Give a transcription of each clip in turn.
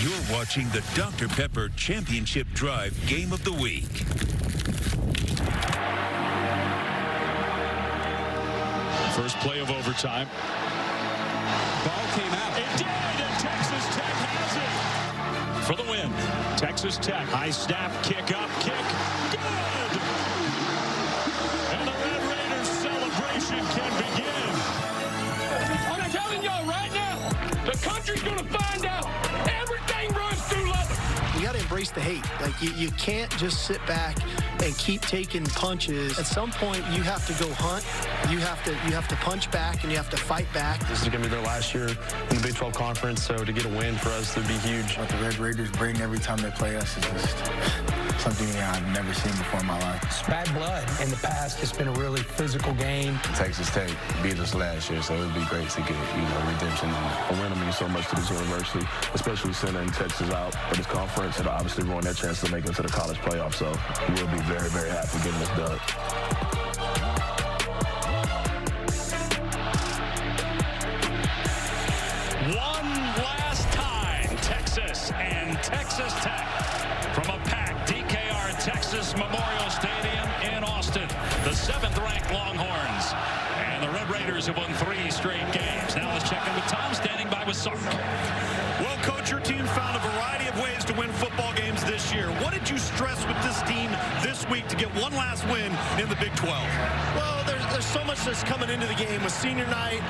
You're watching the Dr. Pepper Championship Drive Game of the Week. First play of overtime. Ball came out. It did, and Texas Tech has it. For the win. Texas Tech, high snap, kick up, kick. Good! And the Red Raiders celebration can begin. I'm telling y'all right now, the country's going to find out. Everything runs through Lubbock. You got to embrace the hate. Like, you can't just sit back and keep taking punches. At some point, you have to go hunt. You have to punch back, and you have to fight back. This is going to be their last year in the Big 12 Conference, so to get a win for us would be huge. What the Red Raiders bring every time they play us is just something I've never seen before in my life. It's bad blood. In the past, it's been a really physical game. Texas Tech beat us last year, so it would be great to get, redemption on it. A win means so much to this university, especially sending Texas out of this conference. It'll obviously ruin their chance to make it to the college playoff, so we'll be very, very happy getting this done. One last time, Texas and Texas Tech from a packed DKR Texas Memorial Stadium in Austin. The 7th-ranked Longhorns. And the Red Raiders have won 3 straight games. Now let's check in with Tom, standing by with Sark. Well, Coach, your team found a variety of ways to win football games this year. What did you stress with this team this week to get one last win in the Big 12? Well, there's so much that's coming into the game with senior night,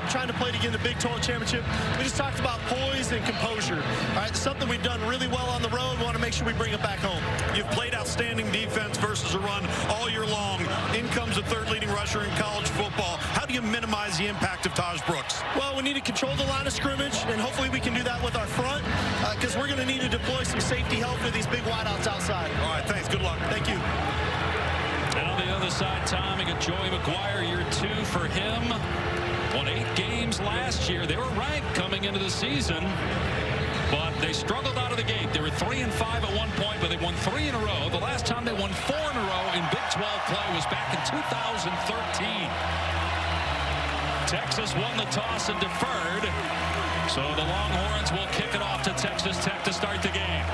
trying to play to get in the Big 12 championship. We just talked about poise and composure. All right, something we've done really well on the road. We want to make sure we bring it back home. You've played outstanding defense versus a run all year long. In comes the 3rd leading rusher in college football. How do you minimize the impact of Taj Brooks? Well, we need to control the line of scrimmage, and hopefully we can do that with our front, because we're going to need to deploy some safety help for these big wideouts outside. All right, thanks. Good luck. Thank you. And on the other side, Tom, you got Joey McGuire, year 2 for him. Won 8 games last year. They were ranked coming into the season, but they struggled out of the gate. They were 3-5 at one point, but they won 3 in a row. The last time they won 4 in a row in Big 12 play was back in 2013. Texas won the toss and deferred, so the Longhorns will kick it off to Texas Tech to start the game.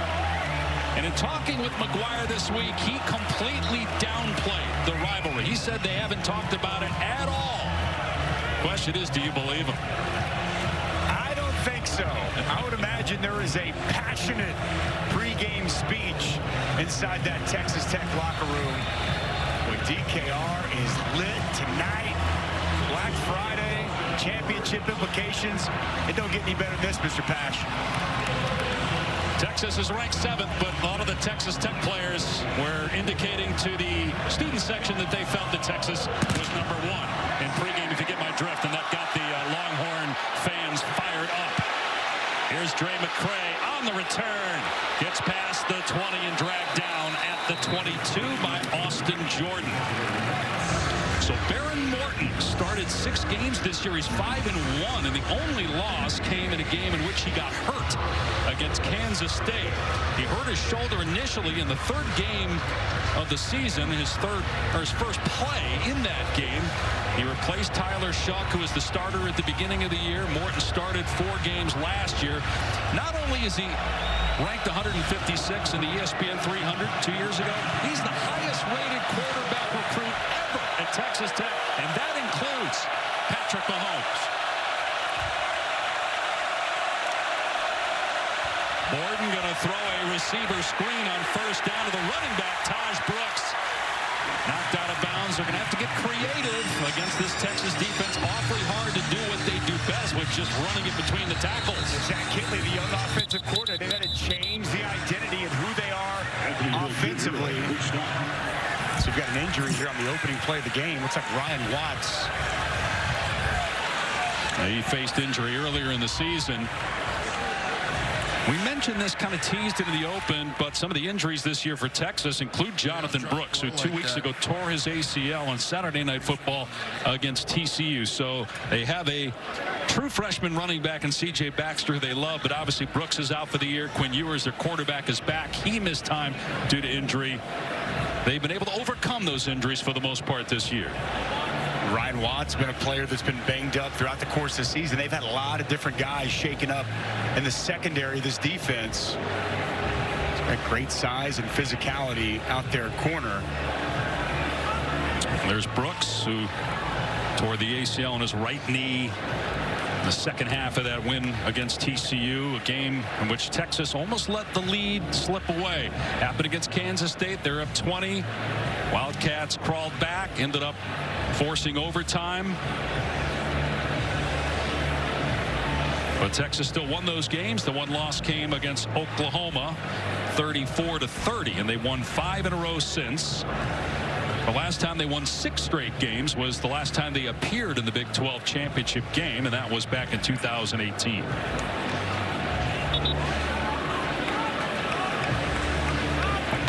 And in talking with McGuire this week, he completely downplayed the rivalry. He said they haven't talked about it at all. Question is, do you believe him? I don't think so. I would imagine there is a passionate pregame speech inside that Texas Tech locker room when DKR is lit tonight. Black Friday, championship implications. It don't get any better than this, Mr. Pash. Texas is ranked 7th, but a lot of the Texas Tech players were indicating to the student section that they felt that Texas was number 1 in pregame, if you get my drift, and that got the Longhorn fans fired up. Here's Dre McCray on the return. Gets past the 20 and dragged down at the 22 by Austin Jordan. So Baron Morton started 6 games this year. He's 5-1, and the only loss came in a game in which he got hurt against Kansas State. He hurt his shoulder initially in the 3rd game of the season, his first play in that game. He replaced Tyler Shuck, who was the starter at the beginning of the year. Morton started 4 games last year. Not only is he ranked 156 in the ESPN 300 2 years ago, he's the highest-rated quarterback recruit ever at Texas Tech, and that includes Patrick Mahomes. Morton going to throw a receiver screen on 1st down to the running back, Taj Brooks. Knocked out of bounds. They're going to have to get creative against this Texas defense. Awfully hard to do what they do best, which is just running it between the tackles. Zach Kittley, the young offensive coordinator, they've had to change the identity of who they are offensively. So we've got an injury here on the opening play of the game. Looks like Ryan Watts. He faced injury earlier in the season. We mentioned this, kind of teased it in the open, but some of the injuries this year for Texas include Jonathan Brooks, who 2 weeks ago tore his ACL on Saturday Night Football against TCU. So they have a true freshman running back in C.J. Baxter, who they love, but obviously Brooks is out for the year. Quinn Ewers, their quarterback, is back. He missed time due to injury. They've been able to overcome those injuries for the most part this year. Ryan Watts been a player that's been banged up throughout the course of the season. They've had a lot of different guys shaken up in the secondary of this defense. He's got great size and physicality out there at corner. There's Brooks, who tore the ACL on his right knee in the second half of that win against TCU, a game in which Texas almost let the lead slip away. Happened against Kansas State. They're up 20. Wildcats crawled back, ended up forcing overtime. But Texas still won those games. The one loss came against Oklahoma, 34-30, and they won 5 in a row since. The last time they won 6 straight games was the last time they appeared in the Big 12 championship game, and that was back in 2018.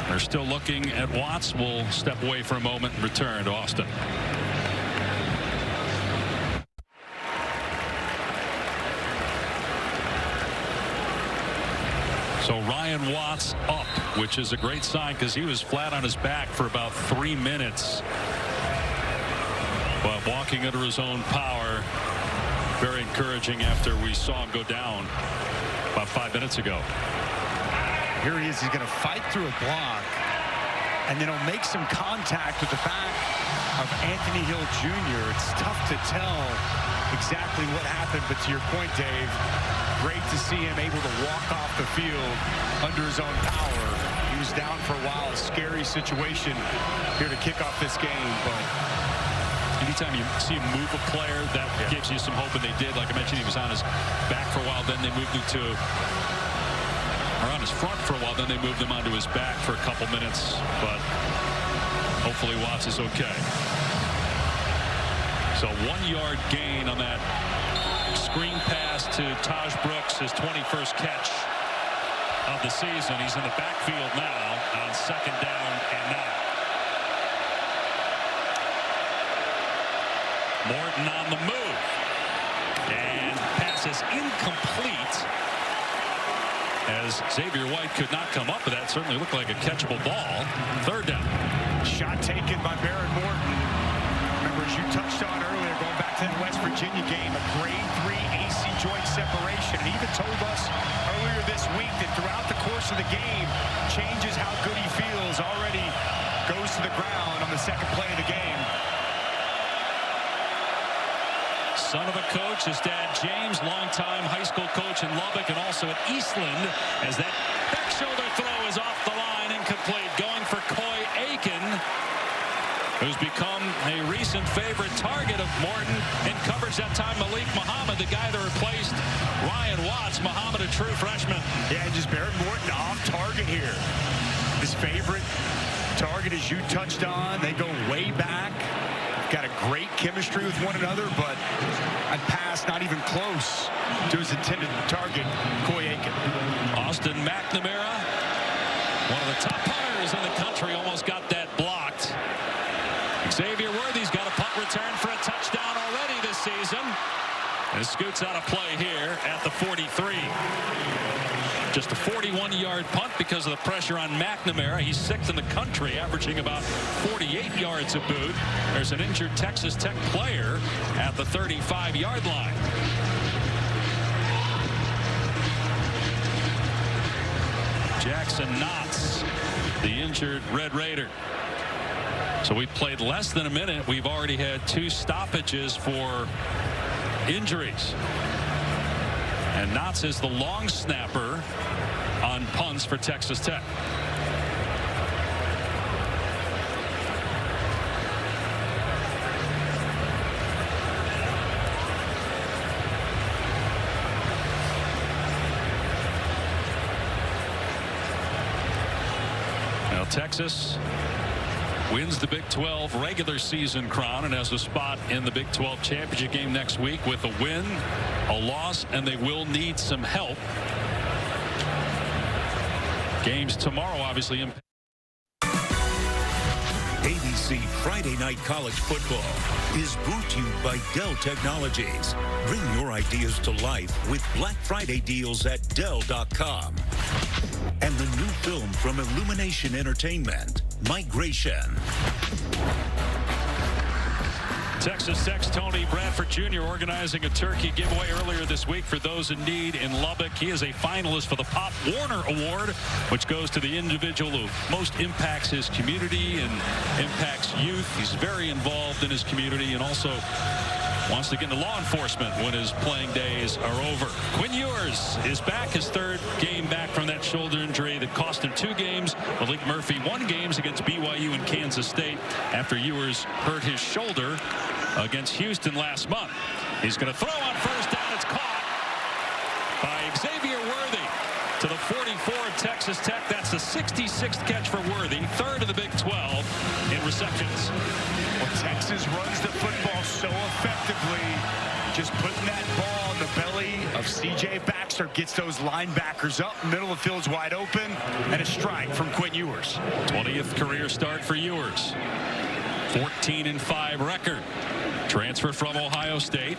They're still looking at Watts. We'll step away for a moment and return to Austin. So Ryan Watts up, which is a great sign because he was flat on his back for about 3 minutes. But walking under his own power, very encouraging after we saw him go down about 5 minutes ago. Here he is. He's going to fight through a block, and then he'll make some contact with the back of Anthony Hill Jr. It's tough to tell exactly what happened, but to your point, Dave, great to see him able to walk off the field under his own power. He was down for a while. A scary situation here to kick off this game, but anytime you see him move a player, that gives you some hope, and they did. Like I mentioned, he was on his back for a while, then they moved him to, or on his front for a while, then they moved him onto his back for a couple minutes, but hopefully Watts is okay. So 1-yard gain on that screen pass to Taj Brooks, his 21st catch of the season. He's in the backfield now on 2nd down and 9. Morton on the move, and pass is incomplete as Xavier White could not come up with that. Certainly looked like a catchable ball. 3rd down. Shot taken by Barrett Morton. Remember, as you touched on earlier, going back to that West Virginia game, a grade 3 AC joint separation. He even told us earlier this week that throughout the course of the game, changes how good he feels. Already goes to the ground on the 2nd play of the game. Son of a coach, his dad James, longtime high school coach in Lubbock and also at Eastland, as that back shoulder throw is off the line, incomplete. Going for Coy Aiken, who's become a recent favorite target of Morton in coverage. That time Malik Muhammad, the guy that replaced Ryan Watts. Muhammad, a true freshman. Yeah, and just Barrett Morton off target here. His favorite target, as you touched on, they go way back. Got a great chemistry with one another, but a pass not even close to his intended target, Coy Aiken. Austin McNamara, one of the top punters in the country, almost got that blocked. Xavier Worthy's got a punt return for a touchdown already this season. And scoots out of play here at the 43. Just a 41-yard punt because of the pressure on McNamara. He's 6th in the country, averaging about 48 yards a boot. There's an injured Texas Tech player at the 35-yard line. Jackson Knotts, the injured Red Raider. So we played less than a minute. We've already had 2 stoppages for injuries. And Knotts is the long snapper on punts for Texas Tech. Now Texas wins the Big 12 regular season crown and has a spot in the Big 12 championship game next week with a win, a loss, and they will need some help. Games tomorrow, obviously. ABC Friday Night College Football is brought to you by Dell Technologies. Bring your ideas to life with Black Friday deals at Dell.com. And the new film from Illumination Entertainment, Migration. Texas Tech's Tony Bradford Jr. organizing a turkey giveaway earlier this week for those in need in Lubbock. He is a finalist for the Pop Warner Award, which goes to the individual who most impacts his community and impacts youth. He's very involved in his community and also wants to get into law enforcement when his playing days are over. Quinn Ewers is back, his third game back from that shoulder injury that cost him 2 games. Malik Murphy 1 game against BYU and Kansas State after Ewers hurt his shoulder against Houston last month. He's going to throw on first down. It's caught by Xavier Worthy to the 44 of Texas Tech. That's the 66th catch for Worthy, 3rd of the Big 12 in receptions. Well, Texas runs the football so effectively. Just putting that ball in the belly of C.J. Baxter gets those linebackers up. Middle of the field's wide open. And a strike from Quinn Ewers. 20th career start for Ewers. 14-5 record. Transfer from Ohio State.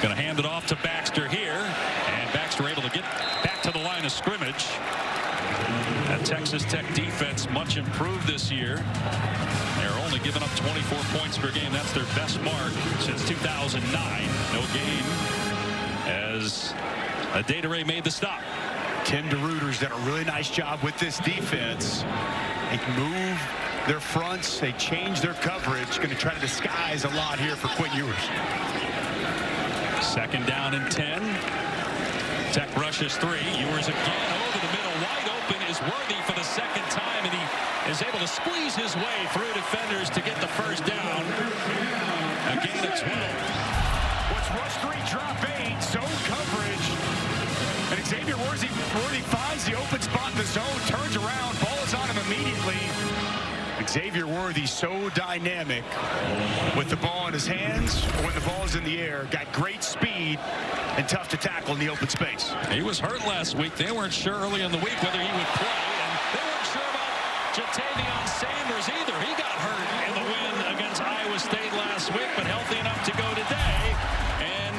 Going to hand it off to Baxter here. And Baxter able to get back to the line of scrimmage. That Texas Tech defense much improved this year. They're only giving up 24 points per game. That's their best mark since 2009. No gain as Adederay made the stop. Tim DeRuyter's done a really nice job with this defense. They can move their fronts. They change their coverage. Going to try to disguise a lot here for Quinn Ewers. 2nd down and 10. Tech rushes 3. Ewers again over the middle. Wide open is Worthy for the 2nd time, and he is able to squeeze his way through defenders to get the first down. A gain of 12. What's rush 3, drop 8, zone coverage. And Xavier Worthy finds the open spot in the zone, turns around, ball is on him immediately. Xavier Worthy so dynamic with the ball in his hands or when the ball is in the air. Got great speed and tough to tackle in the open space. He was hurt last week. They weren't sure early in the week whether he would play, and they weren't sure about Jatavion Sanders either. He got hurt in the win against Iowa State last week, but healthy enough to go today, and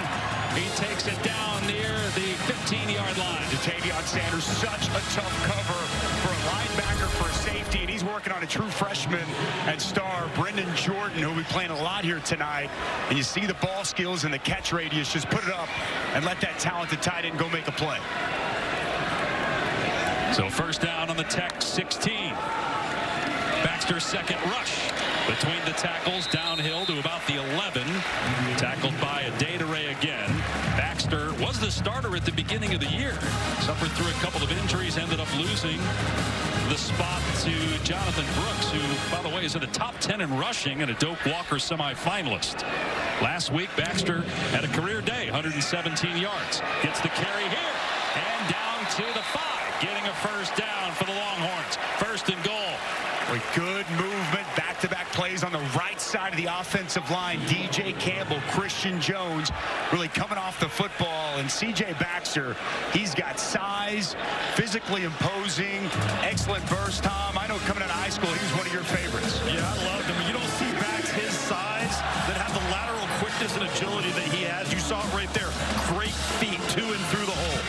he takes it down near the 15-yard line. Jatavion Sanders, such a tough cover for a linebacker, for a safety, and he's working on a true freshman and star, Brendan Jordan, who'll be playing a lot here tonight. And you see the ball skills and the catch radius. Just put it up and let that talented tight end go make a play. So first down on the Tech 16. Baxter's 2nd rush between the tackles, downhill to about the 11. Tackled by Adederay again. Baxter was the starter at the beginning of the year. Suffered through a couple of injuries, ended up losing the spot to Jonathan Brooks, who, by the way, is in the top 10 in rushing and a Doak Walker semifinalist. Last week, Baxter had a career day, 117 yards. Gets the carry here and down to the 5, getting a first down for the Longhorns. 1st and goal. With good movement, back-to-back plays on the right side of the offensive line. DJ Campbell, Christian Jones really coming off the football. And C.J. Baxter, he's got size, physically imposing, excellent burst, Tom. I know coming out of high school, he was one of your favorites. Yeah, I loved him. You don't see backs his size that have the lateral quickness and agility that he has. You saw it right there. Great feet to and through the hole.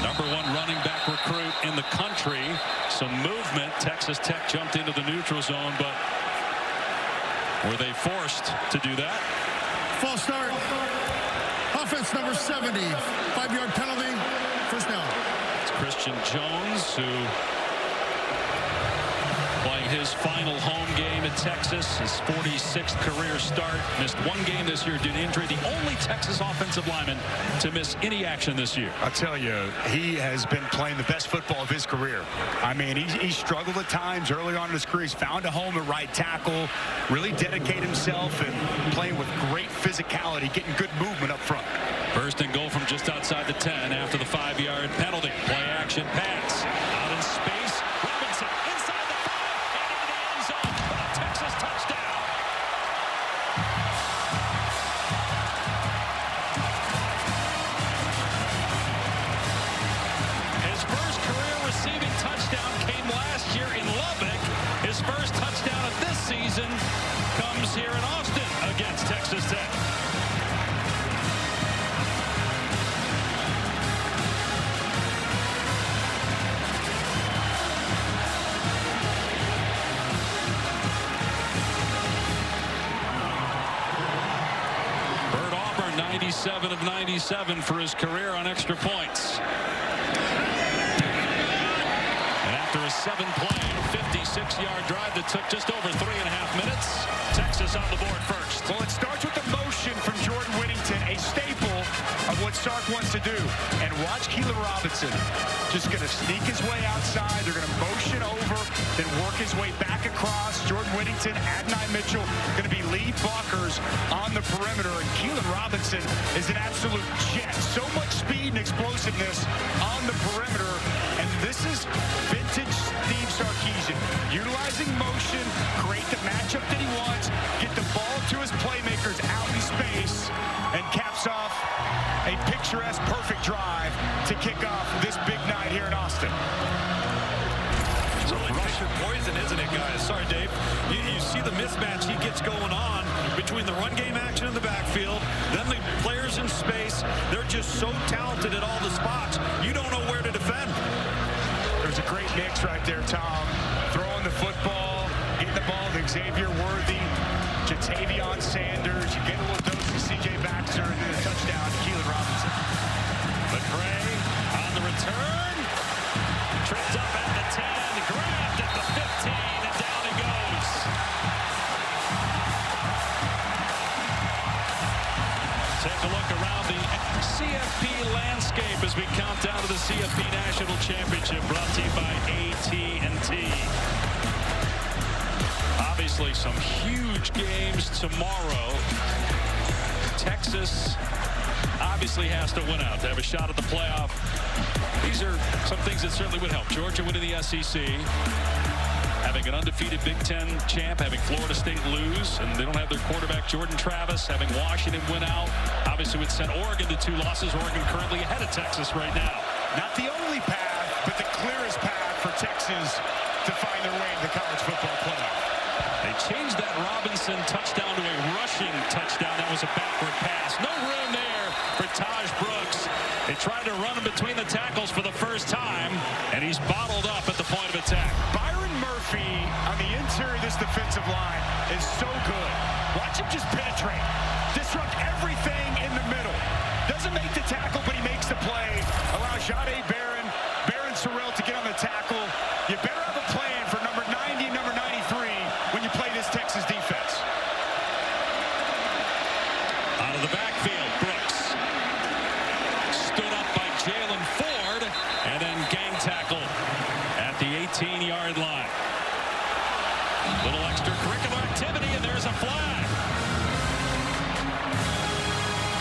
#1 running back recruit in the country. Some movement. Texas Tech jumped into the neutral zone, but were they forced to do that? False start. Offense number 70. 5-yard penalty. First down. It's Christian Jones, who playing his final home game at Texas, his 46th career start. Missed 1 game this year due to injury. The only Texas offensive lineman to miss any action this year. I'll tell you, he has been playing the best football of his career. I mean, he struggled at times early on in his career. He's found a home at right tackle, really dedicated himself and playing with great physicality, getting good movement up front. 1st and goal from just outside the 10 after the 5-yard penalty. Play action pass. Out in space. Robinson inside the 5 and into the end zone for a Texas touchdown. His first career receiving touchdown came last year in Lubbock. His first touchdown of this season comes here in Austin against Texas Tech. 27 of 97 for his career on extra points. And after a 7-play, 56-yard drive that took just over 3.5 minutes, Texas on the board first. Well, it starts with the motion from Jordan Whittington, a staple of what Sark wants to do. And watch Keelan Robinson just going to sneak his way outside. They're going to motion over, then work his way back across. Jordan Whittington, Adonai Mitchell going to be lead blockers on the perimeter. And Keelan Robinson is an absolute jet. So much speed and explosiveness on the perimeter. And this is vintage Steve Sarkisian. Utilizing motion, create the matchup that he wants, get the ball to his playmakers out in space, and caps off a picturesque, perfect drive to kick off this big night here in Austin. It's really picture poison, isn't it, guys? Sorry, Dave. You see the mismatch he gets going on between the run game action in the backfield, then the players in space. They're just so talented at all the spots. You don't know where to defend. There's a great mix right there, Tom. Throwing the football, getting the ball to Xavier Worthy, Jatavion Sanders. You get a little dose of C.J. Baxter, and then a touchdown to Keelan Robinson. McRae on the return. Tripped up at the 10, grabbed at the 15, and down he goes. Take a look around the CFP landscape as we count down to the CFP National Championship, brought to you by AT&T. Obviously, some huge games tomorrow. Texas obviously has to win out to have a shot at the playoff. These are some things that certainly would help. Georgia winning the SEC, having an undefeated Big Ten champ, having Florida State lose, and they don't have their quarterback Jordan Travis, having Washington win out. Obviously would send Oregon to 2 losses. Oregon currently ahead of Texas right now. Not the only path, but the clearest path for Texas to find their way in the college football playoff. They changed that Robinson touchdown to a rushing touchdown. That was a backward pass. No room there for Taj Brooks. They tried to run him between the tackles for the first time, and he's bottled up at the point of attack. Byron Murphy on the interior of this defensive line is so good. Watch him just penetrate, disrupt everything in the middle. Doesn't make the tackle, but he makes the play. Allows Jahdae Barron Sorrell to get on the tackle. You better have a plan for number 90 and number 93 when you play this Texas defense. Out of the backfield, Brooks. Stood up by Jalen Ford, and then gang tackle at the 18-yard line. Little extracurricular activity, and there's a flag.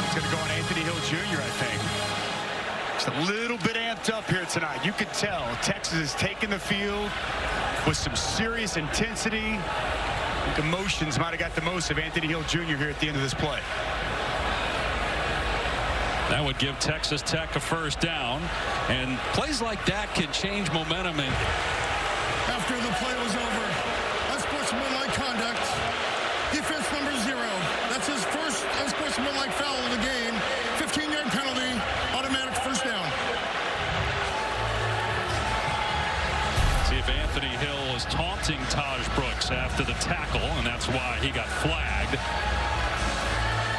It's going to go on Anthony Hill Jr., I think. Just a little bit amped up here tonight. You could tell Texas is taking the field with some serious intensity. I think emotions might have got the most of Anthony Hill Jr. here at the end of this play. That would give Texas Tech a first down, and plays like that can change momentum. After the play was over, unsportsmanlike conduct, defense number 0. That's his first unsportsmanlike foul of the game. 15-yard penalty, automatic first down. See if Anthony Hill is taunting Taj Brooks after the tackle, and that's why he got flagged.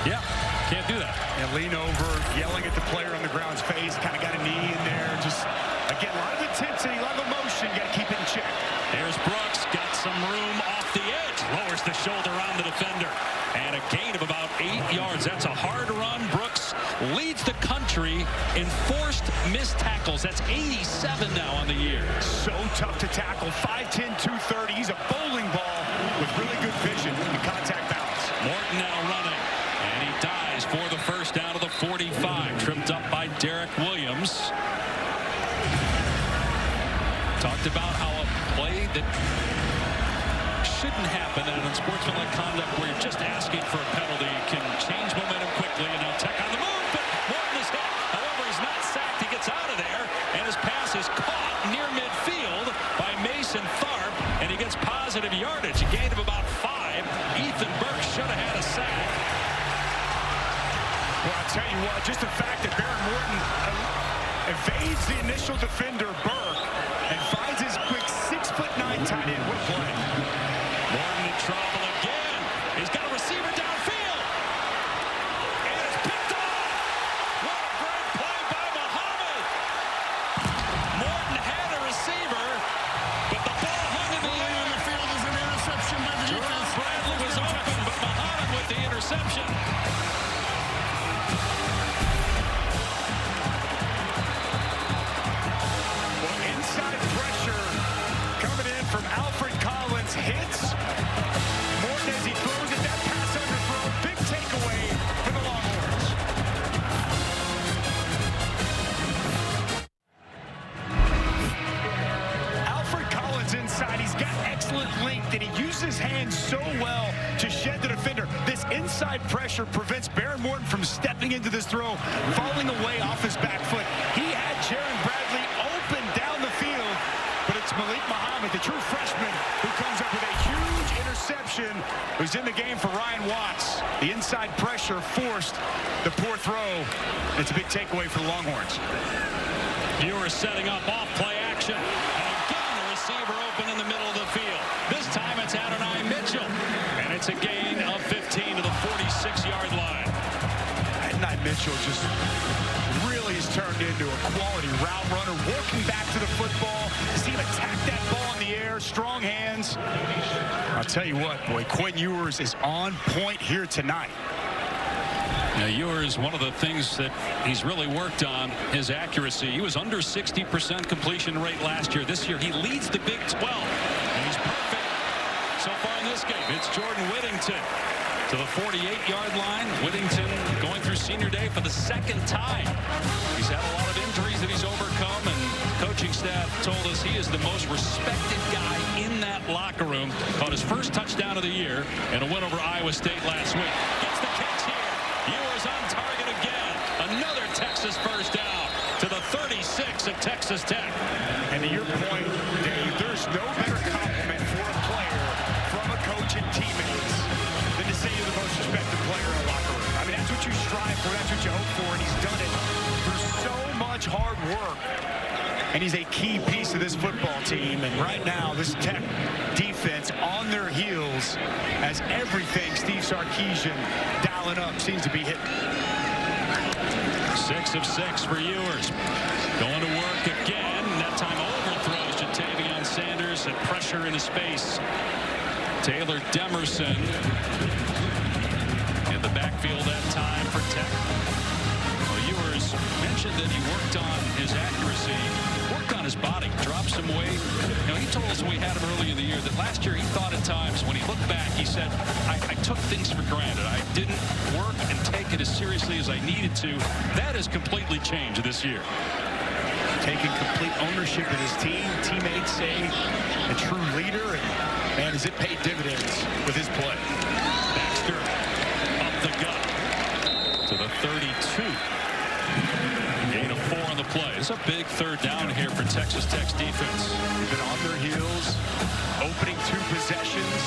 Yeah, can't do that. And lean over, yelling at the player on the ground's face, kind of got a knee in there. Just, again, a lot of intensity, a lot of emotion. Got to keep it in check. There's Brooks, got some room off the edge. Lowers the shoulder on the defender. And a gain of about 8 yards. That's a hard run. Brooks leads the country in forced missed tackles. That's 87 now on the year. So tough to tackle. 5'10", 230. He's a bowling ball with really good vision and contact balance. Morton now running. And he dies for the first down of the 45. Tripped up by Derek Williams. Talked about how a play that shouldn't happen and unsportsmanlike conduct where you're just asking for a penalty can change momentum quickly. And now Tech on the move, but Morton is hit. However, he's not sacked. He gets out of there, and his pass is caught near midfield by Mason Tharp, and he gets positive yardage. A gain of about 5. Ethan Burke should have had a sack. Well, I'll tell you what, just the fact that Baron Morton evades the initial defender, Burke, and finds his quick 6'9" tight end. What a play. Morton in trouble again. He's got a receiver downfield. And it's picked off. inside. He's got excellent length, and he uses his hands so well to shed the defender. This inside pressure prevents Baron Morton from stepping into this throw, falling away off his back foot. He had Jaron Bradley open down the field, but it's Malik Muhammad, the true freshman, who comes up with a huge interception, who's in the game for Ryan Watts. The inside pressure forced the poor throw. It's a big takeaway for the Longhorns. Ewers setting up off-play action. And again, the receiver open in the middle of the field. This time it's Adonai Mitchell. And it's a gain of 15 to the 46-yard line. Adonai Mitchell just really has turned into a quality route runner, working back to the football. See him attack that ball in the air, strong hands. I'll tell you what, boy, Quinn Ewers is on point here tonight. Now, Ewers, one of the things that he's really worked on, his accuracy. He was under 60% completion rate last year. This year, he leads the Big 12. And he's perfect so far in this game. It's Jordan Whittington to the 48-yard line. Whittington going through senior day for the second time. He's had a lot of injuries that he's overcome, and coaching staff told us he is the most respected guy in that locker room. Caught his first touchdown of the year in a win over Iowa State last week. Gets the catch here. Ewers on target again. Another Texas first down to the 36 of Texas Tech. And to your point, Dave, there's no better compliment for a player from a coach and teammates than to say you're the most respected player in a locker room. I mean, that's what you strive for. That's what you hope for, and he's done it through so much hard work. And he's a key piece of this football team. And right now, this Tech defense on their heels as everything Steve Sarkisian dialing up seems to be hitting. 6 of 6 for Ewers. Going to work again. That time overthrows Jatavion Sanders and pressure in his face. Taylor Demerson in the backfield that time for Tech. Well, Ewers mentioned that he worked on his accuracy, worked on his body, dropped some weight. You know, he told us when we had him early in the year that last year he thought at times when he looked back, he said, I took things for granted. I didn't work and take it as seriously as I needed to. That has completely changed this year. Taking complete ownership of his team. Teammates say a true leader, and man, has it paid dividends with his play. Baxter up the gut to the 32. Gain of 4 on the play. It's a big third down here for Texas Tech's defense. They've been on their heels, opening 2 possessions.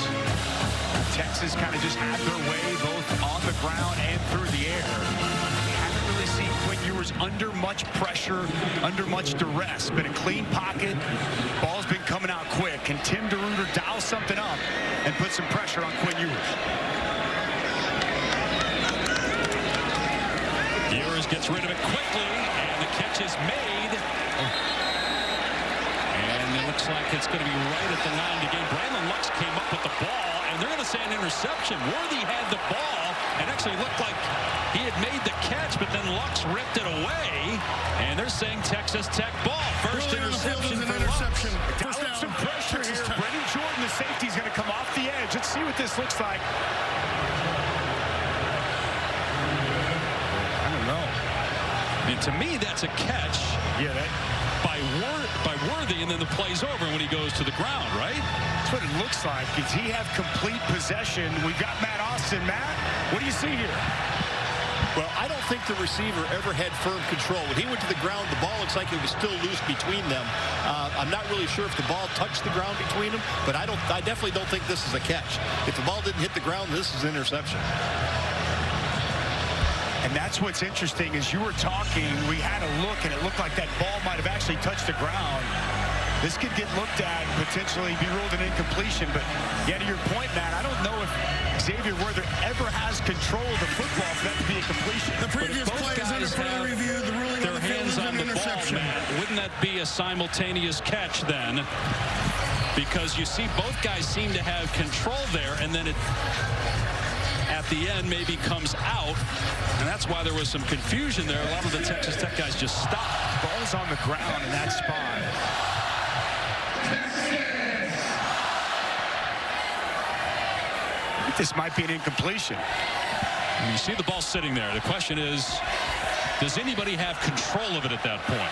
Texas kind of just had their way both on the ground and through the air. Haven't really seen Quinn Ewers under much pressure, under much duress. Been a clean pocket. Ball's been coming out quick. Can Tim DeRuyter dial something up and put some pressure on Quinn Ewers? Ewers gets rid of it quickly, and the catch is made. And it looks like it's going to be right at the line again. Braylon Lux came up with the ball, and they're going to say an interception. Worthy had the ball, and actually looked like he had made the catch, but then Lux ripped it away, and they're saying Texas Tech ball. First interception for Lux. First down. Some pressure here. Brendan Jordan, the safety, is going to come off the edge. Let's see what this looks like. To me, that's a catch. Yeah, by Worthy, and then the play's over when he goes to the ground, right? That's what it looks like. Does he have complete possession? We've got Matt Austin. Matt, what do you see here? Well, I don't think the receiver ever had firm control. When he went to the ground, the ball looks like it was still loose between them. I'm not really sure if the ball touched the ground between them, but I definitely don't think this is a catch. If the ball didn't hit the ground, this is an interception. And that's what's interesting. As you were talking, we had a look, and it looked like that ball might have actually touched the ground. This could get looked at and potentially be ruled an incompletion. But yeah, to your point, Matt, I don't know if Xavier Worther ever has control of the football for that to be a completion. The previous play is under further review. The ruling their on the field hands is on an the interception. ball, Matt. Wouldn't that be a simultaneous catch then? Because you see both guys seem to have control there, and then it at the end maybe comes out, and that's why there was some confusion there. A lot of the Texas Tech guys just stopped. Ball's on the ground in that spot. I think this might be an incompletion. And you see the ball sitting there. The question is, does anybody have control of it at that point?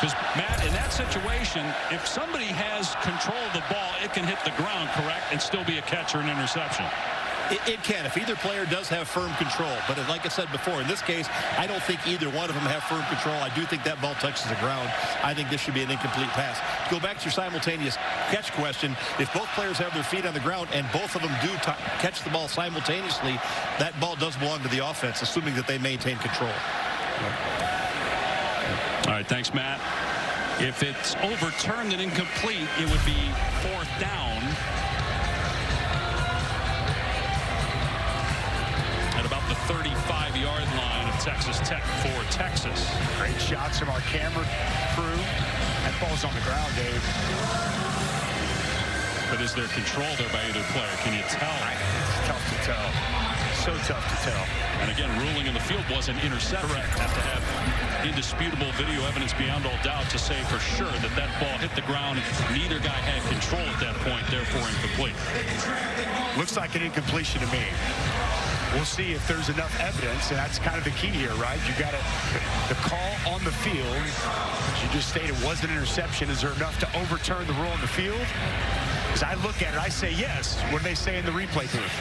Because, Matt, in that situation, if somebody has control of the ball, it can hit the ground, correct, and still be a catch or an interception. It can if either player does have firm control. But like I said before, in this case, I don't think either one of them have firm control. I do think that ball touches the ground. I think this should be an incomplete pass. Go back to your simultaneous catch question. If both players have their feet on the ground and both of them do catch the ball simultaneously, that ball does belong to the offense, assuming that they maintain control. All right, thanks, Matt. If it's overturned and incomplete, it would be 4th down. At about the 35-yard line of Texas Tech for Texas. Great shots from our camera crew. That ball's on the ground, Dave. But is there control there by either player? Can you tell? It's tough to tell. So tough to tell. And again, ruling in the field was an interception. Correct. Have to have indisputable video evidence beyond all doubt to say for sure that that ball hit the ground. Neither guy had control at that point, therefore incomplete. Looks like an incompletion to me. We'll see if there's enough evidence, and that's kind of the key here, right? You got the call on the field. As you just stated, was an interception. Is there enough to overturn the rule on the field? As I look at it, I say yes. What do they say in the replay booth?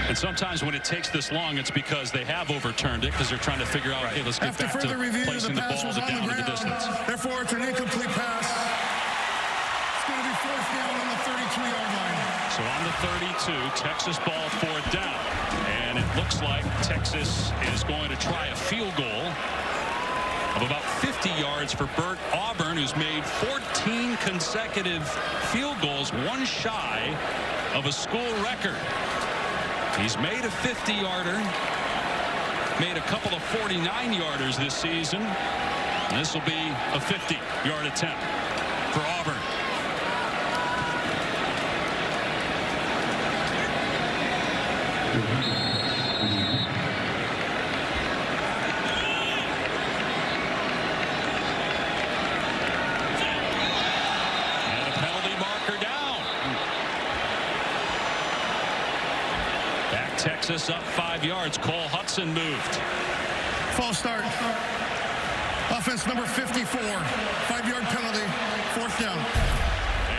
And sometimes when it takes this long, it's because they have overturned it because they're trying to figure out, hey, let's get back to placing the ball down in the distance. Therefore, it's an incomplete pass. It's going to be 4th down on the 32-yard line. So on the 32, Texas ball 4th down. And it looks like Texas is going to try a field goal of about 50 yards for Bert Auburn, who's made 14 consecutive field goals, one shy of a school record. He's made a 50-yarder, made a couple of 49-yarders this season. And this will be a 50-yard attempt for Auburn. Texas up 5 yards. Cole Hudson moved. False start. Offense number 54. 5-yard penalty. 4th down.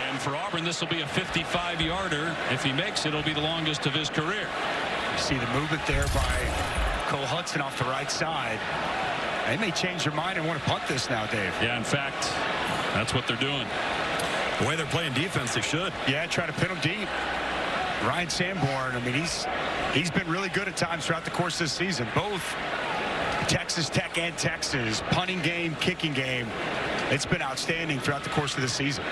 And for Auburn, this will be a 55-yarder. If he makes it, it'll be the longest of his career. You see the movement there by Cole Hudson off the right side. They may change their mind and want to punt this now, Dave. Yeah, in fact, that's what they're doing. The way they're playing defense, they should. Yeah, try to pin them deep. Ryan Sanborn, I mean, he's been really good at times throughout the course of this season. Both Texas Tech and Texas, punting game, kicking game, it's been outstanding throughout the course of the season.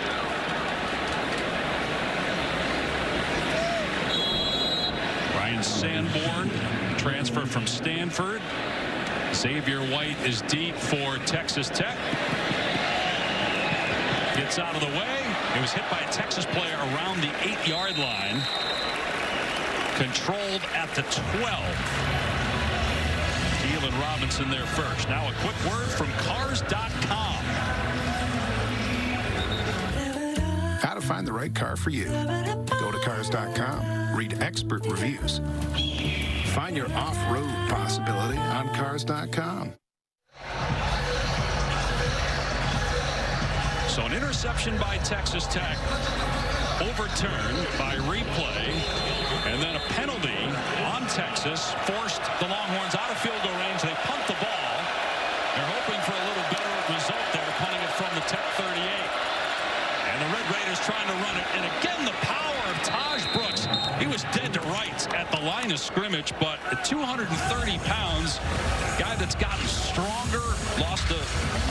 Ryan Sanborn, transfer from Stanford. Xavier White is deep for Texas Tech. Gets out of the way. It was hit by a Texas player around the 8-yard line. Controlled at the 12. Keelan Robinson there first. Now a quick word from Cars.com. How to find the right car for you. Go to Cars.com. Read expert reviews. Find your off-road possibility on Cars.com. So an interception by Texas Tech, overturned by replay, and then a penalty on Texas forced the Longhorns out of field goal range. They punt the ball. They're hoping for a little better result there, punting it from the Tech 38. And the Red Raiders trying to run it. And again, the power of Taj Brooks. He was dead to rights at the line of scrimmage, but at 230 pounds, guy that's gotten stronger, lost a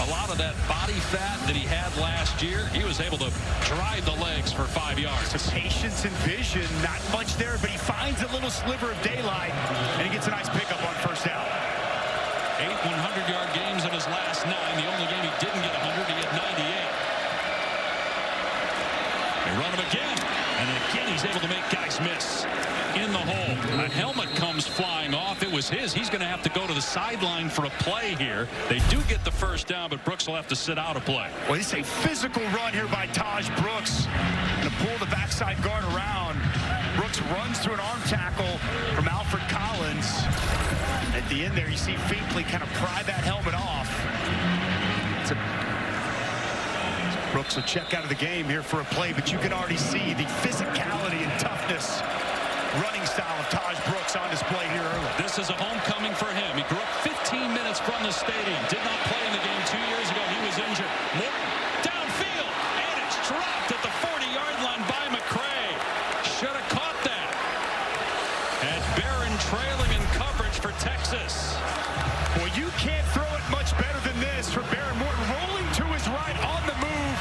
lot of that body fat that he had last year. He was able to drive the legs for 5 yards. Some patience and vision, not much there, but he finds a little sliver of daylight, and he gets a nice pickup on 1st down. 8 100-yard games in his last 9. The only game he didn't get 100, he had 98. They run him again, and again he's able to make guys miss in the hole. A helmet comes flying off. It was his. He's going to have to go to the sideline for a play here. They do get the 1st down, but Brooks will have to sit out a play. Well, it's a physical run here by Taj Brooks. To pull the backside guard around. Brooks runs through an arm tackle from Alfred Collins. At the end there, you see Finkley kind of pry that helmet off. It's a Brooks will check out of the game here for a play, but you can already see the physicality and toughness running style of Taj Brooks on display here early. This is a homecoming for him. He grew up 15 minutes from the stadium. Did not play in the game 2 years ago. He was injured. Morton downfield, and it's dropped at the 40-yard line by McCray. Should have caught that. And Barron trailing in coverage for Texas. Well, you can't throw it much better than this for Barron Morton, rolling to his right on the move,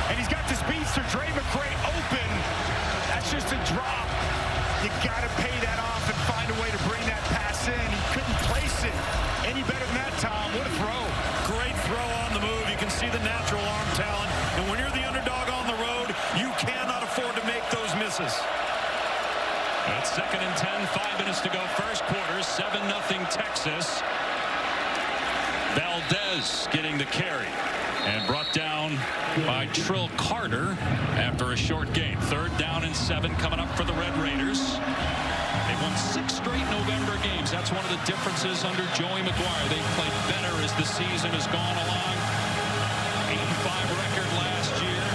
and he's got the speedster Dre McCray open. That's just a drop. You got to pay that off and find a way to bring that pass in. He couldn't place it any better than that, Tom. What a throw. Great throw on the move. You can see the natural arm talent. And when you're the underdog on the road, you cannot afford to make those misses. That's 2nd and 10, 5 minutes to go. First quarter, 7-0 Texas. Valdez getting the carry and brought down by Trill Carter after a short gain. 3rd down and 7 coming up for the Red Raiders. They won 6 straight November games. That's one of the differences under Joey McGuire. They've played better as the season has gone along. 8-5 record last year.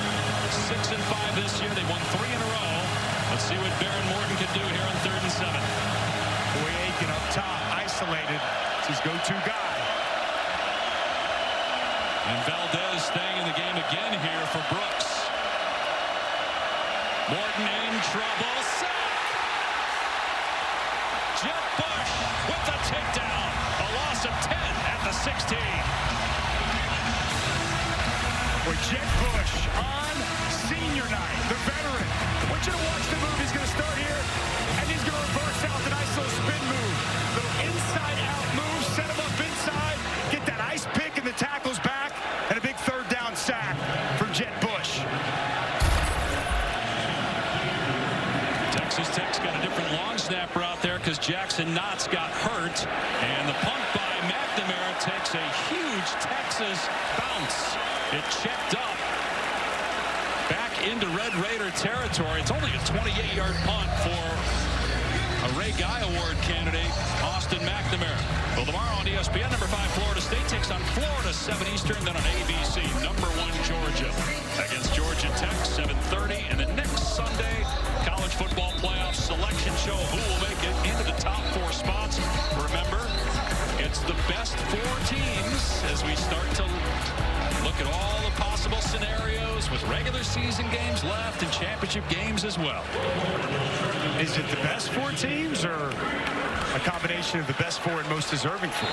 6-5 this year. They won 3 in a row. Let's see what Barron Morton can do here on 3rd and 7. Boy Aiken up top, isolated. It's his go-to guy. And Valdez staying in the game again here for Brooks. Morton in trouble. Sack! Jet Bush with the takedown. A loss of 10 at the 16. With Jet Bush on senior night, the veteran. I want you to watch the move. He's going to start here, and he's going to reverse out the nice little spin move. Little inside-out move, set him up inside, get that ice pick and the tackles back, and a big 3rd down sack from Jet Bush. Texas Tech's got a different long snapper out there because Jackson Knotts got hurt, and the punt by McNamara takes a huge Texas bounce. It checked up back into Red Raider territory. It's only a 28-yard punt for a Ray Guy Award candidate, Austin McNamara. Well, tomorrow on ESPN, number 5 Florida State takes on Florida, 7 Eastern, then on ABC, number 1 Georgia against Georgia Tech, 7:30, and the next Sunday, college football playoff selection show. Who will make it into the top 4 spots? Remember, it's the best 4 teams as we start to look at all the possible scenarios with regular season games left and championship games as well. Is it the best 4 teams or a combination of the best 4 and most deserving 4?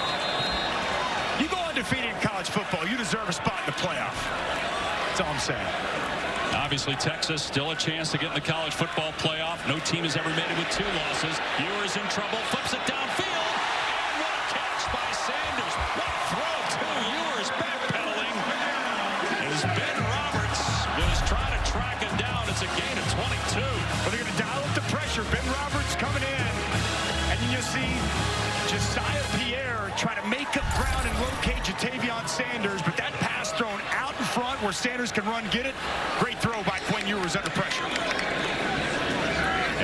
You go undefeated in college football, you deserve a spot in the playoff. That's all I'm saying. Obviously, Texas still a chance to get in the college football playoff. No team has ever made it with 2 losses. Ewers in trouble, flips it downfield. And what a catch by Sanders. What throw to Ewers, backpedaling. As Ben Roberts was trying to track him down. It's a gain of 22. Well, they're going to dial up the pressure. Ben Roberts coming in. And then you'll see Josiah Pierre try to make up ground and locate Jatavion Sanders. But that pass thrown out in front where Sanders can run, get it. Great throw by Quinn Ewers under pressure.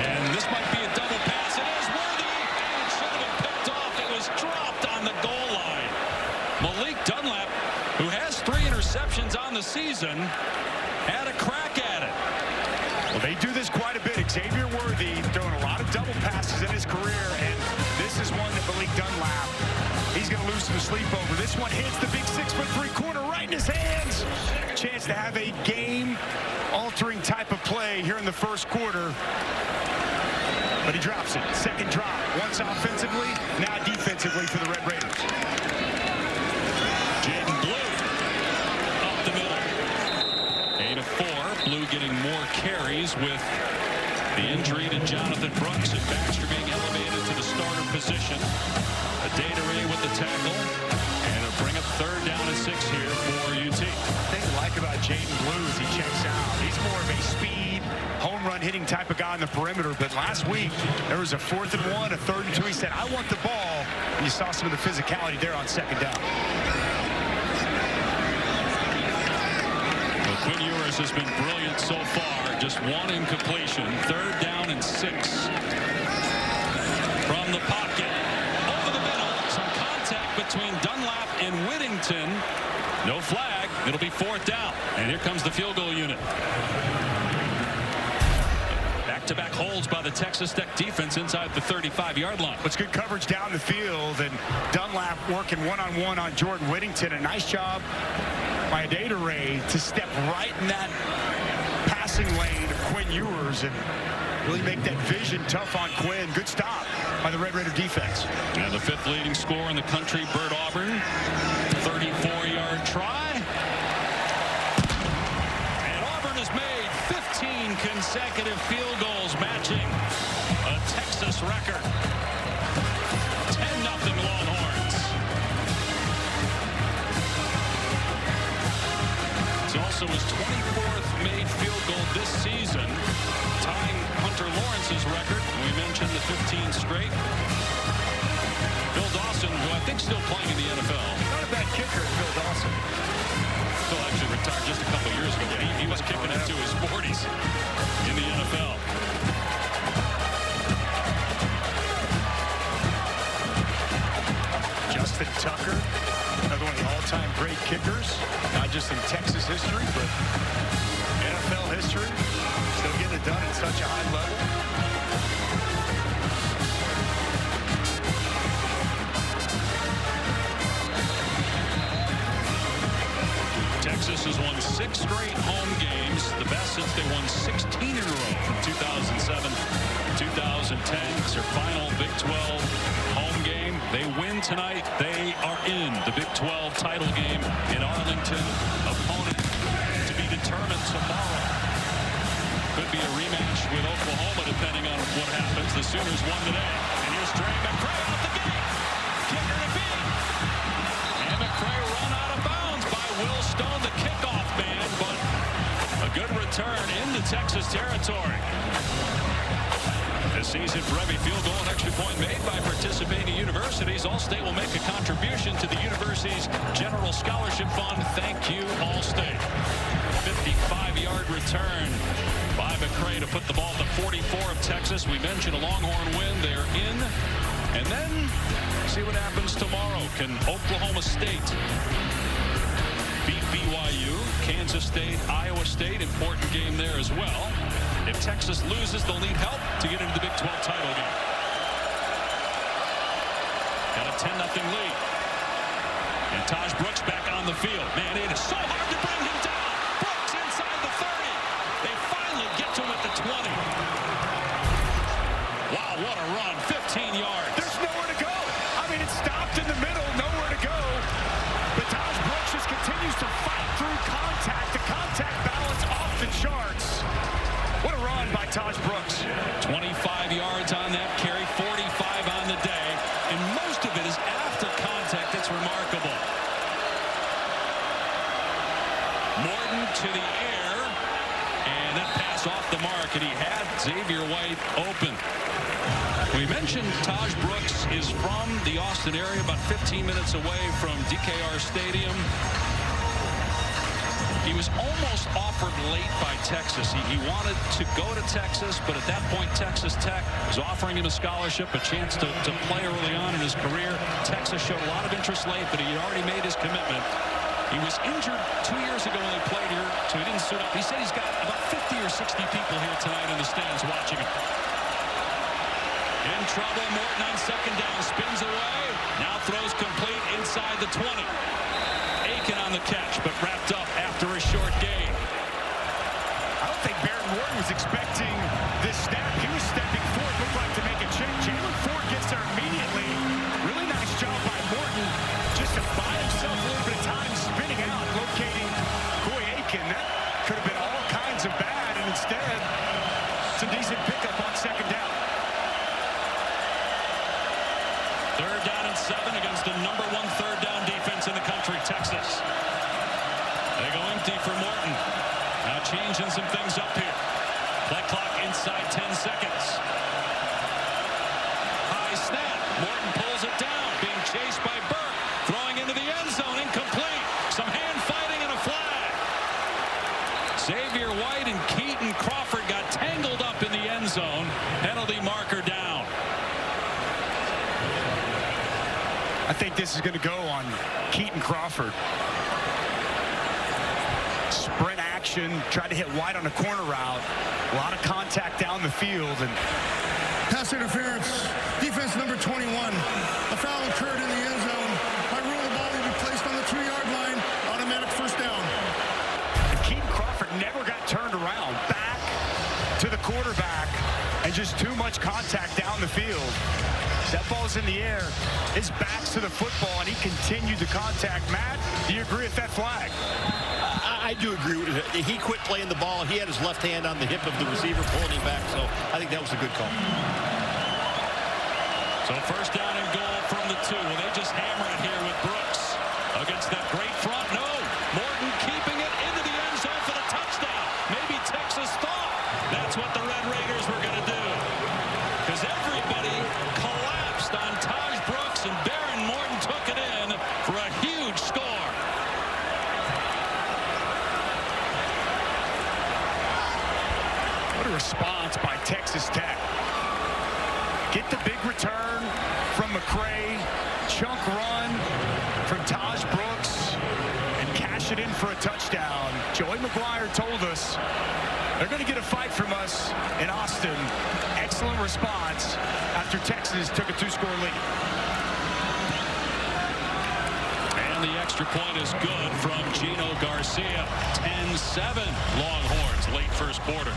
And this might be a double pass. It is worthy. And it should have been picked off. It was dropped on the goal line. Malik Dunlap, who has 3 interceptions on the season, had a crack at it. Well, they do this quite a bit. Xavier Worthy throwing a lot of double passes in his career, and this is one that Malik Dunlap, he's going to lose some sleep over. This one hits the big 6'3" corner right in his hands. Chance to have a game-altering type of play here in the first quarter. But he drops it. Second drop. Once offensively, now defensively for the Red Raiders. Jaden Blue up the middle. 8-4. Blue getting more carries with the injury to Jonathan Brooks and Baxter being elevated to the starter position. Adedire with the tackle, and it'll bring up 3rd down and 6 here for UT. The thing I like about Jaden Blue is he checks out. He's more of a speed, home run hitting type of guy on the perimeter. But last week, there was a 4th and 1, a 3rd and 2. He said, I want the ball. And you saw some of the physicality there on 2nd down. Well, Quinn Ewers has been brilliant so far. Just 1 incompletion. 3rd down and 6. From the pocket. Over the middle. Some contact between Dunlap and Whittington. No flag. It'll be 4th down. And here comes the field goal unit. Back-to-back holds by the Texas Tech defense inside the 35-yard line. It's good coverage down the field, and Dunlap working one-on-one on Jordan Whittington. A nice job by Adederay to step right in that passing lane of Quinn Ewers and really make that vision tough on Quinn. Good stop by the Red Raider defense. And the 5th leading scorer in the country, Bert Auburn. 34-yard try. And Auburn has made 15 consecutive field goals, matching a Texas record. 10-0 Longhorns. It's also his 24th made field goal this season, tying Hunter Lawrence's record. We mentioned the 15 straight. Phil Dawson, who I think still playing in the NFL. Not a bad kicker, Phil Dawson. Phil actually retired just a couple years ago, but he was kicking into his 40s in the NFL. Justin Tucker, another one of the all-time great kickers, not just in Texas history, but NFL history. Still getting it done at such a high level. Texas has won 6 straight home games, the best since they won 16 in a row from 2007 2010. It's their final Big 12 home game. They win tonight. They are in the Big 12 title game in Arlington. Opponent to be determined tomorrow. Could be a rematch with Oklahoma depending on what happens. The Sooners won today. And here's Dre McCray out the gate. Kicker to beat. And McCray run out of bounds by Will Stone, the kickoff man, but a good return into Texas territory. This season for every field goal and extra point made by participating universities, All-State will make a contribution to the university's General Scholarship Fund. Thank you, All-State. 55-yard return by McCray to put the ball at the 44 of Texas. We mentioned a Longhorn win. They're in. And then see what happens tomorrow. Can Oklahoma State beat BYU? Kansas State, Iowa State, important game there as well. If Texas loses, they'll need help to get into the Big 12 title game. Got a 10-0 lead. And Taj Brooks back on the field. Man, it is so hard to bring him down. Brooks inside the 30. They finally get to him at the 20. Wow, what a run. 15 yards. There's nowhere to go. I mean, it stopped in the middle, nowhere to go. But Taj Brooks just continues to fight through contact. The contact balance off the charts. What a run by Taj Brooks. 25 yards on that carry, 45 on the day. And most of it is after contact. It's remarkable. Morton to the air. And that pass off the mark. And he had Xavier White open. We mentioned Taj Brooks is from the Austin area, about 15 minutes away from DKR Stadium. He was almost offered late by Texas. He wanted to go to Texas, but at that point, Texas Tech was offering him a scholarship, a chance to play early on in his career. Texas showed a lot of interest late, but he had already made his commitment. He was injured 2 years ago when they played here, so he didn't suit up. He said he's got about 50 or 60 people here tonight in the stands watching him. In trouble, Morton on second down, spins away, now throws complete inside the 20. Aiken on the catch, but wrapped up after a short gain. I don't think Barrett Morton was expecting this snap. He was stepping forward, looked like to make a check. Jalen Ford gets there immediately. Really nice job by Morton just to buy himself a little bit of time spinning out, locating Coy Aiken. That could have been all kinds of bad, and instead, some decent pickup on second down. 3rd down and 7 against the #1 third down defense in the country, Texas. They go empty for Morton. Now changing some things up here. Play clock inside 10 seconds. High snap. Morton pulls it down. Being chased by Burke. Throwing into the end zone. Incomplete. Some hand fighting and a flag. Xavier White and Keaton Crawford got tangled up in the end zone. Penalty marker down. I think this is going to go on Keaton Crawford. sprint action, tried to hit wide on a corner route. A lot of contact down the field. And pass interference, defense number 21. A foul occurred in the end zone. By rule, the ball will be placed on the 2-yard line. Automatic first down. And Keaton Crawford never got turned around. Back to the quarterback, and just too much contact down the field. That ball's in the air. His back's to the football, and he continued the contact. Matt, do you agree with that flag? I do agree with it. He quit playing the ball. He had his left hand on the hip of the receiver, pulling him back. So I think that was a good call. So first down and goal from the 2. Will they just hammer it here with Brooks against that great front? No. Morton keeping it into the end zone for the touchdown. Maybe Texas thought that's what the Red Raiders were going to do, because everybody collapsed on Taj Brooks, and Baron Morton took it in for a huge score. What a response by Texas Tech. Get the big return from McCray, chunk run from Taj Brooks, and cash it in for a touchdown. Joey McGuire told us they're going to get a fight from us in Austin. Excellent response after Texas took a 2-score lead. And the extra point is good from Gino Garcia. 10-7 Longhorns late first quarter.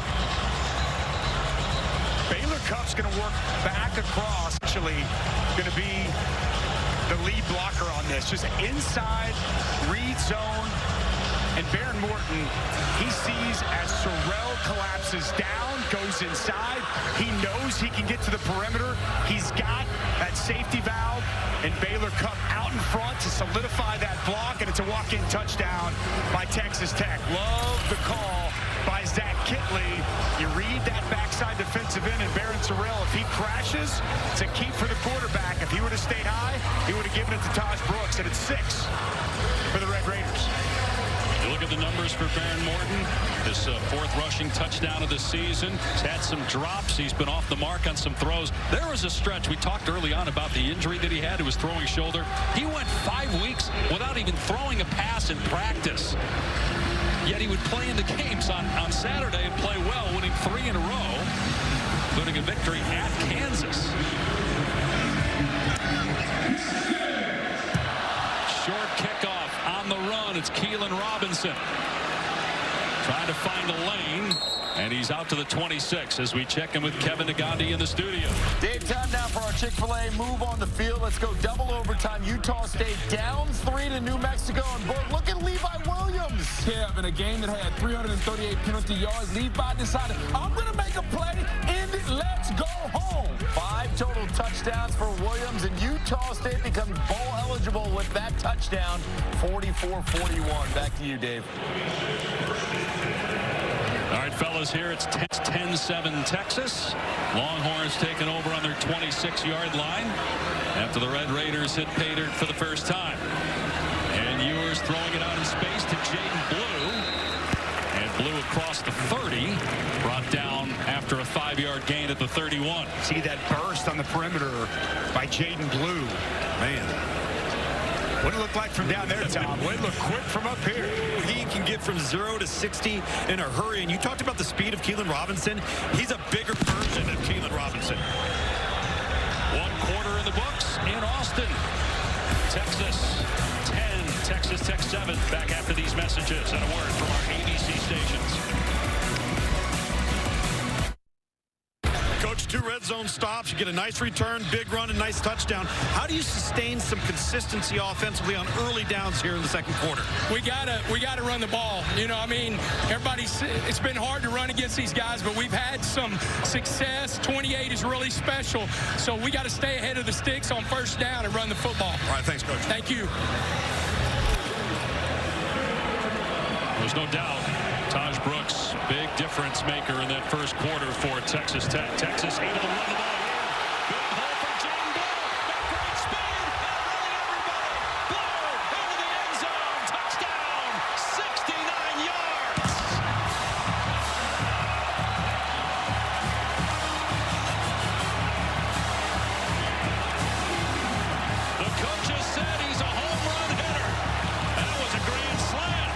Baylor Cup's going to work back across. Actually going to be the lead blocker on this. Just inside, read zone. And Baron Morton, he sees as Sorrell collapses down, goes inside. He knows he can get to the perimeter. He's got that safety valve. And Baylor Cup out in front to solidify that block. And it's a walk-in touchdown by Texas Tech. Love the call by Zach Kitley. You read that backside defensive end, and Baron Sorrell, if he crashes, it's a keep for the quarterback. If he were to stay high, he would have given it to Taj Brooks, and it's 6 for the Red Raiders. You look at the numbers for Baron Morton. This 4th rushing touchdown of the season. He's had some drops. He's been off the mark on some throws. There was a stretch. We talked early on about the injury that he had to his throwing shoulder. He went 5 weeks without even throwing a pass in practice. Yet he would play in the games on Saturday and play well, winning 3 in a row, including a victory at Kansas. Short kickoff on the run. It's Keelan Robinson trying to find a lane, and he's out to the 26 as we check in with Kevin Negandhi in the studio. Dave, time now for our Chick-fil-A move on the field. Let's go double overtime. Utah State down 3 to New Mexico. And look at Levi Williams. Kev, in a game that had 338 penalty yards, Levi decided, I'm going to make a play, end it, let's go home. 5 total touchdowns for Williams, and Utah State becomes bowl eligible with that touchdown, 44-41. Back to you, Dave. All right, fellas, here it's 10-7 Texas. Longhorns taking over on their 26-yard line after the Red Raiders hit pay dirt for the first time. And Ewers throwing it out in space to Jaden Blue. And Blue across the 30, brought down after a 5-yard gain at the 31. See that burst on the perimeter by Jaden Blue. Man. What did it look like from down there, Tom? What did it look quick from up here? He can get from 0 to 60 in a hurry. And you talked about the speed of Keelan Robinson. He's a bigger version of Keelan Robinson. 1 quarter in the books in Austin. Texas 10, Texas Tech 7. Back after these messages and a word from our ABC stations. Coach, 2 red zone stops. You get a nice return, big run, and nice touchdown. How do you sustain some consistency offensively on early downs here in the second quarter? We gotta run the ball. You know, I mean, it's been hard to run against these guys, but we've had some success. 28 is really special, so we got to stay ahead of the sticks on first down and run the football. All right, thanks, Coach. Thank you. There's no doubt Taj Brooks, big difference maker in that first quarter for Texas Tech. Texas able to run the ball here. Big hole for Jaden Blue. Got great speed. Not really everybody. Blue into the end zone. Touchdown. 69 yards. The coaches said he's a home run hitter. That was a grand slam.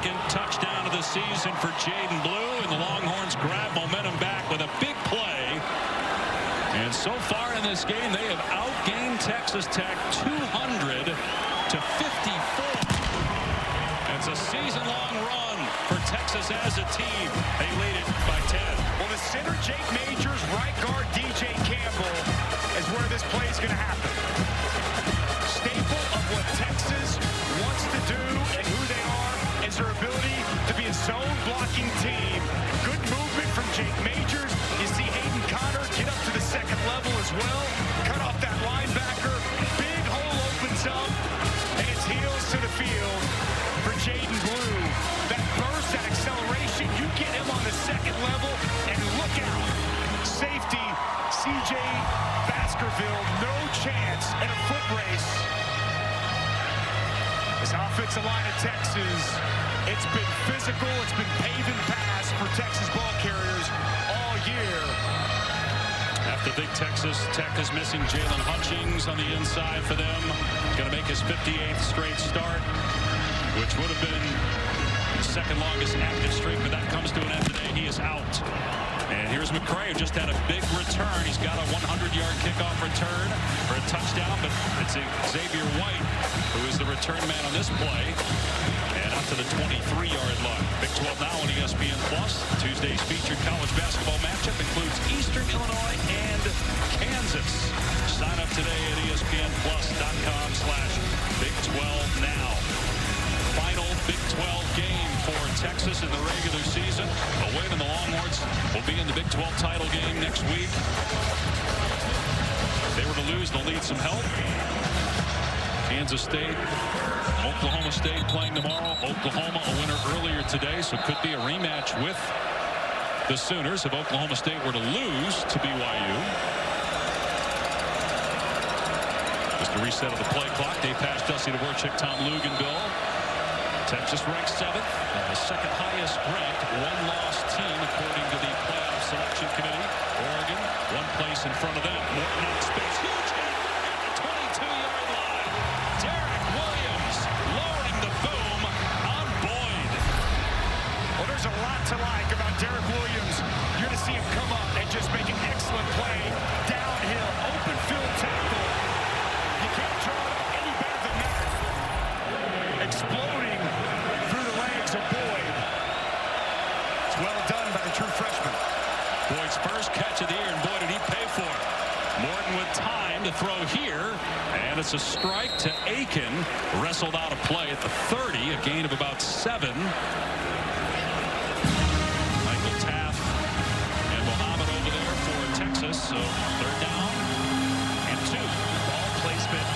second touchdown of the season for Jaden Blue, and the Longhorns grab momentum back with a big play. And so far in this game, they have outgained Texas Tech 200 to 54. It's a season-long run for Texas as a team. They lead it by 10. Well, the center, Jake Majors, right guard, DJ Campbell, is where this play is going to happen. Staple of what Texas wants to do and who they are is their ability to be a zone blocking team. Good movement from Jake Majors. You see Hayden Connor get up to the second level as well. Cut off that linebacker. Big hole opens up, and it's heels to the field for Jaden Blue. That burst, that acceleration, you get him on the second level, and look out. Safety, CJ Baskerville, no chance in a foot race. This offensive line of Texas, it's been physical, it's been paving pass for Texas ball carriers all year. After big Texas Tech is missing Jalen Hutchings on the inside for them. He's going to make his 58th straight start, which would have been the second longest active streak, but that comes to an end today. He is out. And here's McCray, who just had a big return. He's got a 100-yard kickoff return for a touchdown, but it's Xavier White who is the return man on this play. And up to the 23-yard line. Big 12 now on ESPN+. Tuesday's featured college basketball matchup includes Eastern Illinois and Kansas. Sign up today at ESPNplus.com/Big 12 now. Final Big 12 game for Texas in the regular season. A win, and the Longhorns will be in the Big 12 title game next week. If they were to lose, they'll need some help. Kansas State, Oklahoma State playing tomorrow. Oklahoma a winner earlier today, so it could be a rematch with the Sooners if Oklahoma State were to lose to BYU. Just a reset of the play clock. Dave Pasch, Dusty Dvorak, Tom Luginbill. Texas ranked 7th, the second highest ranked one-loss team according to the playoff selection committee. Oregon, one place in front of them. Morton out of space, huge hit at the 22-yard line. Derek Williams lowering the boom on Boyd. Well, there's a lot to like about Derek Williams. You're going to see him come up and just make an excellent play. Downhill, open field tackle. You can't draw it up any better than that. Exploding through the legs of Boyd. It's well done by the true freshman. Boyd's first catch of the year, and boy, did he pay for it. Morton with time to throw here, and it's a strike to Aiken. Wrestled out of play at the 30, a gain of about 7. Michael Taff and Muhammad over there for Texas, so third down and 2. Ball placement,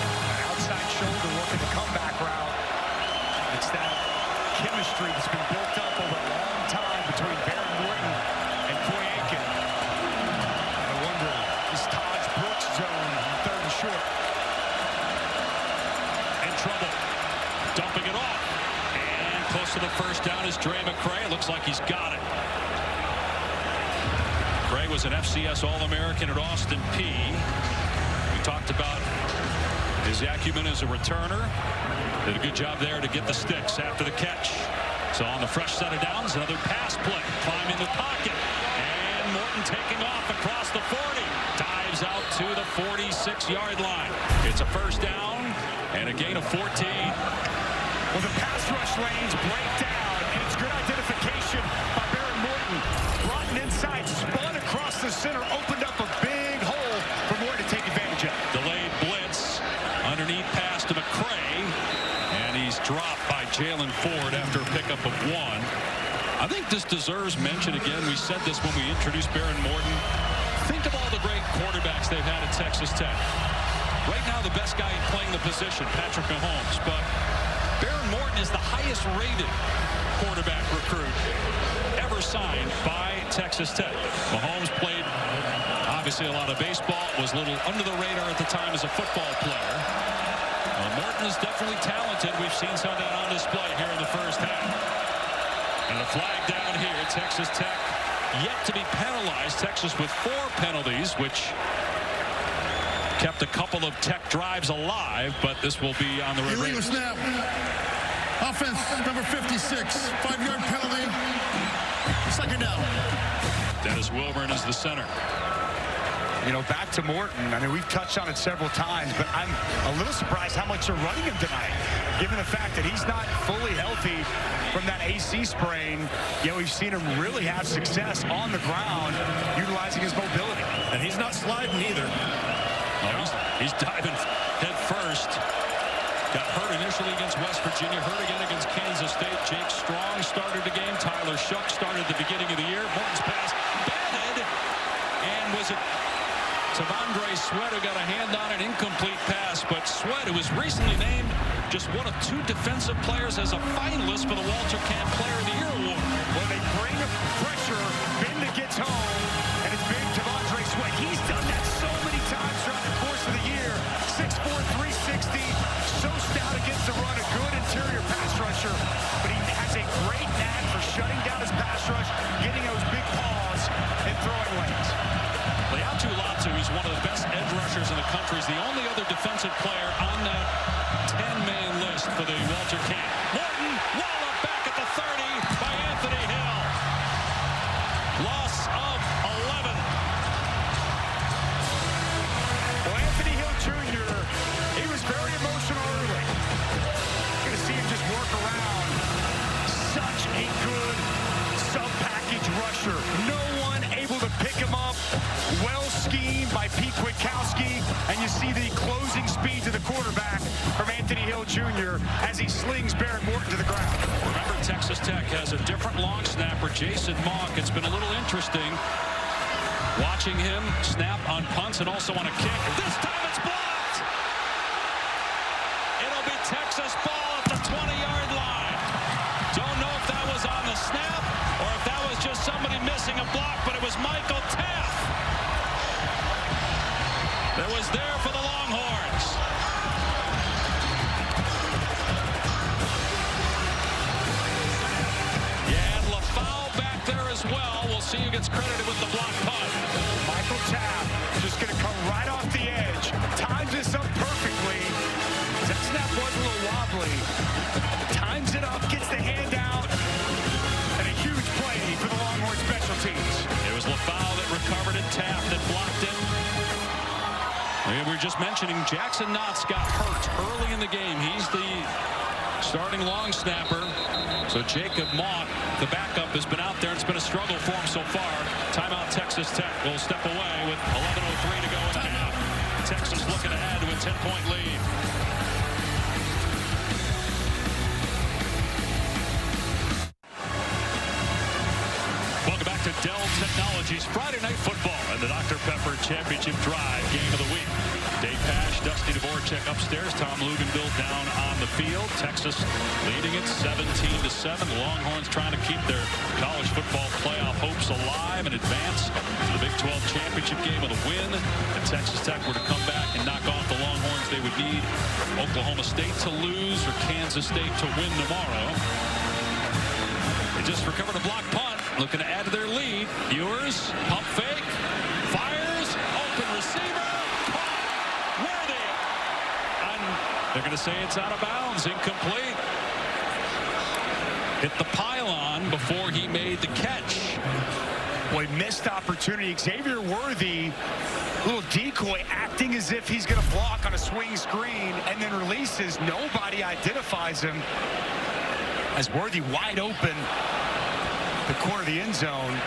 outside shoulder work in the comeback route. It's that chemistry that's been built up over a long time between Baron Morton and Coy Aiken. I wonder, is Taj Brooks' zone third and short? In trouble. Dumping it off. And close to the first down is Dre McCray. It looks like he's got it. McCray was an FCS All-American at Austin Peay. We talked about his acumen as a returner. Did a good job there to get the sticks after the catch. So on the fresh set of downs, another pass play. Climbing the pocket. And Morton taking off across the 40. Dives out to the 46-yard line. It's a first down and a gain of 14. Well, the pass rush lanes break down, and it's good identification by Baron Morton. Brought it inside, spun across the center, opened up a big hole for Morton to take advantage of. Delayed blitz. Underneath pass to McCray. And he's dropped by Jalen Ford after a pickup of 1. I think this deserves mention again. We said this when we introduced Baron Morton. Think of all the great quarterbacks they've had at Texas Tech. Right now, the best guy playing the position, Patrick Mahomes. But Baron Morton is the highest rated quarterback recruit ever signed by Texas Tech. Mahomes played, obviously, a lot of baseball, was a little under the radar at the time as a football player. Morton is definitely talented. We've seen some of that on display here in the first half. And a flag down here. Texas Tech yet to be penalized. Texas with 4 penalties, which kept a couple of Tech drives alive, but this will be on the red. Illegal snap. Offense number 56, 5-yard penalty. Second down. Dennis Wilburn is the center. You know, back to Morton. I mean, we've touched on it several times, but I'm a little surprised how much they're running him tonight, given the fact that he's not fully healthy from that AC sprain. Yet we've seen him really have success on the ground, utilizing his mobility. And he's not sliding either. Oh, he's diving head first. Got hurt initially against West Virginia, hurt again against Kansas State. Jake Strong started the game. Tyler Shuck started the beginning of the year. Morton's pass batted, and was it Tavondre Sweat who got a hand on an incomplete pass? But Sweat, who was recently named just one of 2 defensive players as a finalist for the Walter Camp Player of the Year award. Well, they bring up pressure. Binda gets home, and it's big Tavondre Sweat. He's done that so many times throughout the course of the year. 6'4", 360, so stout against the run, a good interior pass rusher, but he has a great knack for shutting down his pass rush, getting those big paws, and throwing lanes. Leatu Latu is one of the best edge rushers in the country. He's the only other defensive player on that 10-man list for the Walter Camp. Morton walloped back at the 30 by Anthony Hill. Loss of 11. Well, Anthony Hill Jr., he was very emotional early. You're going to see him just work around. Such a good sub-package rusher. No one able to pick him up. Well schemed by Pete Kwiatkowski, and you see the closing speed to the quarterback from Anthony Hill Jr. as he slings Barrett Morton to the ground. Remember, Texas Tech has a different long snapper, Jason Mock. It's been a little interesting watching him snap on punts and also on a kick. This time it's blocked. It'll be Texas ball at the 20-yard line. Don't know if that was on the snap or if that was just somebody missing a block, but it was Michael Taff that was there for the Longhorns. Yeah, and LaFau back there as well. We'll see who gets credited with the block punt. Michael Taff just going to come right off the edge. Times this up perfectly. That snap was a little wobbly. Times it up, gets the hand out, and a huge play for the Longhorn special teams. It was LaFau that recovered it, Taff that blocked it. We were just mentioning Jackson Knotts got hurt early in the game. He's the starting long snapper. So Jacob Mott, the backup, has been out there. It's been a struggle for him so far. Timeout Texas Tech will step away with 11:03 to go in the half. Texas looking ahead to a 10-point lead. Welcome back to Dell Technologies Friday Night Football and the Dr. Pepper Championship Drive game of the week. Dave Pasch, Dusty Dvorak upstairs, Tom Luginbill down on the field. Texas leading it 17-7. The Longhorns trying to keep their college football playoff hopes alive and advance to the Big 12 championship game with a win. If Texas Tech were to come back and knock off the Longhorns, they would need Oklahoma State to lose or Kansas State to win tomorrow. They just recovered a block punt, looking to add to their lead. Ewers, pump fake, fires, open receiver. They're going to say it's out of bounds, incomplete. Hit the pylon before he made the catch. Boy, missed opportunity. Xavier Worthy, little decoy, acting as if he's going to block on a swing screen and then releases. Nobody identifies him as Worthy wide open, the corner of the end zone.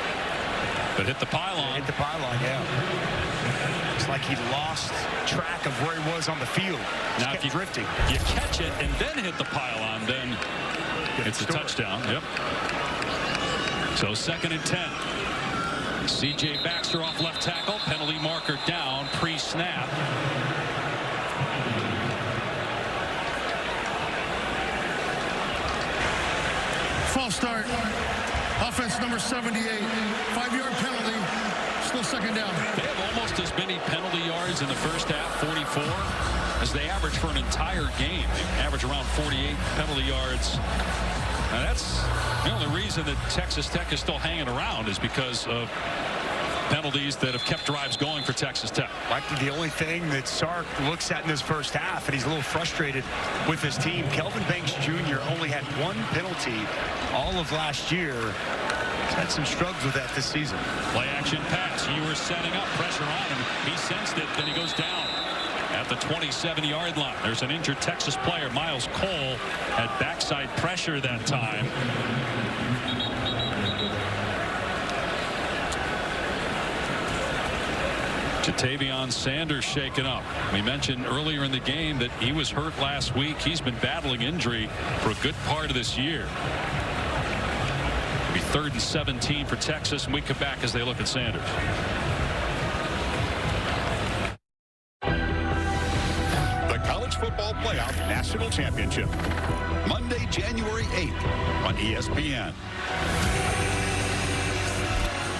But hit the pylon. Hit the pylon, yeah. It's like he lost track of where he was on the field. Now, if you drifting, you catch it and then hit the pylon, then it's a touchdown. Yep. So 2nd and 10. C.J. Baxter off left tackle. Penalty marker down pre-snap. False start. Offense number 78. 5-yard penalty. Still 2nd down. They have almost as many penalty yards in the first half, 44, as they average for an entire game. They average around 48 penalty yards. Now that's the only reason that Texas Tech is still hanging around is because of penalties that have kept drives going for Texas Tech. Likely the only thing that Sark looks at in this first half, and he's a little frustrated with his team. Kelvin Banks Jr. only had 1 penalty all of last year. He's had some struggles with that this season. Play action pass. Ewers setting up, pressure on him. He sensed it, then he goes down at the 27-yard line. There's an injured Texas player. Miles Cole had backside pressure that time. Jatavion Sanders shaken up. We mentioned earlier in the game that he was hurt last week. He's been battling injury for a good part of this year. It'll be 3rd and 17 for Texas, and we come back as they look at Sanders. The College Football Playoff National Championship, Monday, January 8th on ESPN.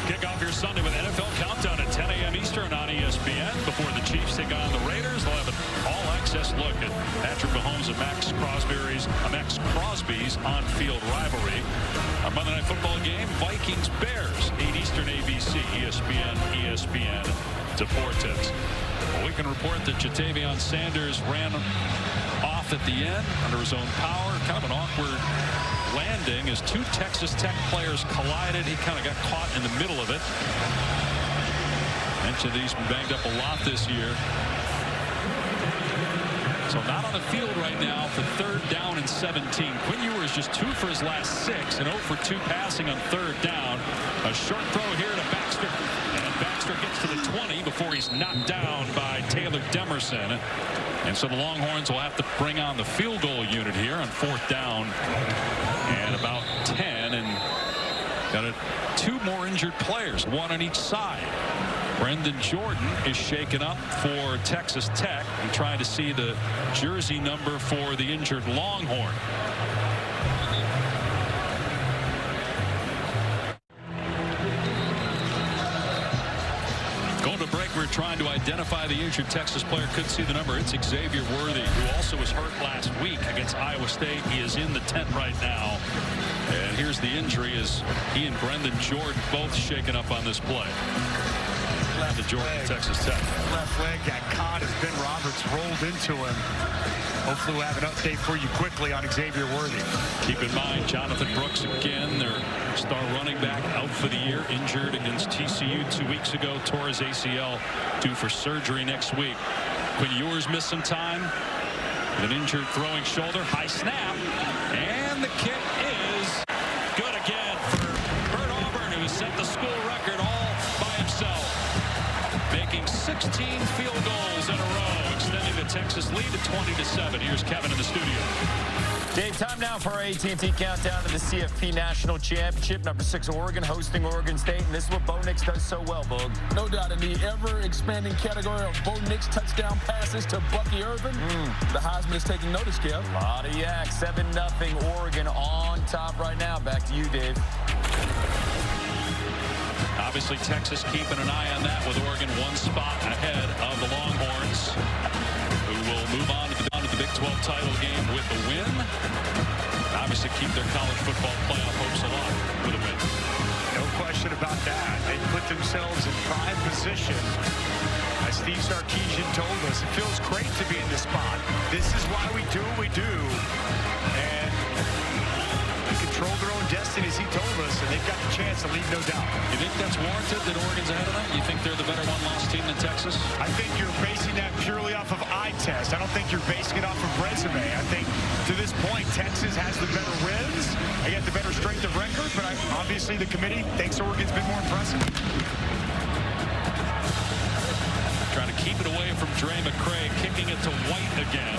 Kick off your Sunday with NFL Countdown at 10 a.m. Eastern on ESPN. Before the Chiefs take on the Raiders, they'll have an all-access look at Patrick Mahomes and Max Crosby's on-field rivalry. Our Monday Night Football game, Vikings-Bears, 8 Eastern ABC, ESPN Deportes. Well, we can report that Jatavion Sanders ran off at the end under his own power. Kind of an awkward landing as 2 Texas Tech players collided. He kind of got caught in the middle of it. Mentioned that he's been banged up a lot this year. So not on the field right now for 3rd down and 17. Quinn Ewers just 2 for his last 6 and 0 for 2 passing on 3rd down. A short throw here to Baxter. And Baxter gets to the 20 before he's knocked down by Taylor Demerson. And so the Longhorns will have to bring on the field goal unit here on 4th down and about 10, and got 2 more injured players, 1 on each side. Brendan Jordan is shaken up for Texas Tech and trying to see the jersey number for the injured Longhorn. Going to break, we're trying to identify the injured Texas player. Couldn't see the number. It's Xavier Worthy, who also was hurt last week against Iowa State. He is in the tent right now. And here's the injury as he and Brendan Jordan both shaken up on this play. To Jordan, Texas Tech. Left leg got caught as Ben Roberts rolled into him. Hopefully we'll have an update for you quickly on Xavier Worthy. Keep in mind, Jonathan Brooks again, their star running back, out for the year, injured against TCU 2 weeks ago, tore his ACL, due for surgery next week. Quinn Ewers missed some time with an injured throwing shoulder. High snap, and the kick is good again for Bert Auburn, who has set the school record all by himself, making 16 field goals in a row, extending the Texas lead to 20-7. Here's Kevin in the studio. Dave, time now for our AT&T countdown to the CFP National Championship. Number 6, Oregon, hosting Oregon State, and this is what Bo Nix does so well, Boog. No doubt, in the ever-expanding category of Bo Nix touchdown passes to Bucky Irvin, the Heisman is taking notice, Kev. A lot of yak. 7-0 Oregon on top right now. Back to you, Dave. Obviously, Texas keeping an eye on that, with Oregon 1 spot ahead of the Longhorns, who will move on to the Big 12 title game with a win. Obviously, keep their college football playoff hopes alive with a win. No question about that. They put themselves in prime position. As Steve Sarkisian told us, it feels great to be in this spot. This is why we do what we do. And they control their own destiny, as he told us, and they've got the chance to lead, no doubt. You think that's warranted, that Oregon's ahead of them? You think they're the better one-loss team than Texas? I think you're basing that purely off of eye test. I don't think you're basing it off of resume. I think to this point, Texas has the better wins. They got the better strength of record, but obviously the committee thinks Oregon's been more impressive. Trying to keep it away from Dre McCray, kicking it to White again.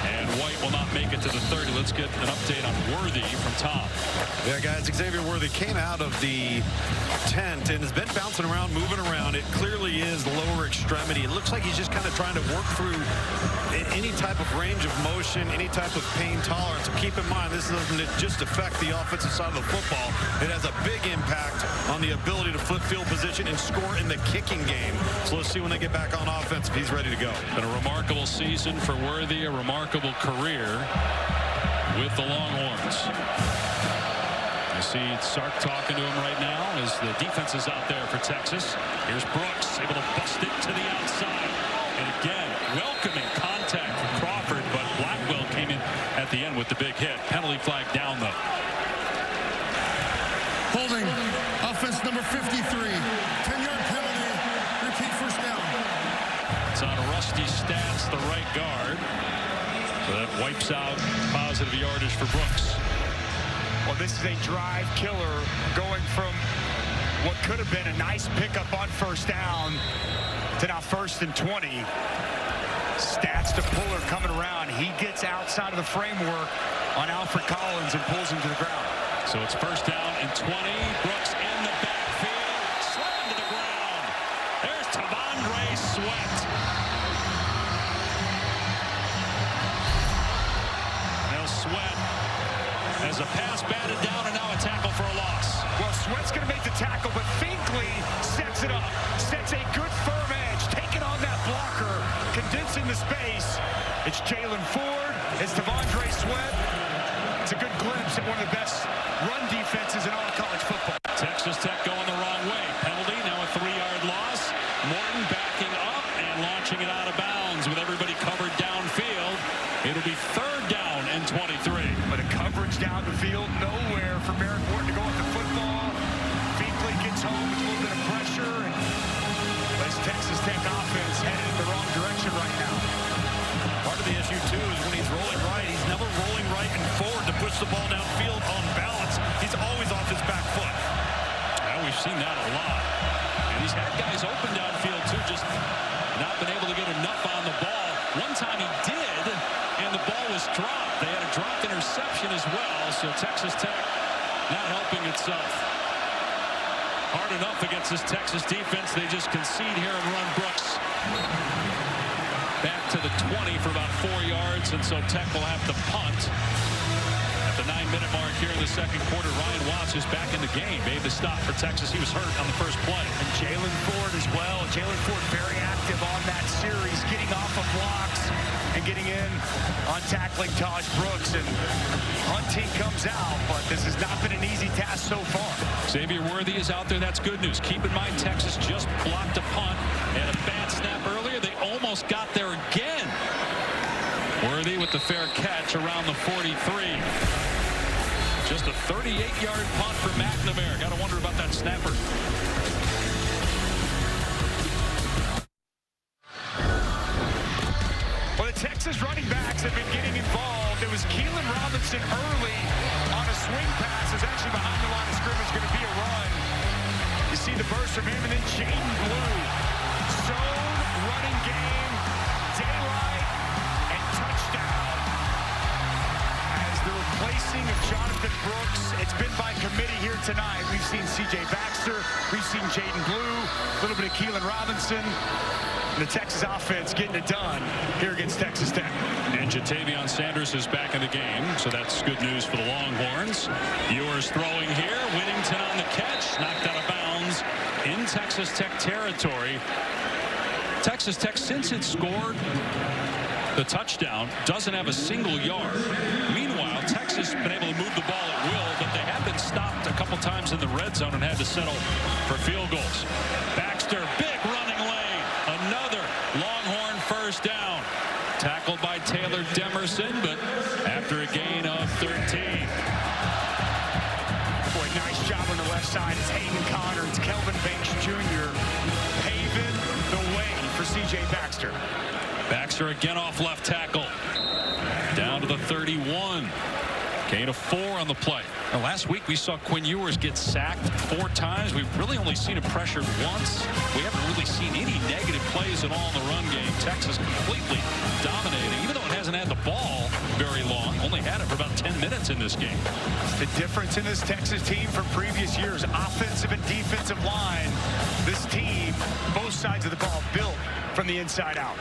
And White will not make it to the 30. Let's get an update on Worthy from Tom. Yeah, guys, Xavier Worthy came out of the tent and has been bouncing around, moving around. It clearly is the lower extremity. It looks like he's just kind of trying to work through any type of range of motion, any type of pain tolerance. So keep in mind, this doesn't just affect the offensive side of the football. It has a big impact on the ability to flip field position and score in the kicking game. So let's see when they get back on offense if he's ready to go. Been a remarkable season for Worthy, a remarkable career with the Longhorns. I see Sark talking to him right now as the defense is out there for Texas. Here's Brooks able to bust it to the outside. And again, welcoming contact from Crawford, but Blackwell came in at the end with the big hit. Penalty flag down, though. Holding, offense number 53. 10-yard penalty, repeat first down. It's on Rusty Stats, the right guard. So that wipes out positive yardage for Brooks. Well, this is a drive killer going from what could have been a nice pickup on first down to now 1st and 20. Stats to Puller coming around. He gets outside of the framework on Alfred Collins and pulls him to the ground. So it's 1st down and 20. Brooks in the backfield. Slammed to the ground. There's Tavondre Sweat. Now Sweat as a pass batted down and now a tackle for a loss. Well, Sweat's going to make the tackle, but Finkley sets it up. Sets a good firm edge. Taking on that blocker. Condensing the space. It's Jalen Ford. It's Tavondre Sweat. It's a good glimpse at one of the best run defenses in all college football. Texas Tech going the wrong way. Penalty, now a 3-yard loss. Morton backing up and launching it out of bounds with everybody covered downfield. It'll be 3rd down and 23. But a coverage down the field, nowhere for Merrick Morton to go with the football. Finkley gets home with a little bit of pressure. And this Texas Tech offense headed in the wrong direction right now. Part of the issue, too, is when he's rolling right, he's never rolling right and forward to push the ball downfield on balance. He's always off his back foot. Well, we've seen that a lot. And he's had guys open downfield, too, just not been able to get enough on the ball. One time he did, and the ball was dropped. They had a dropped interception as well, so Texas Tech not helping itself. Hard enough against this Texas defense. They just concede here and run Brooks back to the 20 for about 4 yards, and so Tech will have to punt. At the 9-minute mark here in the second quarter, Ryan Watts is back in the game. Made the stop for Texas. He was hurt on the first play. And Jalen Ford as well. Jalen Ford very active on that series, getting off of blocks and getting in on tackling Taj Brooks. And Hunting comes out, but this has not been an easy task so far. Xavier Worthy is out there. That's good news. Keep in mind, Texas just blocked a punt and a bad snap earlier. They almost got there again. Worthy with the fair catch around the 43. Just a 38-yard punt for McNamara. Got to wonder about that snapper. Well, the Texas running backs have been getting involved. It was Keelan Robinson early on a swing pass. It's actually behind the line of scrimmage, going to be a run. You see the burst from him, and then Jaden Blue. Zone running game, daylight, and touchdown. As the replacing of Jonathan Brooks, it's been by committee here tonight. We've seen C.J. Baxter, we've seen Jaden Blue, a little bit of Keelan Robinson. The Texas offense getting it done here against Texas Tech. And Jatavion Sanders is back in the game, so that's good news for the Longhorns. Ewers throwing here. Whittington on the catch. Knocked out of bounds in Texas Tech territory. Texas Tech, since it scored the touchdown, doesn't have a single yard. Meanwhile, Texas has been able to move the ball at will, but they have been stopped a couple times in the red zone and had to settle for field goals. Baxter, big running lane. Another Longhorn first down. Tackled by Taylor Demerson, but after a gain of 13. Boy, nice job on the left side. It's Hayden Connor. It's Kelvin Banks Jr. paving the way for C.J. Baxter. Baxter again off left tackle. Down to the 31. Gain of 4 on the play. Now, last week we saw Quinn Ewers get sacked 4 times. We've really only seen him pressured once. We haven't really seen any negative plays at all in the run game. Texas completely dominating, even though it hasn't had the ball very long. Only had it for about 10 minutes in this game. The difference in this Texas team from previous years, offensive and defensive line. This team, both sides of the ball, built from the inside out.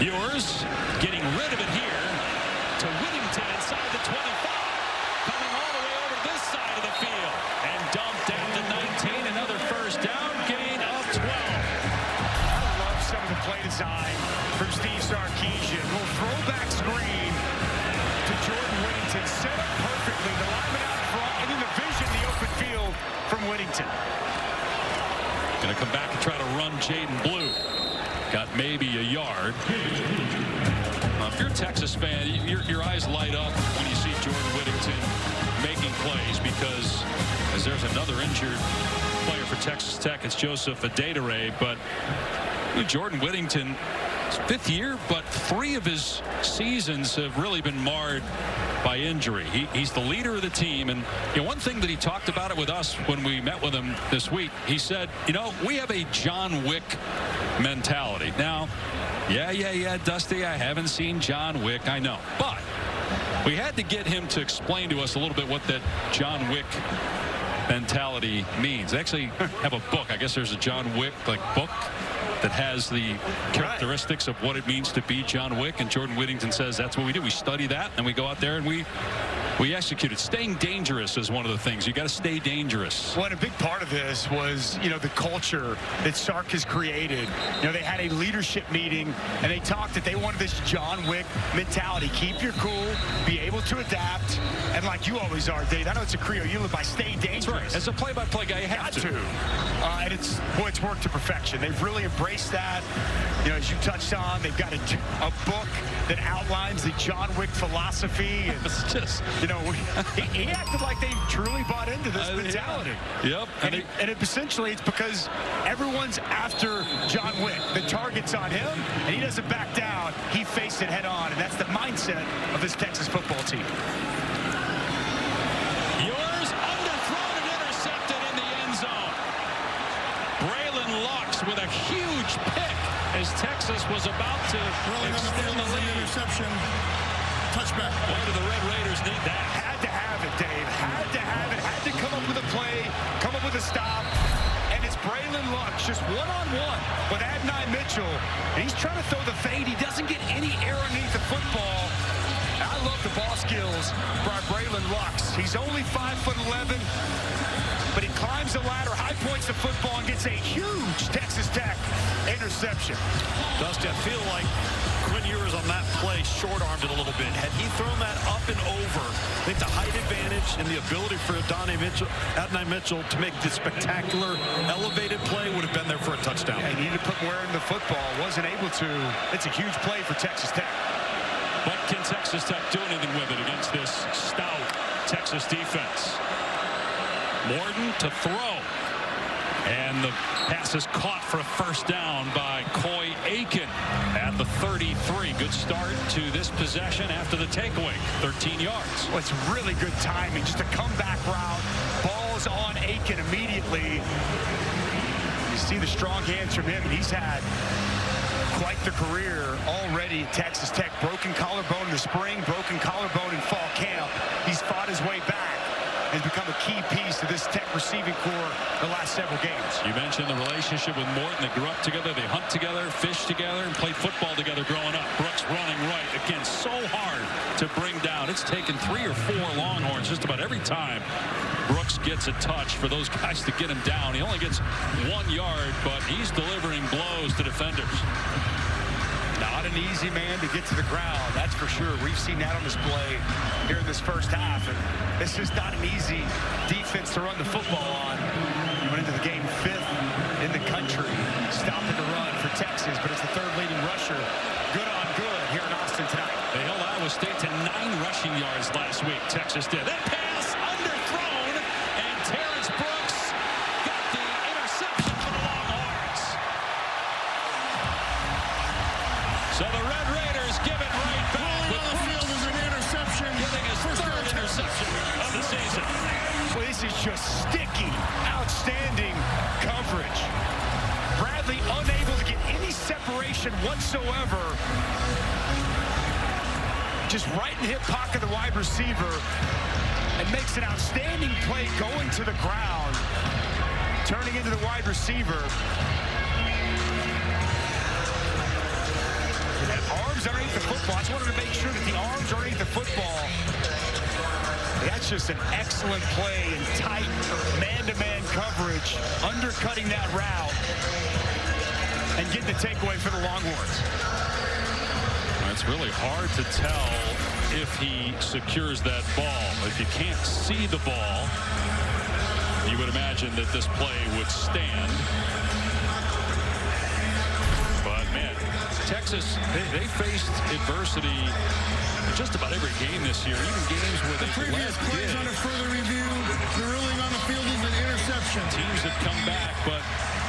Ewers getting rid of it here to Whittington inside the 25. Coming all the way over this side of the field. And dumped down to 19. Another first down. Gain of 12. I love some of the play design from Steve Sarkisian. Little throwback screen to Jordan Whittington. Set up perfectly. The lineman out Whittington. Going to come back and try to run Jaden Blue. Got maybe a yard. If you're a Texas fan, your eyes light up when you see Jordan Whittington making plays, because as there's another injured player for Texas Tech, it's Joseph Adedire. But Jordan Whittington, his 5th year, but 3 of his seasons have really been marred by injury. He's the leader of the team, and one thing that he talked about it with us when we met with him this week, he said, we have a John Wick mentality. Now, yeah, Dusty, I haven't seen John Wick, I know, but we had to get him to explain to us a little bit what that John Wick mentality means. They actually have a book. I guess there's a John Wick book that has the characteristics of what it means to be John Wick, and Jordan Whittington says that's what we do. We study that, and we go out there and we execute it. Staying dangerous is one of the things. You got to stay dangerous. Well, and a big part of this was, the culture that Sark has created. They had a leadership meeting, and they talked that they wanted this John Wick mentality. Keep your cool, be able to adapt, and like you always are, Dave, I know it's a Creole, you live by stay dangerous. That's right. As a play-by-play guy, you have to. And it's worked to perfection. They've really embraced that. As you touched on, they've got a book that outlines the John Wick philosophy. And it's just, he acted like they truly bought into this mentality. Yep. And essentially, it's because everyone's after John Wick. The target's on him, and he doesn't back down. He faced it head on, and that's the mindset of this Texas football team. Yours underthrown and intercepted in the end zone. Braylon Lux with a huge pick as Texas was about to extend the lead. Interception. Touchback. Why do the Red Raiders need that? Had to have it, Dave. Had to have it. Had to come up with a play, come up with a stop. And it's Braylon Lux just one-on-one with Adonai Mitchell. And he's trying to throw the fade. He doesn't get any air underneath the football. I love the ball skills by Braylon Lux. He's only 5'11", but he climbs the ladder, high points the football, and gets a huge Texas Tech interception. Dusty, I feel like Quinn Ewers on that play short-armed it a little bit. Had he thrown that up and over, I think the height advantage and the ability for Adonai Mitchell to make this spectacular elevated play would have been there for a touchdown. Yeah, he needed to put more in the football. Wasn't able to. It's a huge play for Texas Tech. But can Texas Tech do anything with it against this stout Texas defense? Morton to throw. And the pass is caught for a first down by Coy Aiken at the 33. Good start to this possession after the takeaway. 13 yards. Well, it's really good timing. Just a comeback route. Ball's on Aiken immediately. You see the strong hands from him, and he's had quite the career already at Texas Tech. Broken collarbone in the spring, broken collarbone in fall camp. He's fought his way back. Has become a key piece to this Tech receiving corps the last several games. You mentioned the relationship with Morton. They grew up together, they hunt together, fish together, and played football together growing up. Brooks running right. Again, so hard to bring down. It's taken 3 or 4 Longhorns just about every time Brooks gets a touch for those guys to get him down. He only gets 1 yard, but he's delivering blows to defenders. Not an easy man to get to the ground, that's for sure. We've seen that on display here in this first half. And this is not an easy defense to run the football on. You went into the game 5th in the country, stopping the run for Texas, but it's the 3rd leading rusher. Good on good here in Austin tonight. They held Iowa State to 9 rushing yards last week. Texas did. That pass underthrown, and Terrence Brooks got the interception for the Longhorns. So the Red Raiders give it right back. Rolling on the field is an interception. Getting his 3rd interception of the season. Well, this is just sticky, outstanding coverage. Bradley unable to get any separation whatsoever. Just right in the hip pocket of the wide receiver, and makes an outstanding play going to the ground, turning into the wide receiver. And arms underneath the football. I just wanted to make sure that the arms are underneath the football. That's just an excellent play in tight man-to-man coverage, undercutting that route, and getting the takeaway for the Longhorns. It's really hard to tell if he secures that ball. If you can't see the ball, You would imagine that this play would stand. But, man, Texas, they faced adversity in just about every game this year, even games where they previous plays under further review, the ruling on the field is an interception. Teams have come back, but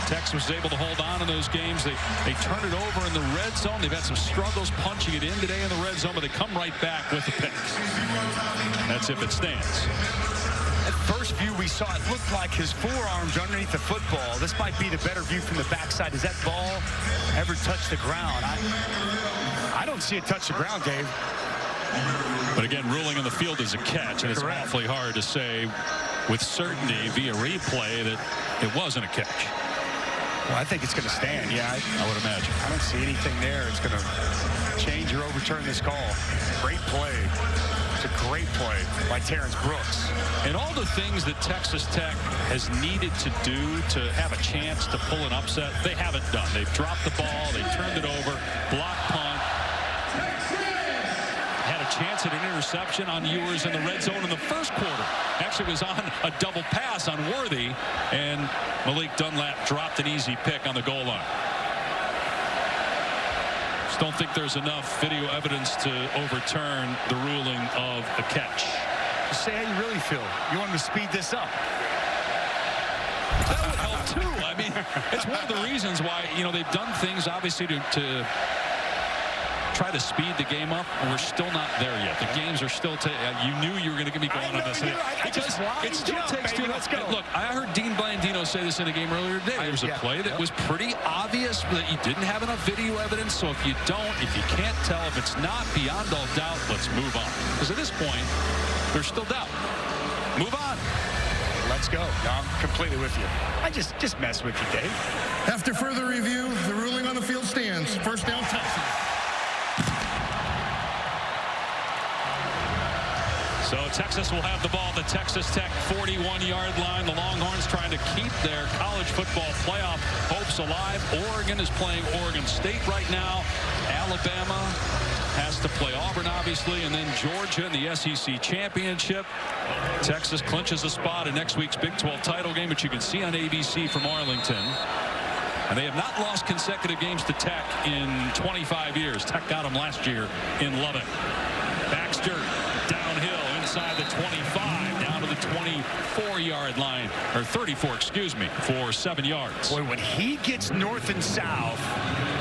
Texas was able to hold on in those games. They turn it over in the red zone. They've had some struggles punching it in today in the red zone, but they come right back with the pick. That's if it stands. At first view, we saw it looked like his forearms underneath the football. This might be the better view from the backside. Does that ball ever touch the ground? I don't see it touch the ground, Dave. But again, ruling in the field is a catch, and it's awfully hard to say with certainty via replay that it wasn't a catch. Well, I think it's going to stand. Yeah, I would imagine. I don't see anything there. It's going to change or overturn this call. Great play. It's a great play by Terrence Brooks. And all the things that Texas Tech has needed to do to have a chance to pull an upset, they haven't done. They've dropped the ball. They turned it over. Block punt. Had a chance at an interception on Ewers in the red zone in the first quarter. Actually, it was on a double pass on Worthy, and Malik Dunlap dropped an easy pick on the goal line. Just don't think there's enough video evidence to overturn the ruling of a catch. Just say how you really feel. You want them to speed this up. That would help too. I mean, it's one of the reasons why, you know, they've done things obviously to try to speed the game up, and we're still not there yet. The games are still you knew you were going to be going on this. Because it still takes too much. Look, I heard Dean Blandino say this in the game earlier today. There was a play that was pretty obvious that you didn't have enough video evidence, so if you can't tell, if it's not beyond all doubt, let's move on. Because at this point, there's still doubt. Move on. Let's go. No, I'm completely with you. I just mess with you, Dave. After further review, the ruling on the field stands. First down, Texas. So Texas will have the ball at the Texas Tech 41-yard line. The Longhorns trying to keep their college football playoff hopes alive. Oregon is playing Oregon State right now. Alabama has to play Auburn, obviously, and then Georgia in the SEC championship. Texas clinches a spot in next week's Big 12 title game, which you can see on ABC from Arlington. And they have not lost consecutive games to Tech in 25 years. Tech got them last year in Lubbock. Baxter downhill inside the 25 down to the 24-yard line, or 34, excuse me, for 7 yards. Boy, when he gets north and south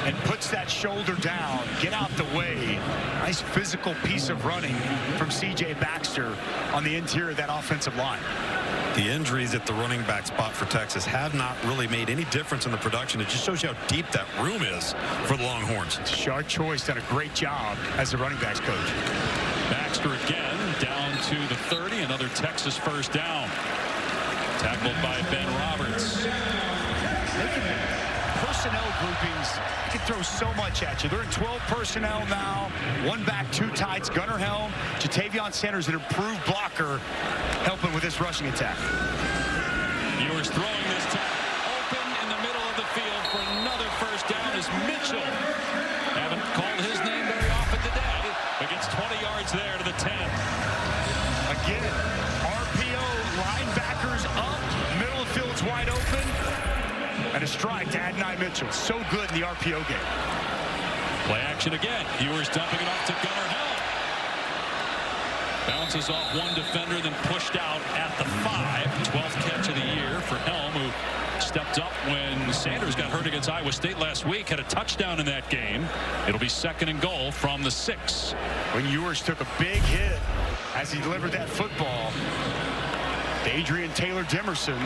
and puts that shoulder down, get out the way. Nice physical piece of running from C.J. Baxter on the interior of that offensive line. The injuries at the running back spot for Texas have not really made any difference in the production. It just shows you how deep that room is for the Longhorns. Sharp choice, done a great job as the running backs coach. Baxter again down to the 30. Another Texas first down. Tackled by Ben Roberts. Personnel groupings, they can throw so much at you. They're in 12 personnel now. One back, two tights. Gunnar Helm, Jatavion Sanders, an improved blocker, helping with this rushing attack. Ewers throwing this time open in the middle of the field for another first down is Mitchell. Haven't called his name very often today, but gets 20 yards there to the 10. Again, RPO, linebackers up, middle of the field's wide open. And a strike to Adonai Mitchell. So good in the RPO game. Play action again. Ewers dumping it off to Gunnar Helm. Bounces off one defender, then pushed out at the 5. 12th catch of the year for Helm, who stepped up when Sanders got hurt against Iowa State last week. Had a touchdown in that game. It'll be 2nd and goal from the 6. When Ewers took a big hit as he delivered that football to Adrian Taylor Demerson.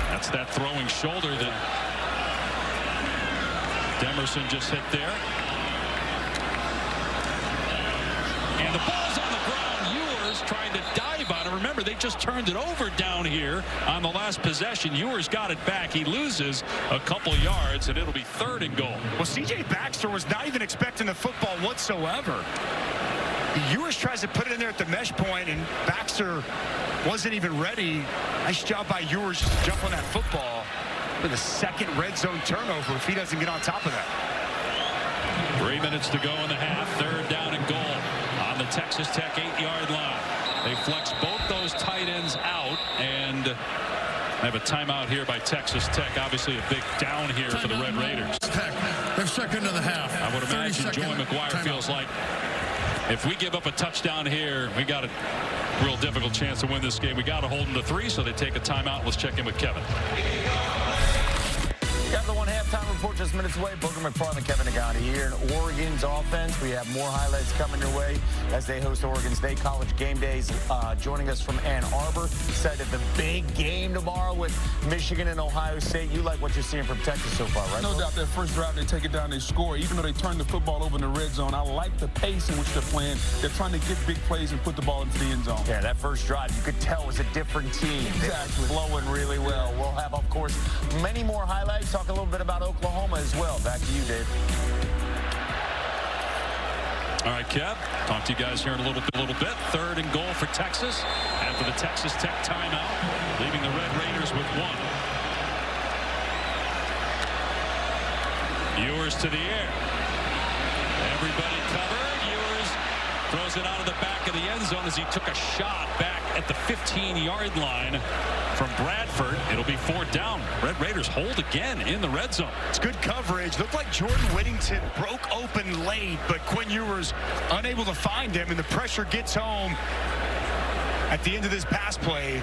That's that throwing shoulder that Demerson just hit there. And the ball's on the ground. Ewers trying to dive on it. Remember, they just turned it over down here on the last possession. Ewers got it back. He loses a couple yards, and it'll be 3rd and goal. Well, C.J. Baxter was not even expecting the football whatsoever. Ewers tries to put it in there at the mesh point, and Baxter wasn't even ready. Nice job by Ewers to jump on that football with a 2nd red zone turnover if he doesn't get on top of that. 3 minutes to go in the half. 3rd down and goal on the Texas Tech 8-yard line. They flex both those tight ends out out, and I have a timeout here by Texas Tech. Obviously a big down here for the Red Raiders. They're second of the half. I would imagine Joey McGuire feels like if we give up a touchdown here, we got a real difficult chance to win this game. We got to hold them to 3, so they take a timeout. Let's check in with Kevin. Got the one halftime report just minutes away. Booger McFarland, Kevin Nagani here in Oregon's offense. We have more highlights coming your way as they host Oregon State College Game Days. Joining us from Ann Arbor, excited the big game tomorrow with Michigan and Ohio State. You like what you're seeing from Texas so far, right? No doubt. Their first drive, they take it down, they score. Even though they turn the football over in the red zone, I like the pace in which they're playing. They're trying to get big plays and put the ball into the end zone. Yeah, that first drive, you could tell was a different team. Exactly. They're flowing really well. We'll have, of course, many more highlights. Talk a little bit about Oklahoma as well. Back to you, Dave. All right, Kev. Talk to you guys here in a little bit. 3rd and goal for Texas after the Texas Tech timeout, leaving the Red Raiders with 1. Ewers to the air. Everybody covered. Ewers throws it out of the back of the end zone as he took a shot back at the 15-yard line from Bradford. It'll be 4th down. Red Raiders hold again in the red zone. It's good coverage. Looked like Jordan Whittington broke open late, but Quinn Ewers unable to find him, and the pressure gets home at the end of this pass play.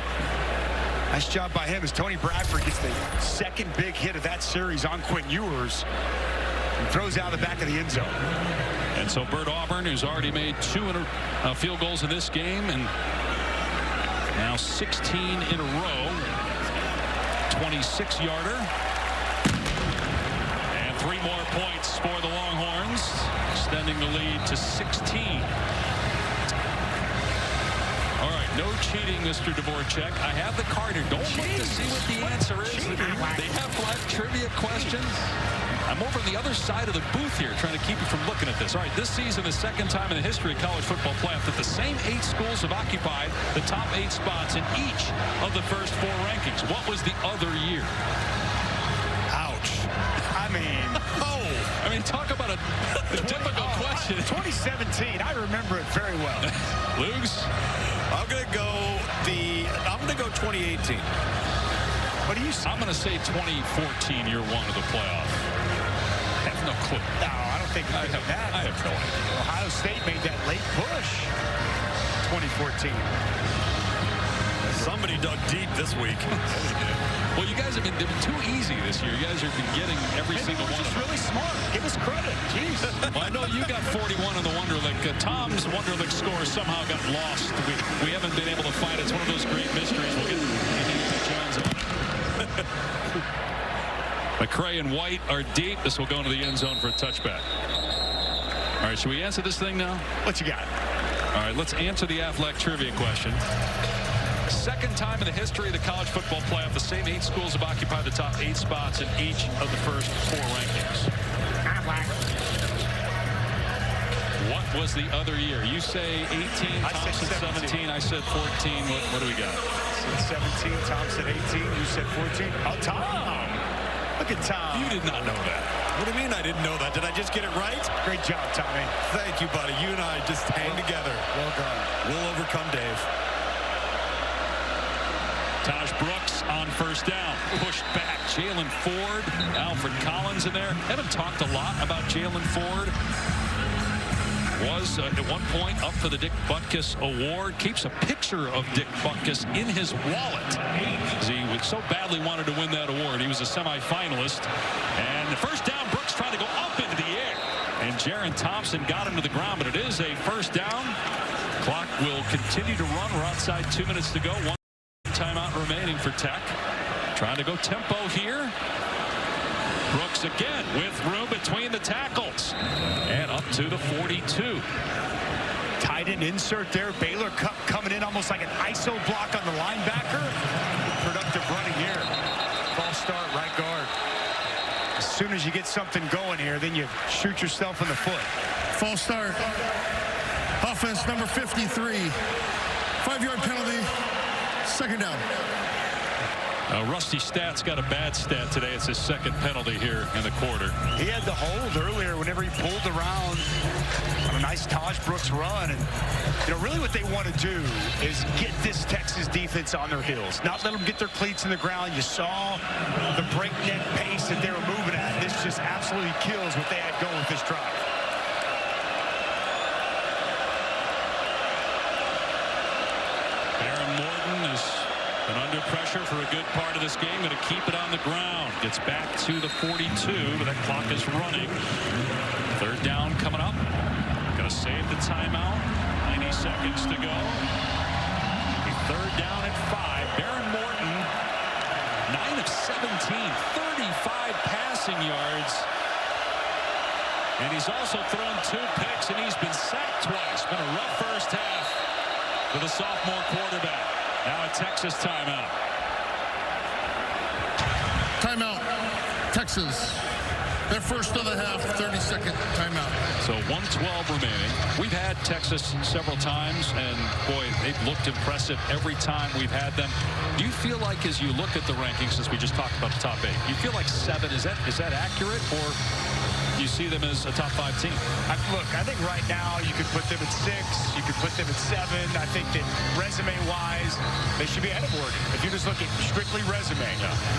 Nice job by him as Tony Bradford gets the second big hit of that series on Quinn Ewers and throws out the back of the end zone. And so Bert Auburn, who's already made 2 field goals in this game, and now 16 in a row. 26-yarder. And 3 more points for the Longhorns, extending the lead to 16. All right, no cheating, Mr. Dvorak. I have the Carter. Don't look to see what the answer is. They have black trivia questions. I'm over on the other side of the booth here trying to keep you from looking at this. All right, this season, the 2nd time in the history of college football playoff that the same 8 schools have occupied the top 8 spots in each of the first 4 rankings. What was the other year? Ouch. I mean, talk about a difficult question. 2017, I remember it very well. Lugs? I'm going to go 2018. What do you say? I'm going to say 2014, year 1 of the playoff. I have no clue. No, I don't think I have no idea. Ohio State made that late push. 2014. Somebody dug deep this week. Well, you guys have been too easy this year. You guys have been getting every single one of them. Really smart. Give us credit. Jeez. Well, I know you got 41 on the Wonderlic. Tom's Wonderlic score somehow got lost. We haven't been able to find it. It's one of those great mysteries. We'll get Jones on. McCray and White are deep. This will go into the end zone for a touchback. All right, should we answer this thing now? What you got? All right, let's answer the Aflac trivia question. 2nd time in the history of the college football playoff, the same 8 schools have occupied the top 8 spots in each of the first 4 rankings. What was the other year? You say 18, Tom said 17, I said 14. What do we got? I said 17, Tom said 18, you said 14. Oh, Tom. Look at Tom. You did not know that. What do you mean I didn't know that? Did I just get it right? Great job, Tommy. Thank you, buddy. You and I just hang together. Well done. We'll overcome Dave. Taj Brooks on 1st down. Pushed back. Jalen Ford, Alfred Collins in there. Haven't talked a lot about Jalen Ford. Was at one point up for the Dick Butkus Award. Keeps a picture of Dick Butkus in his wallet. He would so badly wanted to win that award. He was a semifinalist. And the 1st down, Brooks trying to go up into the air. And Jaron Thompson got him to the ground, but it is a 1st down. Clock will continue to run. We're outside 2 minutes to go. 1 timeout remaining for Tech. Trying to go tempo here. Brooks again with room between the tackles. And up to the 42. Tight end insert there. Baylor Cup coming in almost like an ISO block on the linebacker. Productive running here. False start, right guard. As soon as you get something going here, then you shoot yourself in the foot. False start. Offense number 53. 5-yard penalty. 2nd down. Rusty Stat's got a bad stat today. It's his 2nd penalty here in the quarter. He had the hold earlier whenever he pulled around on an nice Taj Brooks run. And, really what they want to do is get this Texas defense on their heels. Not let them get their cleats in the ground. You saw the breakneck pace that they were moving at. This just absolutely kills what they had going with this drive. Been under pressure for a good part of this game. Going to keep it on the ground. Gets back to the 42, but that clock is running. Third down coming up. Going to save the timeout. 90 seconds to go. Third down at 5. Baron Morton, 9 of 17, 35 passing yards. And he's also thrown 2 picks, and he's been sacked twice. Been a rough first half for the sophomore quarterback. Now a Texas timeout. Timeout. Texas. Their first of the half, 30-second timeout. So 1:12 remaining. We've had Texas several times, and boy, they've looked impressive every time we've had them. Do you feel like, as you look at the rankings, since we just talked about the top 8, you feel like 7, is that accurate, or you see them as a top 5 team? Look, I think right now you could put them at 6, you could put them at 7. I think that resume-wise, they should be ahead of Oregon. If you just look at strictly resume,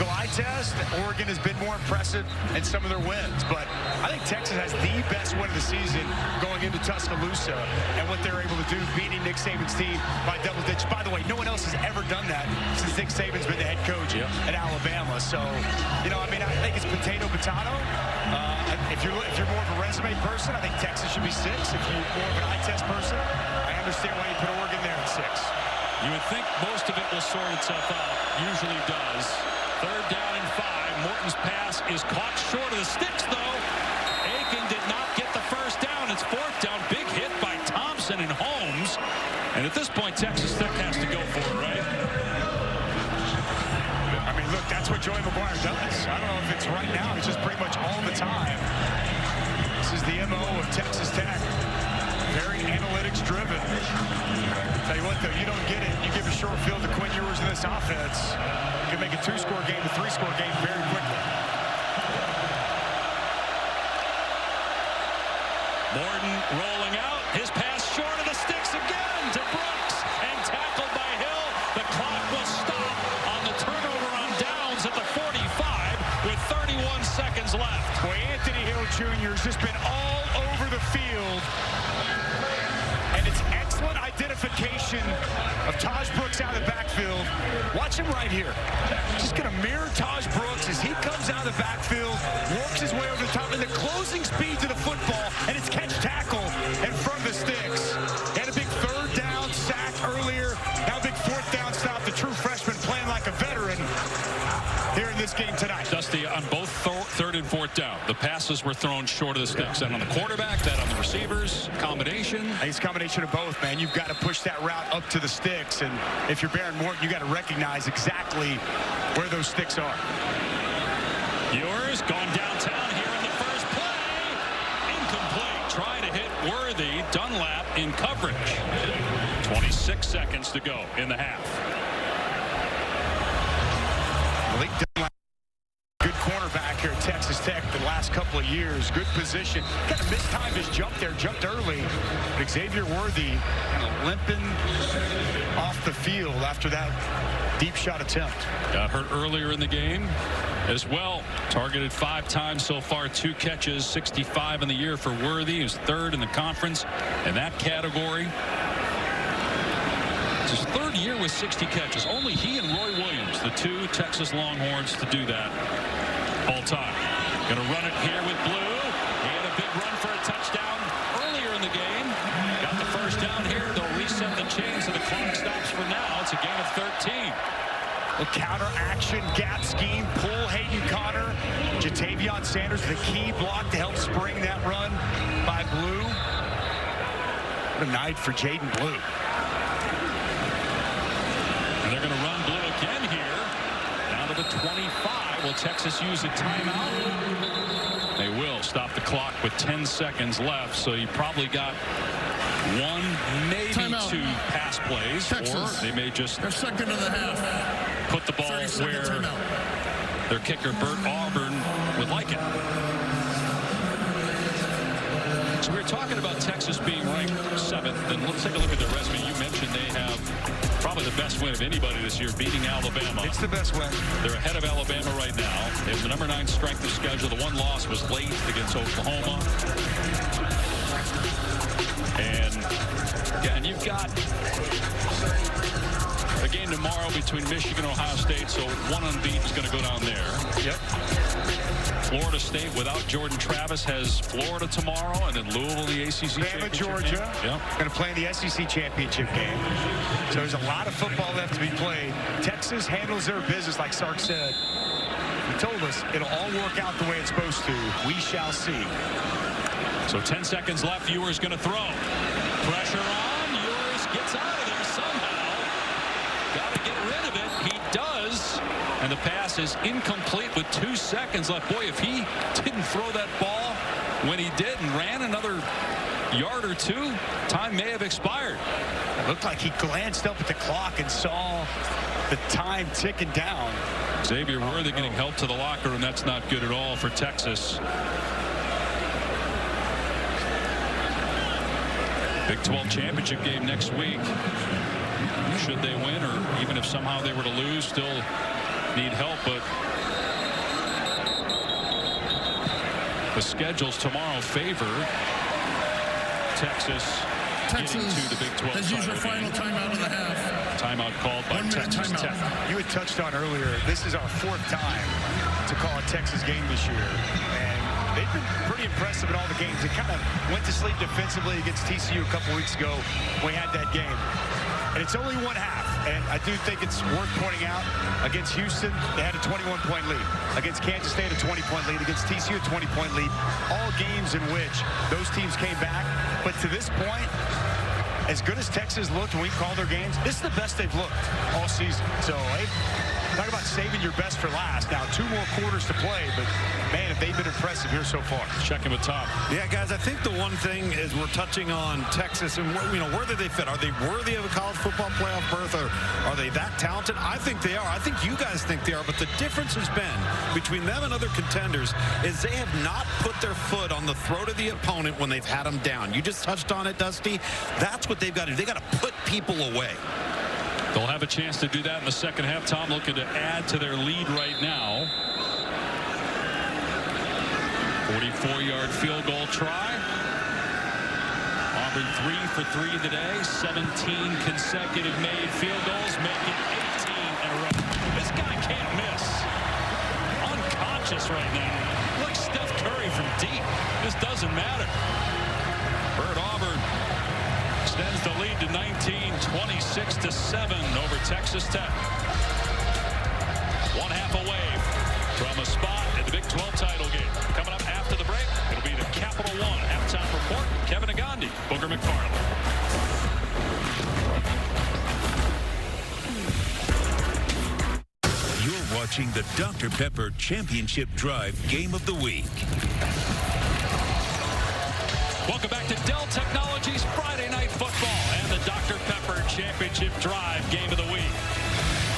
go eye test, Oregon has been more impressive in some of their wins. But I think Texas has the best win of the season going into Tuscaloosa, and what they're able to do, beating Nick Saban's team by double digits. By the way, no one else has ever done that since Nick Saban's been the head coach at Alabama. So, I think it's potato. If you're more of a resume person, I think Texas should be 6. If you're more of an eye test person, I understand why you put Oregon there at 6. You would think most of it will sort itself out. Usually does. Third down and 5. Morton's pass is caught short of the sticks, though. Aiken did not get the first down. It's 4th down. Big hit by Thompson and Holmes. And at this point, Texas Tech has to go for it, right? I mean, look, that's what Joey McGuire does. I don't know if it's right now. It's just pretty much all the time. This is the MO of Texas Tech. Very analytics-driven. Tell you what, though, you don't get it. You give a short field to Quinn Ewers in this offense, you can make a 2-score game, a 3-score game very quickly. Morton rolling out. His pass short of the sticks again to Brooks, and tackled by Hill. The clock will stop on the turnover on downs at the 45 with 31 seconds left. Boy, Anthony Hill Jr. has just been all over the field. And it's excellent identification of Taj Brooks out of the backfield. Watch him right here. Just going to mirror Taj Brooks as he comes out of the backfield, works his way over the top, and the closing speed to the football, and it's catch tackle in front of the sticks. He had a big 3rd down sack earlier. Now a big 4th down stop. The true freshman playing like a veteran here in this game tonight. Dusty, on both 3rd and 4th down, the passes were thrown short of the sticks. That on the quarterback, that on the receivers, combination. I think it's a combination of both, man. You've got to push that route up to the sticks, and if you're Baron Morton, you got to recognize exactly where those sticks are. Ewers going downtown here in the first play. Incomplete. Trying to hit Worthy. Dunlap in coverage. 26 seconds to go in the half. Malik Dunlap, good cornerback here at Texas Tech the last couple of years. Good position. Kind of mistimed his jump there. Jumped early. But Xavier Worthy kind of limping off the field after that deep shot attempt. Got hurt earlier in the game as well. Targeted 5 times so far, 2 catches, 65 in the year for Worthy, who's 3rd in the conference in that category. It's his 3rd year with 60 catches. Only he and Roy Williams, the 2 Texas Longhorns, to do that all time. Going to run it here with Blue. He had a big run for a touchdown earlier in the game. Got the first down here. They'll reset the chains, so the clock stops for now. It's a gain of 13. A counter action gap scheme, pull Hayden Connor. Jatavion Sanders, the key block to help spring that run by Blue. What a night for Jaden Blue. And they're going to run Blue again here. Down to the 25. Will Texas use a timeout? They will stop the clock with 10 seconds left. So you probably got 1, maybe timeout. 2 pass plays. Texas. Or they may just their 2nd of the half. Put the ball where their kicker, Bert Auburn, would like it. So we were talking about Texas being ranked 7th, and let's take a look at their resume. You mentioned they have probably the best win of anybody this year, beating Alabama. It's the best win. They're ahead of Alabama right now. They have the number 9 strength of schedule. The one loss was late against Oklahoma. And you've got a game tomorrow between Michigan and Ohio State, so one unbeaten is going to go down there. Yep. Florida State without Jordan Travis has Florida tomorrow, and then Louisville in the ACC Bama, championship Georgia. Yep. Going to play in the SEC championship game. So there's a lot of football left to be played. Texas handles their business, like Sark said. He told us it'll all work out the way it's supposed to. We shall see. So 10 seconds left. Ewers going to throw. Pressure on. Ewers gets out of there somehow. Got to get rid of it. He does. And the pass is incomplete with 2 seconds left. Boy, if he didn't throw that ball when he did and ran another yard or two, time may have expired. It looked like he glanced up at the clock and saw the time ticking down. Xavier Worthy getting help to the locker room. That's not good at all for Texas. Big 12 championship game next week. Should they win, or even if somehow they were to lose, still need help. But the schedules tomorrow favor Texas getting to the Big 12 has used their final timeout of the half. Timeout called by Texas Tech. You had touched on earlier, this is our 4th time to call a Texas game this year. And they've been pretty impressive in all the games. They kind of went to sleep defensively against TCU a couple weeks ago when we had that game. And it's only one half. And I do think it's worth pointing out, against Houston, they had a 21-point lead. Against Kansas State, a 20-point lead. Against TCU, a 20-point lead. All games in which those teams came back. But to this point, as good as Texas looked when we called their games, this is the best they've looked all season. So, hey, talk about saving your best for last. Now, 2 more quarters to play, but, man, if they've been impressive here so far. Checking with Tom. Yeah, guys, I think the one thing is we're touching on Texas and, where do they fit? Are they worthy of a college football playoff berth, or are they that talented? I think they are. I think you guys think they are, but the difference has been between them and other contenders is they have not put their foot on the throat of the opponent when they've had them down. You just touched on it, Dusty. That's what they've got to do. They got to put people away. They'll have a chance to do that in the second half. Tom looking to add to their lead right now. 44-yard field goal try. Auburn 3 for 3 today. 17 consecutive made field goals, making 18 in a row. This guy can't miss. Unconscious right now. Like Steph Curry from deep. This doesn't matter. Bert Auburn extends the lead to 19, 26-7 over Texas Tech. 1 half away from a spot in the Big 12 title game. Coming up after the break, it'll be the Capital One halftime report. Kevin Agandi, Booger McFarland. You're watching the Dr. Pepper Championship Drive Game of the Week. Welcome back to Dell Technologies Friday Night Football and the Dr. Pepper Championship Drive Game of the Week.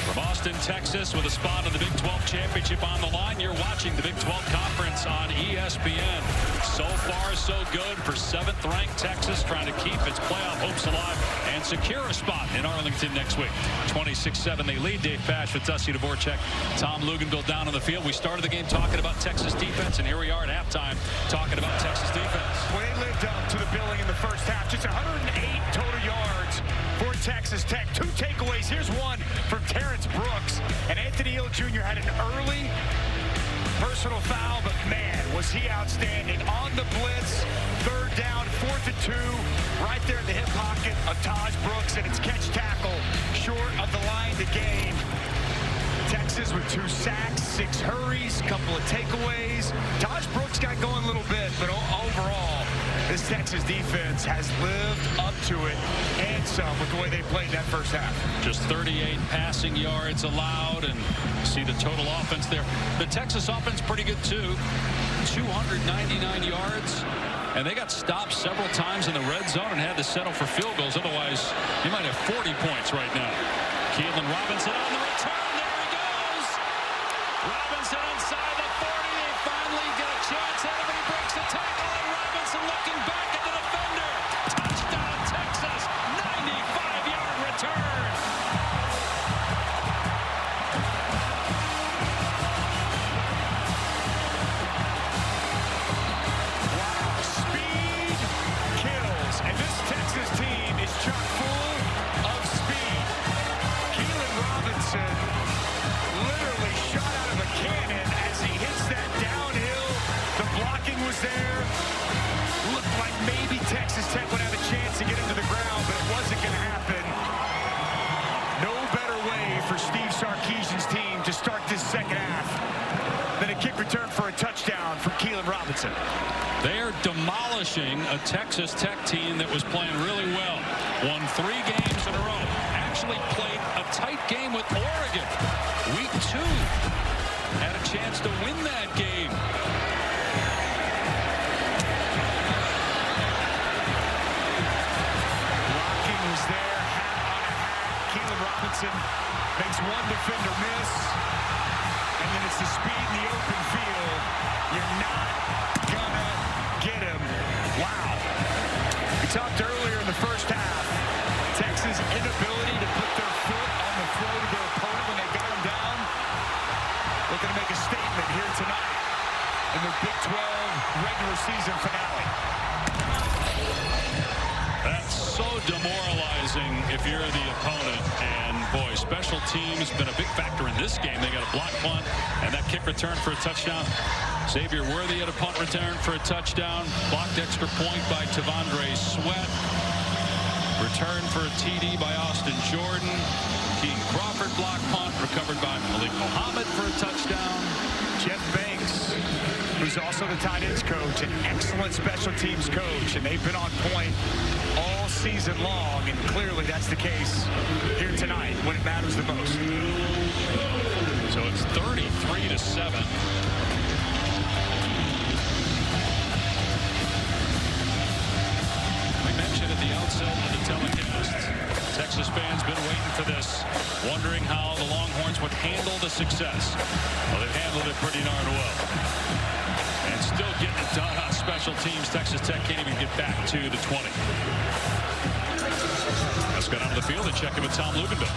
From Austin, Texas, with a spot in the Big 12 Championship on the line, you're watching the Big 12 Conference on ESPN. So far, so good for 7th-ranked Texas, trying to keep its playoff hopes alive and secure a spot in Arlington next week. 26-7, they lead. Dave Pasch with Dusty Dvorak, Tom Luganville down on the field. We started the game talking about Texas defense, and here we are at halftime talking about Texas defense. Well, they lived up to the billing in the first half. Just 108 total yards for Texas Tech. 2 takeaways. Here's one from Terrence Brooks. And Anthony Hill Jr. had an early personal foul, but man, was he outstanding. On the blitz, 3rd down, 4th and 2, right there in the hip pocket of Taj Brooks, and it's catch tackle short of the line to gain. Texas with 2 sacks, 6 hurries, couple of takeaways. Taj Brooks got going a little bit, but overall, this Texas defense has lived up to it and some with the way they played that first half. Just 38 passing yards allowed, and see the total offense there. The Texas offense pretty good too. 299 yards, and they got stopped several times in the red zone and had to settle for field goals. Otherwise, they might have 40 points right now. Keelan Robinson on the return. There he goes. Robinson inside the 40. They finally get a chance at him, and he breaks the tackle. And Robinson looking back at the watching a Texas Tech team that was playing really well. Won 3 games in a row. Actually played a tight game with Oregon. Week 2. Had a chance to win that game. Blocking was there. Hat on a hat. Keelan Robinson makes one defender miss. And then it's the speed in the open field. You're not gonna get him. Wow. We talked earlier in the first half. Texas' inability to put their foot on the throat of their opponent when they got him down. Looking to make a statement here tonight in the Big 12 regular season finale. That's so demoralizing if you're the opponent. And boy, special teams been a big factor in this game. They got a block punt and that kick return for a touchdown. Xavier Worthy had a punt return for a touchdown. Blocked extra point by Tavondre Sweat. Return for a TD by Austin Jordan. Keaton Crawford block punt recovered by Malik Muhammad for a touchdown. Jeff Banks, who's also the tight ends coach, an excellent special teams coach, and they've been on point all season long, and clearly that's the case here tonight when it matters the most. So it's 33-7. At the outset of the telecast, Texas fans been waiting for this, wondering how the Longhorns would handle the success. Well, they've handled it pretty darn well. And still getting it done on special teams. Texas Tech can't even get back to the 20. Let's go down to the field and check in with Tom Luginbill.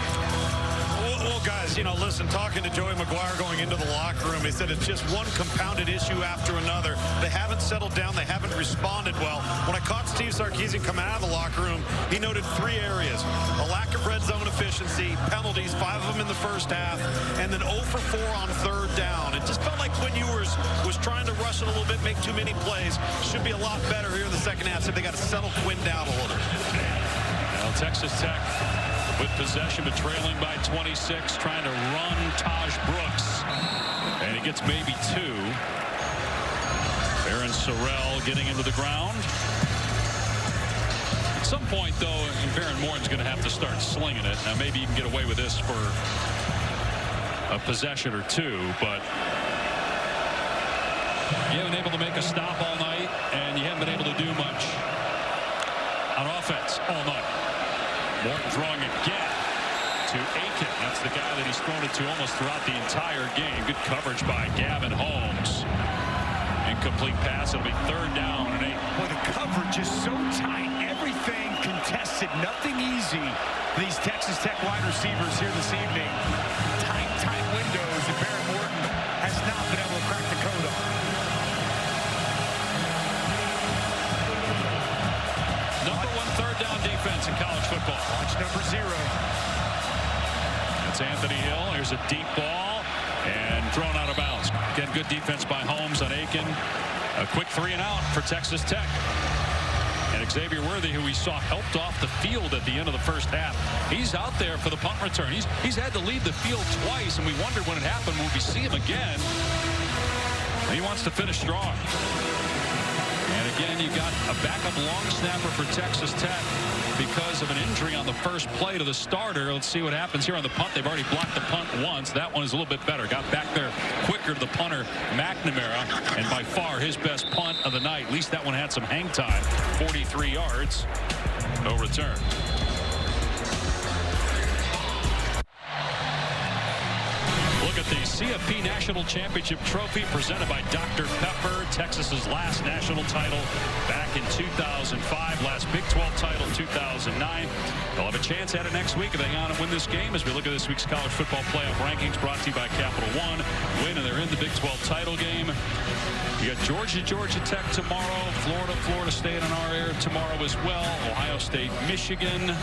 Well, guys, you know, listen, talking to Joey McGuire going into the locker room, he said it's just one compounded issue after another. They haven't settled down. They haven't responded well. When I caught Steve Sarkisian come out of the locker room, he noted 3 areas: a lack of red zone efficiency, penalties, 5 of them in the first half, and then 0 for 4 on 3rd down. It just felt like Quinn Ewers was trying to rush it a little bit, make too many plays. Should be a lot better here in the second half, so they got to settle Quinn down a little. Now, Texas Tech with possession, but trailing by 26, trying to run Taj Brooks. And he gets maybe 2. Aaron Sorrell getting into the ground. At some point, though, Baron Morton's going to have to start slinging it. Now, maybe you can get away with this for a possession or 2, but you haven't been able to make a stop all night, and you haven't been able to do much on offense all night. Morton throwing again to Aiken. That's the guy that he's thrown it to almost throughout the entire game. Good coverage by Gavin Holmes. Incomplete pass. It'll be 3rd down and 8. Boy, the coverage is so tight. Everything contested. Nothing easy. These Texas Tech wide receivers here this evening. Tight windows that Baron Morton has not been able to crack the code on. Number 1 3rd down defense in college football. Watch number 0. That's Anthony Hill. Here's a deep ball and thrown out of bounds. Again, good defense by Holmes on Aiken. A quick 3 and out for Texas Tech. And Xavier Worthy, who we saw helped off the field at the end of the first half, he's out there for the punt return. He's had to leave the field twice, and we wondered when it happened, will we see him again? He wants to finish strong. And again, you got a backup long snapper for Texas Tech because of an injury on the first play to the starter. Let's see what happens here on the punt. They've already blocked the punt once. That one is a little bit better. Got back there quicker to the punter, McNamara, and by far his best punt of the night. At least that one had some hang time. 43 yards. No return. Look at the CFP National Championship Trophy presented by Dr. Pepper. Texas's last national title back in 2005. Last Big 12 title 2009. They'll have a chance at it next week if they hang on and win this game as we look at this week's college football playoff rankings brought to you by Capital One. Win and they're in the Big 12 title game. You got Georgia Tech tomorrow. Florida State on our air tomorrow as well. Ohio State, Michigan.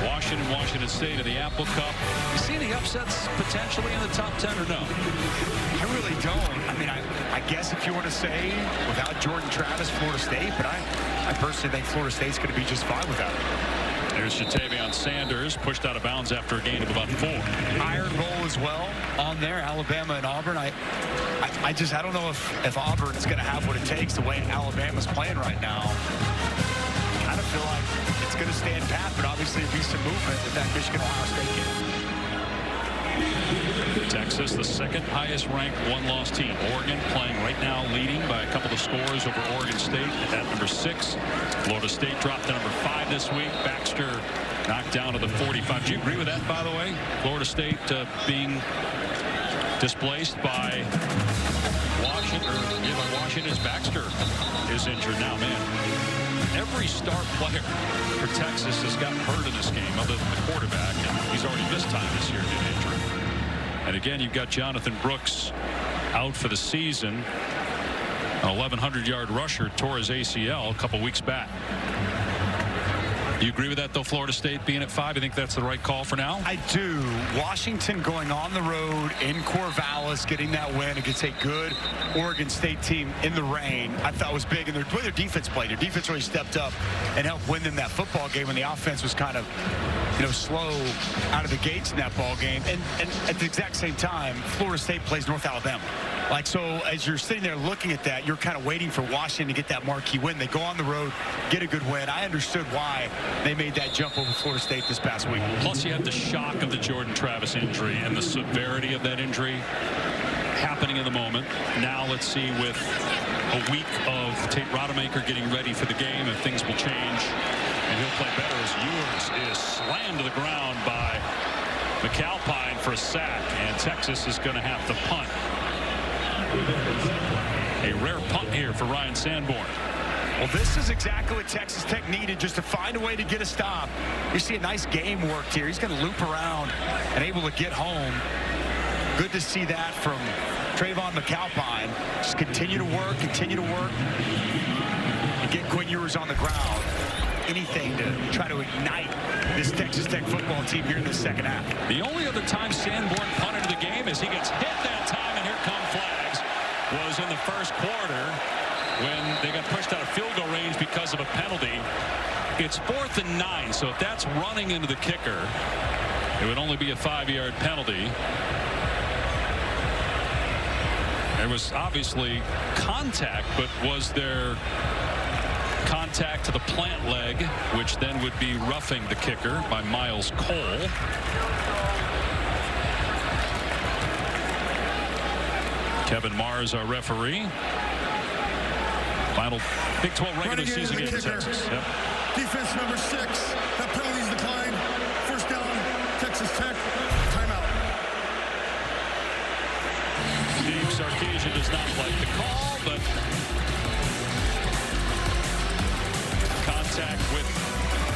Washington State in the Apple Cup. You see any upsets potentially in the top 10 or no? I really don't. I mean, I guess if you want to say without Jordan Travis, Florida State, but I personally think Florida State's going to be just fine without it. Here's Jatavion Sanders, pushed out of bounds after a gain of about 4. Iron Bowl as well on there, Alabama and Auburn. I don't know if Auburn's going to have what it takes the way Alabama's playing right now. I kind of feel like it's going to stand pat, but obviously there'll be some movement with that Michigan-Ohio State game. Texas, the second highest ranked one-loss team. Oregon playing right now, leading by a couple of scores over Oregon State at number 6. Florida State dropped to number 5 this week. Baxter knocked down to the 45. Do you agree with that, by the way? Florida State being displaced by Washington. Washington's Baxter is injured now, man. Every star player for Texas has gotten hurt in this game, other than the quarterback, and he's already missed time this year due to injury. And again, you've got Jonathan Brooks out for the season. An 1,100-yard rusher tore his ACL a couple weeks back. Do you agree with that, though, Florida State being at 5? I think that's the right call for now? I do. Washington going on the road in Corvallis, getting that win against a good Oregon State team in the rain, I thought was big. And the way their defense played, their defense really stepped up and helped win them that football game when the offense was kind of, slow out of the gates in that ball game. And at the exact same time, Florida State plays North Alabama. So as you're sitting there looking at that, you're kind of waiting for Washington to get that marquee win. They go on the road, get a good win. I understood why they made that jump over Florida State this past week. Plus, you have the shock of the Jordan Travis injury and the severity of that injury happening in the moment. Now let's see, with a week of Tate Rodemaker getting ready for the game, if things will change and he'll play better, as Ewers is slammed to the ground by McAlpine for a sack, and Texas is going to have to punt. A rare punt here for Ryan Sanborn. Well, this is exactly what Texas Tech needed, just to find a way to get a stop. You see a nice game worked here. He's going to loop around and able to get home. Good to see that from Trayvon McAlpine. Just continue to work, and get Quinn Ewers on the ground. Anything to try to ignite this Texas Tech football team here in the second half. The only other time Sanborn punted the game is he gets hit that time, and here come flags, was in the first quarter when they got pushed out of field goal range because of a penalty. It's 4th and 9, so if that's running into the kicker, it would only be a 5-yard penalty. There was obviously contact, but was there contact to the plant leg, which then would be roughing the kicker by Miles Cole. Kevin Mars, our referee. Final Big 12 regular season game in Texas. Yep. Defense number 6. That penalty's declined. First down, Texas Tech. Timeout. Steve Sarkisian does not like the call, but contact with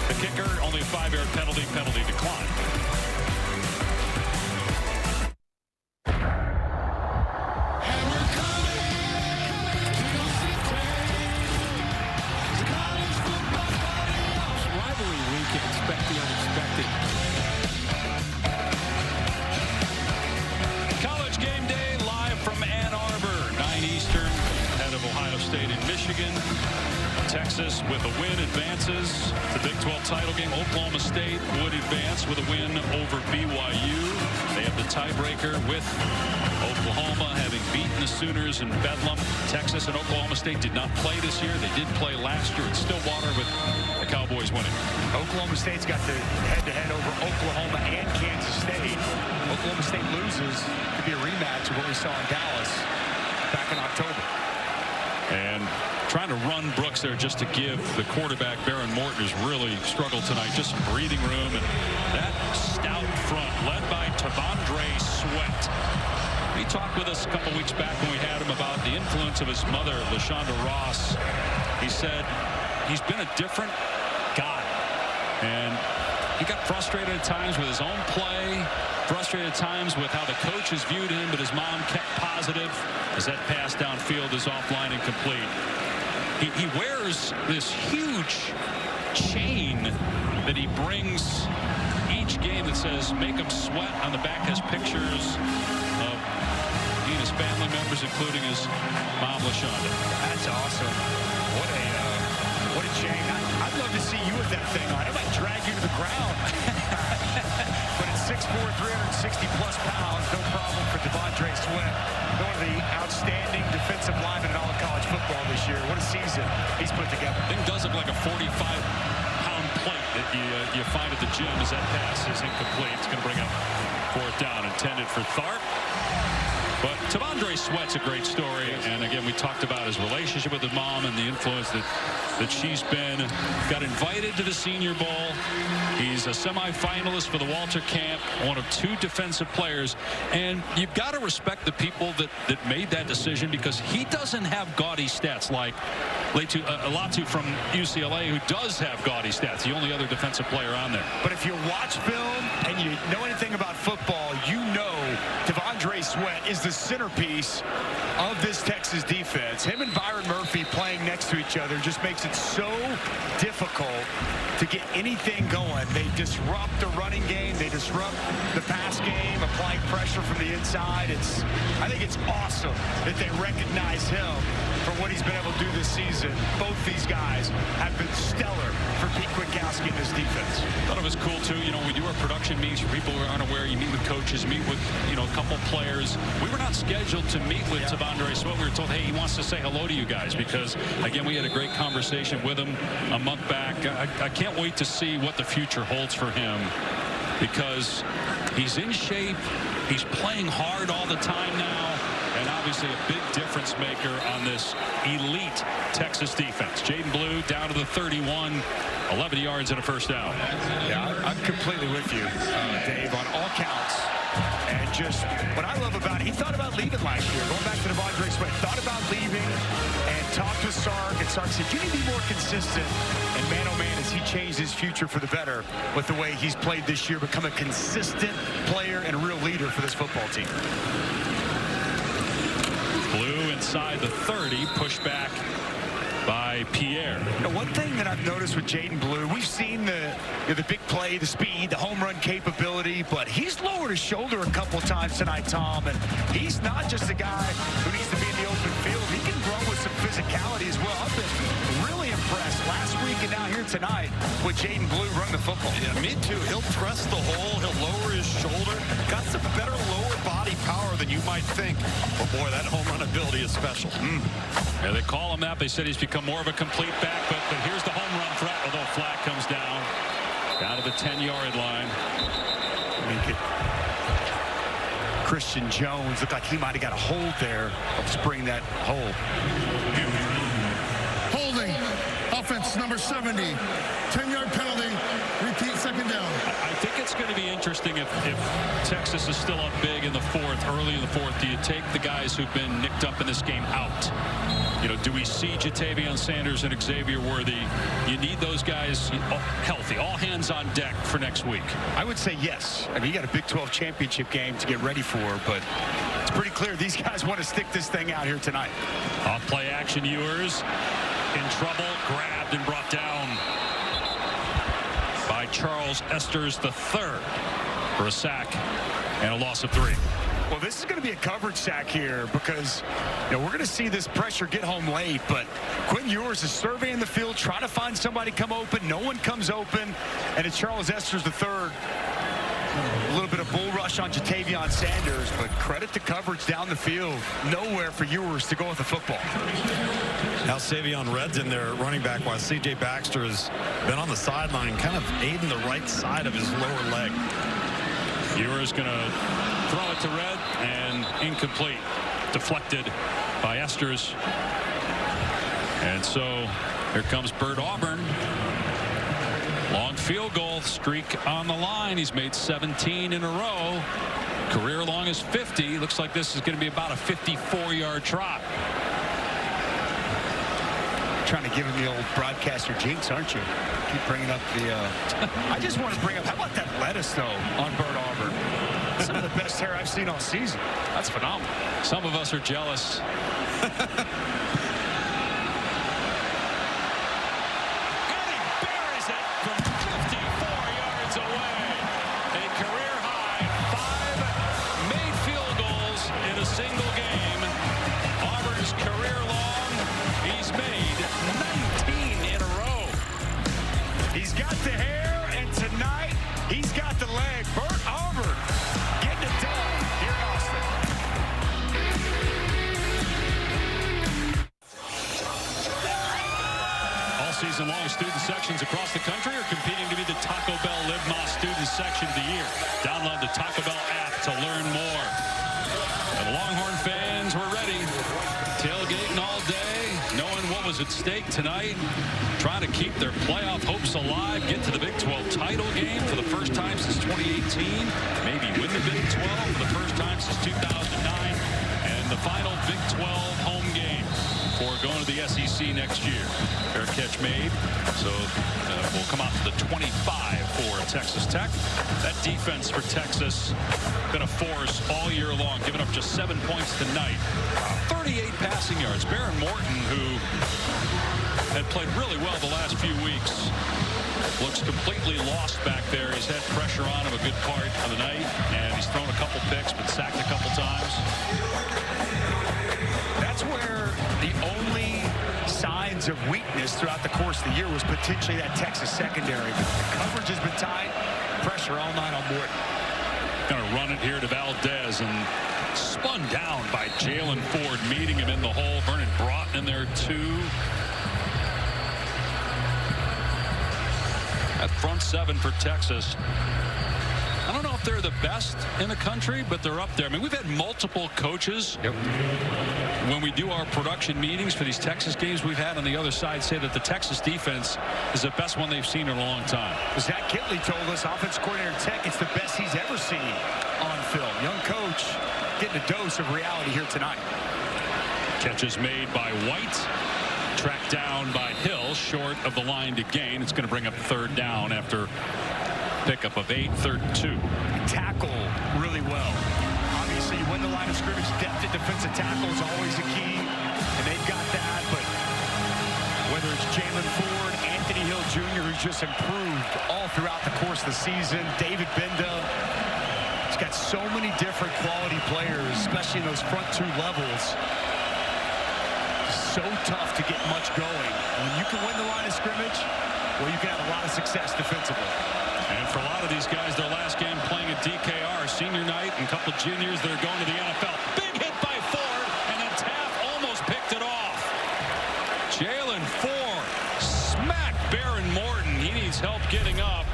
the kicker, only a 5-yard penalty decline. Texas, with a win, advances to the Big 12 title game. Oklahoma State would advance with a win over BYU. They have the tiebreaker with Oklahoma having beaten the Sooners in Bedlam. Texas and Oklahoma State did not play this year. They did play last year at Stillwater, with the Cowboys winning. Oklahoma State's got the head-to-head over Oklahoma and Kansas State. Oklahoma State loses. Could be a rematch of what we saw in Dallas back in October. And trying to run Brooks there just to give the quarterback, Baron Morton, who's really struggled tonight, just some breathing room. And that stout front led by Tavondre Sweat. He talked with us a couple weeks back when we had him about the influence of his mother, LaShonda Ross. He said he's been a different guy. And he got frustrated at times with his own play, frustrated at times with how the coaches viewed him, but his mom kept positive as that pass downfield is offline and complete. He wears this huge chain that he brings each game that says "Make them sweat." On the back has pictures of he and his family members, including his mom, LaShonda. That's awesome. What a chain. I'd love to see you with that thing on. I might drag you to the ground. But at 6'4", 360-plus pounds, no problem for Devondre Sweat. One of the outstanding defensive linemen in all of college football this year. What a season he's put together. It does look like a 45-pound plate that you find at the gym as that pass is incomplete. It's going to bring up fourth down, intended for Tharp. But Devondre Sweat's a great story, and again, we talked about his relationship with his mom and the influence that she's been. Got invited to the Senior Bowl. He's a semifinalist for the Walter Camp, one of 2 defensive players, and you've got to respect the people that made that decision, because he doesn't have gaudy stats like Latu from UCLA, who does have gaudy stats, the only other defensive player on there. But if you watch film and you know anything about football, you know Devondre Sweat is the centerpiece of this Texas defense. Him and Byron Murphy playing next to each other just makes it so difficult to get anything going. They disrupt the running game. They disrupt the pass game, applying pressure from the inside. I think it's awesome that they recognize him for what he's been able to do this season. Both these guys have been stellar for Pete Kwiatkowski in this defense. Thought it was cool too. You know, we do our production meets for people who are unaware. You meet with coaches, meet with, you know, a couple players. We were not scheduled to meet with Devondre Sweat. We were told, hey, he wants to say hello to you guys, because again, we had a great conversation with him a month back. I can't wait to see what the future holds for him, because he's in shape. He's playing hard all the time now, and obviously a big difference maker on this elite Texas defense. Jaden Blue down to the 31, 11 yards and a first down. Yeah, I'm completely with you, Dave, on all counts. And just what I love about it, he thought about leaving last year. Going back to Devondre Sweat, thought about leaving and talked with Sark, and Sark said, you need to be more consistent. And man, oh man, has he changed his future for the better with the way he's played this year, become a consistent player and a real leader for this football team. Blue inside the 30, pushed back by Pierre. Now, one thing that I've noticed with Jaden Blue, we've seen the big play, the speed, the home run capability, but he's lowered his shoulder a couple times tonight, Tom, and he's not just a guy who needs to be in the open field. He can run with some physicality as well. I've been really impressed last week and now here tonight with Jaden Blue running the football. Yeah, me too. He'll press the hole. He'll lower his shoulder. Got some better lower body power than you might think. But boy, that home run ability is special. Yeah, they call him that. They said he's become more of a complete back, but here's the home run threat, although flag comes down to the 10-yard line. Christian Jones looked like he might have got a hold there, of spring that hole. Holding, offense number 70, 10-yard penalty, repeat second down. I think it's going to be interesting if Texas is still up big in the fourth, early in the fourth. Do you take the guys who've been nicked up in this game out? You know, do we see Jatavion Sanders and Xavier Worthy? You need those guys healthy, all hands on deck for next week. I would say yes. I mean, you got a Big 12 championship game to get ready for, but it's pretty clear these guys want to stick this thing out here tonight. Off play action, Ewers in trouble, grabbed and brought down by Charles Esters III for a sack and a loss of 3. Well, this is going to be a coverage sack here because, you know, we're going to see this pressure get home late, but Quinn Ewers is surveying the field, trying to find somebody come open. No one comes open, and it's Charles Esters III. A little bit of bull rush on Jatavion Sanders, but credit to coverage down the field. Nowhere for Ewers to go with the football. Now Savion Red's in there running back while C.J. Baxter has been on the sideline, kind of aiding the right side of his lower leg. Ewers going to throw it to Red, and incomplete. Deflected by Esters. And so here comes Bert Auburn. Long field goal streak on the line. He's made 17 in a row. Career long is 50. Looks like this is going to be about a 54-yard trot. Trying to give him the old broadcaster jinx, aren't you? Keep bringing up the I just want to bring up, how about that lettuce though on Bert Auburn? Some of the best hair I've seen all season. That's phenomenal. Some of us are jealous. Single game. Auburn's career long. He's made 19 in a row. He's got the hair, and tonight stake tonight, trying to keep their playoff hopes alive, get to the Big 12 title game for the first time since 2018, maybe win the Big 12 for the first time since 2009, and the final Big 12 home game for going to the SEC next year. Fair catch made, so we'll come out to the 25 for Texas Tech. That defense for Texas been a force all year long, giving up just 7 points tonight. 38 passing yards. Baron Morton, who had played really well the last few weeks, looks completely lost back there. He's had pressure on him a good part of the night, and he's thrown a couple picks, been sacked a couple times. That's where the only signs of weakness throughout the course of the year was potentially that Texas secondary. But the coverage has been tight. Pressure all night on Morton. Going to run it here to Valdez, and spun down by Jalen Ford, meeting him in the hole. Vernon Broughton in there too. That front seven for Texas, I don't know if they're the best in the country, but they're up there. I mean, we've had multiple coaches. Yep. When we do our production meetings for these Texas games we've had on the other side, say that the Texas defense is the best one they've seen in a long time. Zach Kitley told us, offense coordinator Tech, it's the best he's ever seen on film. Young coach getting a dose of reality here tonight. Catches made by White. Tracked down by Hill, short of the line to gain. It's going to bring up third down after pickup of 8, 3rd and 2. Tackle really well. Obviously, you win the line of scrimmage. Depth at defensive tackle is always a key, and they've got that. But whether it's Jalen Ford, Anthony Hill Jr., who's just improved all throughout the course of the season, David Benda, he's got so many different quality players, especially in those front two levels. So tough to get much going. When you can win the line of scrimmage, well, you can have a lot of success defensively. And for a lot of these guys, their last game playing at DKR, senior night, and a couple of juniors that are going to the NFL. Big hit by Ford, and then Taft almost picked it off. Jalen Ford smacked Baron Morton. He needs help getting up.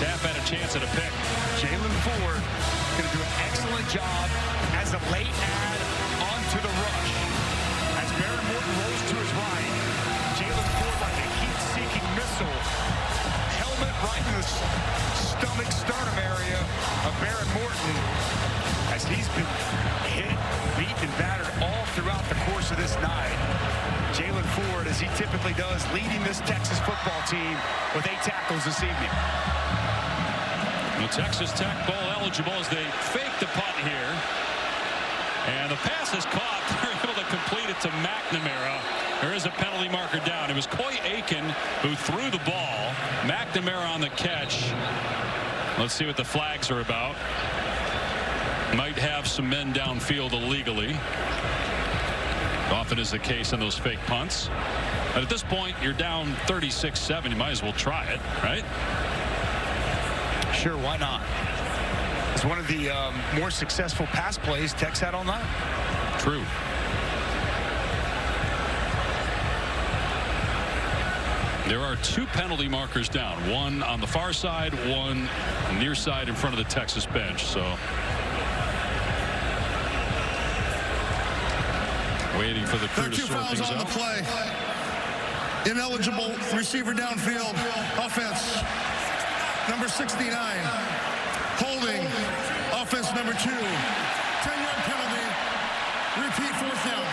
Taft had a chance at a pick. Jalen Ford going to do an excellent job as a late add onto the rush. As Baron Morton rolls to his right, Jalen Ford like a heat-seeking missile. Helmet right in the stomach, sternum area of Baron Morton as he's been hit, beat, and battered all throughout the course of this night. Jalen Ford, as he typically does, leading this Texas football team with 8 tackles this evening. The Texas Tech bowl eligible as they fake the punt here. And the pass is caught. They're able to complete it to McNamara. There is a penalty marker down. It was Coy Aiken who threw the ball. McNamara on the catch. Let's see what the flags are about. Might have some men downfield illegally. Often is the case in those fake punts. But at this point, you're down 36-7. You might as well try it, right? Sure, why not? It's one of the more successful pass plays Tech's had all night. True. There are 2 penalty markers down. One on the far side, one near side in front of the Texas bench. So waiting for the crew to sort things out. 2 fouls on the play. Ineligible receiver downfield. Offense. Number 69. Holding. Offense number 2. 10-yard penalty. Repeat 4th down.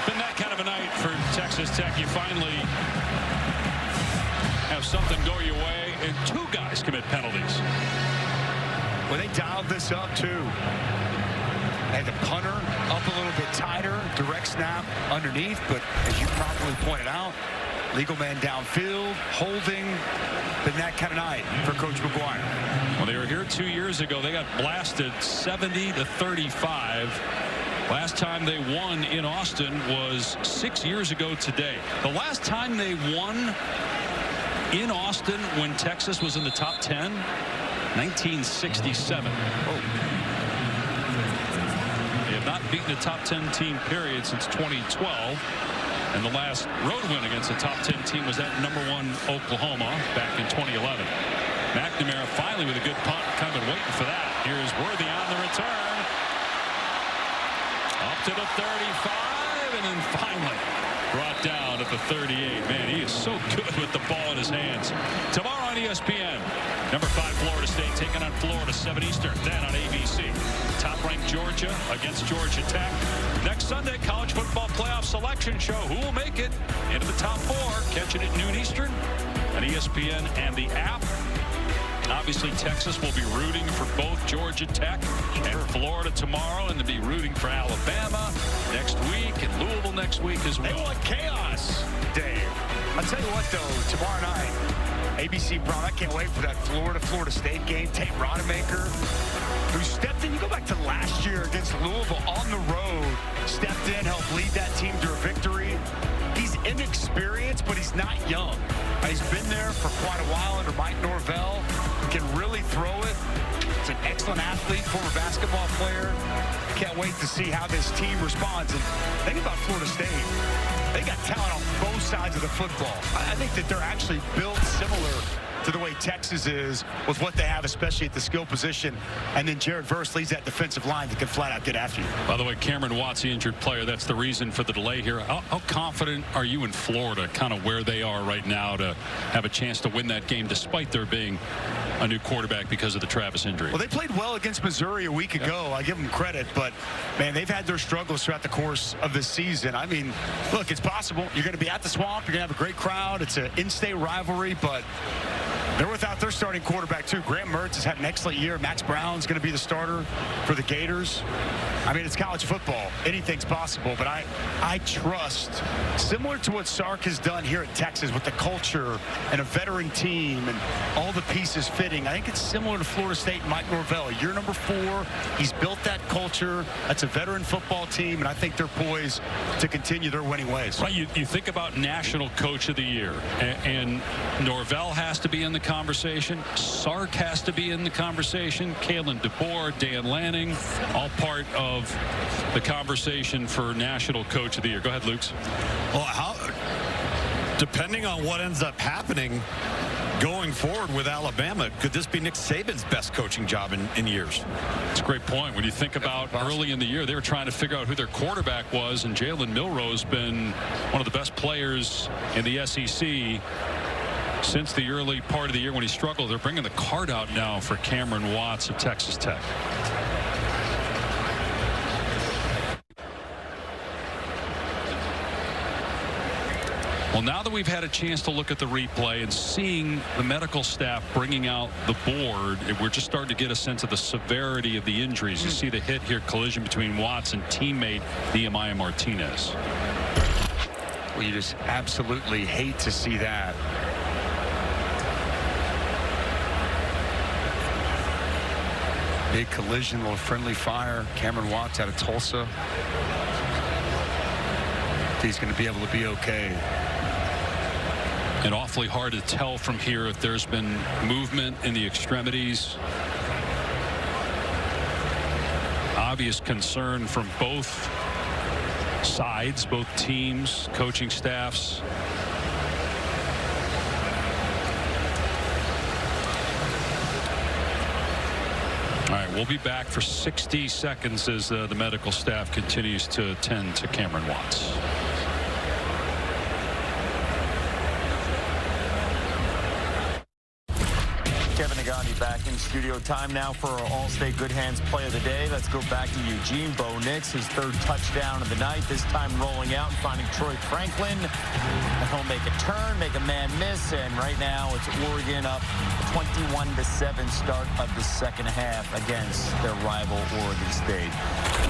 Been that kind of a night for Texas Tech. You finally have something go your way, and 2 guys commit penalties. Well, they dialed this up too. And the punter up a little bit tighter, direct snap underneath, but as you properly pointed out, legal man downfield, holding. Been that kind of night for Coach McGuire. Well, they were here 2 years ago. They got blasted 70-35. Last time they won in Austin was 6 years ago today. The last time they won in Austin when Texas was in the top 10, 1967. Oh. They have not beaten a top 10 team period since 2012. And the last road win against a top 10 team was at #1 Oklahoma back in 2011. McNamara finally with a good punt. Kind of been waiting for that. Here's Worthy on the return. Up to the 35, and then finally brought down at the 38. Man, he is so good with the ball in his hands. Tomorrow on ESPN, number 5 Florida State taking on Florida, 7 Eastern. Then on ABC, top-ranked Georgia against Georgia Tech. Next Sunday, college football playoff selection show. Who will make it into the top 4? Catching it noon Eastern on ESPN and the app. Obviously, Texas will be rooting for both Georgia Tech and Florida tomorrow, and to be rooting for Alabama next week and Louisville next week as well. They want chaos, Dave. I'll tell you what, though, tomorrow night, ABC Brown, I can't wait for that Florida State game. Tate Rodemaker, who stepped in. You go back to last year against Louisville on the road, stepped in, helped lead that team to a victory. He's inexperienced, but he's not young. He's been there for quite a while under Mike Norvell. Can really throw it. He's an excellent athlete, former basketball player. Can't wait to see how this team responds. And think about Florida State. They got talent on both sides of the football. I think that they're actually built similar to the way Texas is with what they have, especially at the skill position. And then Jared Verse leads that defensive line that can flat out get after you. By the way, Cameron Watts, the injured player, that's the reason for the delay here. How confident are you in Florida, kind of where they are right now, to have a chance to win that game despite there being a new quarterback because of the Travis injury? Well, they played well against Missouri a week ago. I give them credit, but man, they've had their struggles throughout the course of this season. I mean, look, it's possible. You're going to be at the Swamp. You're going to have a great crowd. It's an in-state rivalry, but they're without their starting quarterback, too. Graham Mertz has had an excellent year. Max Brown's going to be the starter for the Gators. I mean, it's college football. Anything's possible, but I trust, similar to what Sark has done here at Texas with the culture and a veteran team and all the pieces fitting, I think it's similar to Florida State and Mike Norvell. Year number 4, he's built that culture. That's a veteran football team, and I think they're poised to continue their winning ways. Right, you think about National Coach of the Year, and Norvell has to be in the conversation. Sark has to be in the conversation. Kalen DeBoer, Dan Lanning, all part of the conversation for National Coach of the Year. Go ahead, Lukes. Well, depending on what ends up happening going forward with Alabama, could this be Nick Saban's best coaching job in years? It's a great point. When you think about early in the year, they were trying to figure out who their quarterback was, and Jalen Milroe's been one of the best players in the SEC since the early part of the year when he struggled. They're bringing the card out now for Cameron Watts of Texas Tech. Well, now that we've had a chance to look at the replay and seeing the medical staff bringing out the board, we're just starting to get a sense of the severity of the injuries. You see the hit here, collision between Watts and teammate Nehemiah Martinez. Well, you just absolutely hate to see that. Big collision, little friendly fire. Cameron Watts out of Tulsa. He's going to be able to be okay. And awfully hard to tell from here if there's been movement in the extremities. Obvious concern from both sides, both teams, coaching staffs. All right, we'll be back for 60 seconds as the medical staff continues to attend to Cameron Watts. Back in studio time now for our All-State Good Hands Play of the Day. Let's go back to Eugene. Bo Nix, his 3rd touchdown of the night, this time rolling out and finding Troy Franklin. And he'll make a turn, make a man miss, and right now it's Oregon up 21-7 start of the second half against their rival Oregon State.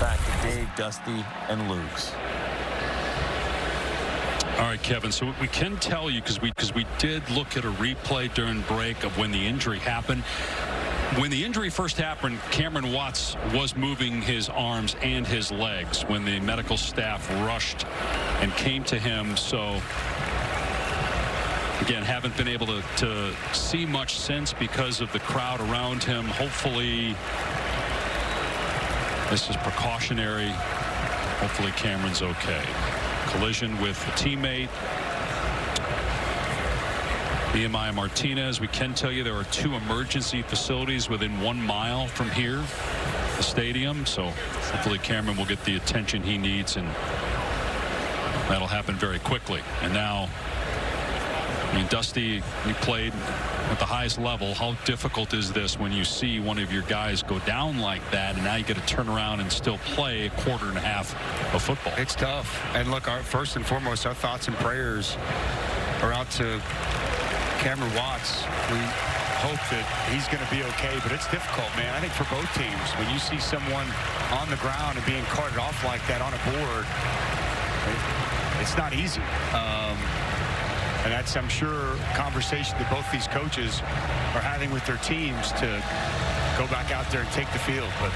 Back to Dave, Dusty, and Lukes. All right, Kevin, so we can tell you, because we did look at a replay during break of when the injury happened. When the injury first happened, Cameron Watts was moving his arms and his legs when the medical staff rushed and came to him. So, again, haven't been able to see much since because of the crowd around him. Hopefully, this is precautionary. Hopefully, Cameron's okay. Collision with a teammate, Nehemiah Martinez. We can tell you there are 2 emergency facilities within 1 mile from here, the stadium. So hopefully Cameron will get the attention he needs and that'll happen very quickly. And now, I mean, Dusty, you played at the highest level. How difficult is this when you see one of your guys go down like that, and now you get to turn around and still play a quarter and a half of football? It's tough. And look, first and foremost, our thoughts and prayers are out to Cameron Watts. We hope that he's going to be okay, but it's difficult, man. I think for both teams, when you see someone on the ground and being carted off like that on a board, it's not easy. And that's, I'm sure, a conversation that both these coaches are having with their teams to go back out there and take the field. But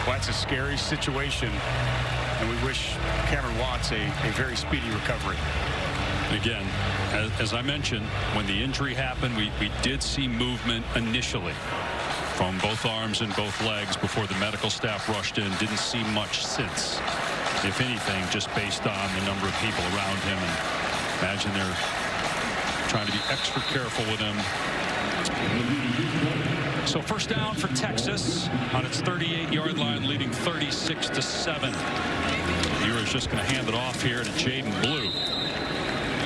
well, that's a scary situation, and we wish Cameron Watts a very speedy recovery. Again, as I mentioned, when the injury happened, we did see movement initially from both arms and both legs before the medical staff rushed in. Didn't see much since, if anything, just based on the number of people around him. And imagine they're trying to be extra careful with him. So first down for Texas on its 38-yard line, leading 36-7. Ewers just going to hand it off here to Jaden Blue.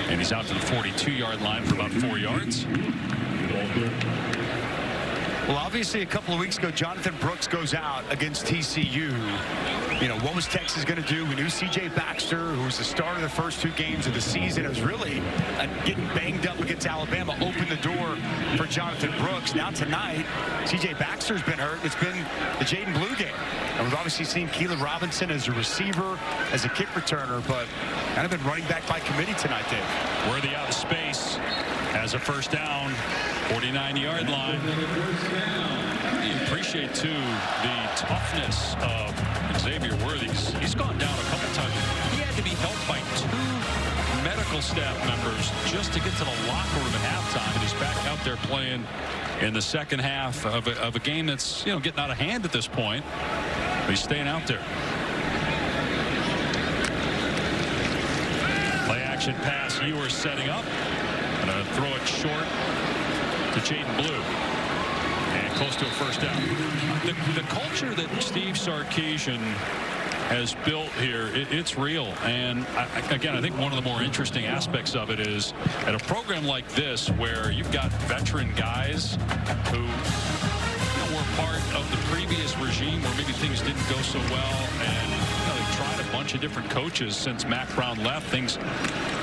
And he's out to the 42-yard line for about 4 yards. Well, obviously, a couple of weeks ago, Jonathan Brooks goes out against TCU. You know, what was Texas going to do? We knew C.J. Baxter, who was the starter the first 2 games of the season, it was really getting banged up against Alabama, opened the door for Jonathan Brooks. Now tonight, C.J. Baxter's been hurt. It's been the Jaden Blue game. And we've obviously seen Keelan Robinson as a receiver, as a kick returner, but kind of been running back by committee tonight, Dave. Worthy out of space as a first down, 49-yard line. You appreciate, too, the toughness of Xavier Worthy. He's gone down a couple times. He had to be helped by 2 medical staff members just to get to the locker room at halftime, and he's back out there playing in the second half of a game that's, you know, getting out of hand at this point. But he's staying out there. Play action pass. Ewers setting up. Gonna throw it short to Jaden Blue. And close to a first down. The culture that Steve Sarkisian has built here, it's real. And again, I think one of the more interesting aspects of it is at a program like this where you've got veteran guys who, you know, were part of the previous regime where maybe things didn't go so well, and, you know, they've tried a bunch of different coaches since Mack Brown left. Things,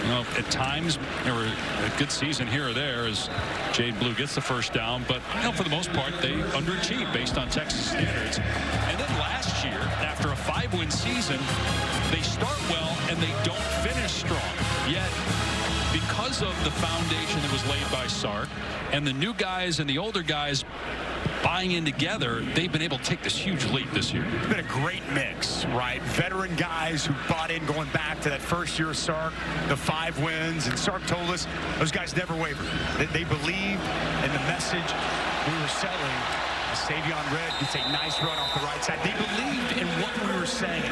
you know, at times there were a good season here or there as Jaden Blue gets the first down, but, you know, for the most part they underachieved based on Texas standards. And then last year, after a 5-win season, they start well and they don't finish strong. Yet, because of the foundation that was laid by Sark and the new guys and the older guys buying in together, they've been able to take this huge leap this year. It's been a great mix, right? Veteran guys who bought in going back to that first year of Sark, the 5 wins, and Sark told us those guys never wavered. They believed in the message we were selling. Savion Red gets a nice run off the right side. They believed in what we were saying,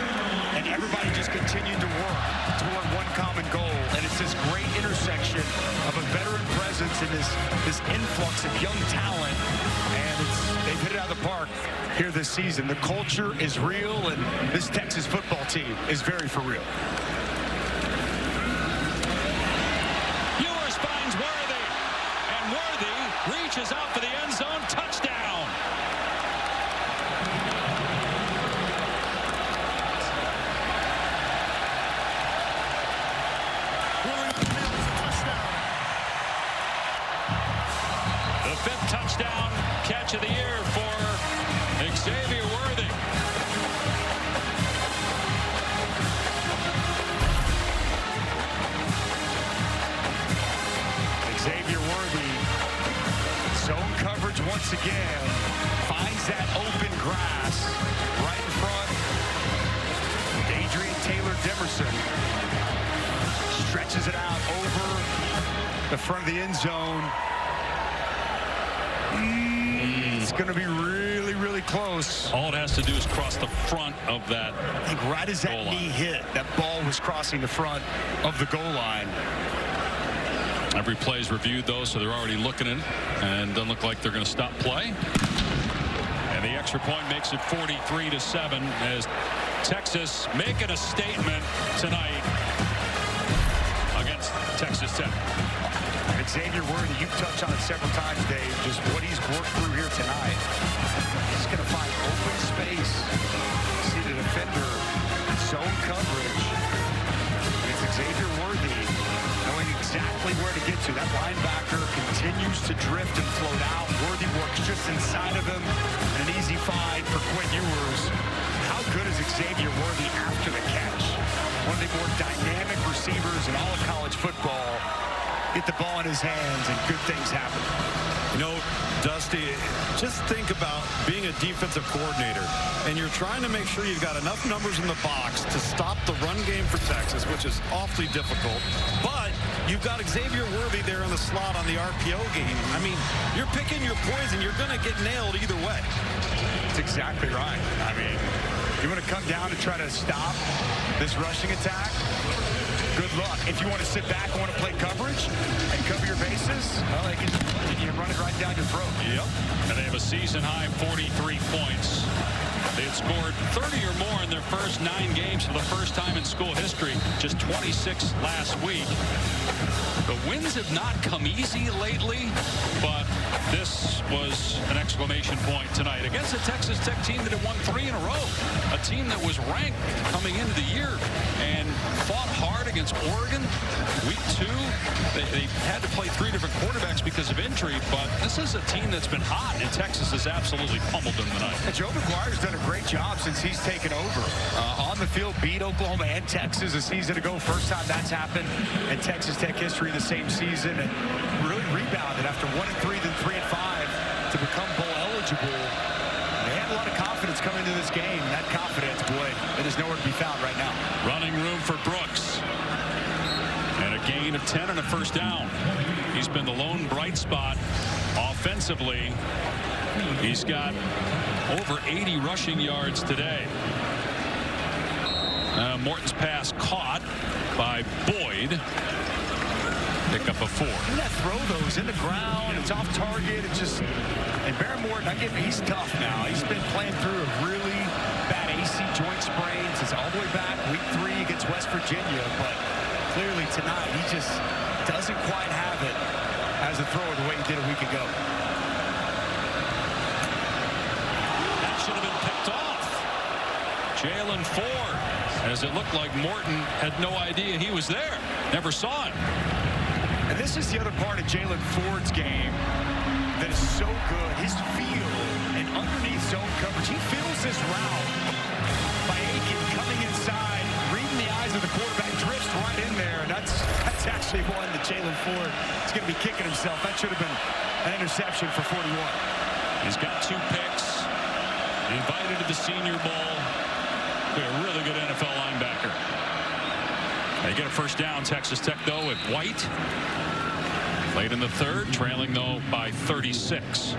and everybody just continued to work toward one common goal. And it's this great intersection of a veteran presence and this influx of young talent, and they've hit it out of the park here this season. The culture is real, and this Texas football team is very for real. Ewers finds Worthy, and Worthy reaches out for the end zone. Touchdown. The 5th touchdown catch of the year for Xavier Worthy. Xavier Worthy, zone coverage once again, finds that open grass right in front with Adrian Taylor-Demerson. Stretches it out over the front of the end zone. It's going to be really, really close. All it has to do is cross the front of that. I think right as that knee hit, that ball was crossing the front of the goal line. Every play is reviewed, though, so they're already looking at it, and doesn't look like they're going to stop play. And the extra point makes it 43-7 as Texas making a statement tonight Texas Tech. Xavier Worthy, you've touched on it several times, Dave, just what he's worked through here tonight. He's going to find open space. See the defender, zone coverage. And it's Xavier Worthy knowing exactly where to get to. That linebacker continues to drift and float out. Worthy works just inside of him. And an easy find for Quinn Ewers. How good is Xavier Worthy after the catch? One of the more dynamic receivers in all of college football. Get the ball in his hands and good things happen. You know, Dusty, just think about being a defensive coordinator and you're trying to make sure you've got enough numbers in the box to stop the run game for Texas, which is awfully difficult. But you've got Xavier Worthy there in the slot on the RPO game. I mean, you're picking your poison. You're going to get nailed either way. That's exactly right. I mean, you want to come down and try to stop this rushing attack? Good luck. If you want to sit back and want to play coverage and cover your bases, well, they can run it right down your throat. Yep. And they have a season-high 43 points. They had scored 30 or more in their first 9 games for the first time in school history, just 26 last week. The wins have not come easy lately, but this was an exclamation point tonight against a Texas Tech team that had won 3 in a row, a team that was ranked coming into the year and fought hard against Oregon. Week 2, they had to play 3 different quarterbacks because of injury, but this is a team that's been hot, and Texas has absolutely pummeled them tonight. And Joe McGuire's done a great job since he's taken over. On the field, beat Oklahoma and Texas a season ago. First time that's happened in Texas Tech history the same season, and really rebounded after 1-3, then 3-5 to become bowl eligible. They had a lot of confidence coming into this game. That confidence, boy, it is nowhere to be found right now. Running room for Brooks. And a gain of 10 and a first down. He's been the lone bright spot offensively. He's got over 80 rushing yards today. Morton's pass caught by Boyd. Pick up a 4. And that throw, though, is in the ground. It's off target. It just, and Baron Morton, he's tough now. He's been playing through a really bad AC joint sprain since all the way back week 3 against West Virginia. But clearly tonight, he just doesn't quite have it as a thrower the way he did a week ago. That should have been picked off. Jalen Ford, as it looked like Morton had no idea he was there. Never saw him. And this is the other part of Jalen Ford's game that is so good. His feel and underneath zone coverage. He feels this route by Aiken coming inside, reading the eyes of the quarterback, drifts right in there. And that's actually one that Jalen Ford is going to be kicking himself. That should have been an interception for 41. He's got 2 picks. Invited to the Senior Bowl. A really good NFL linebacker. They get a first down, Texas Tech, though, with White. Late in the 3rd, trailing, though, by 36.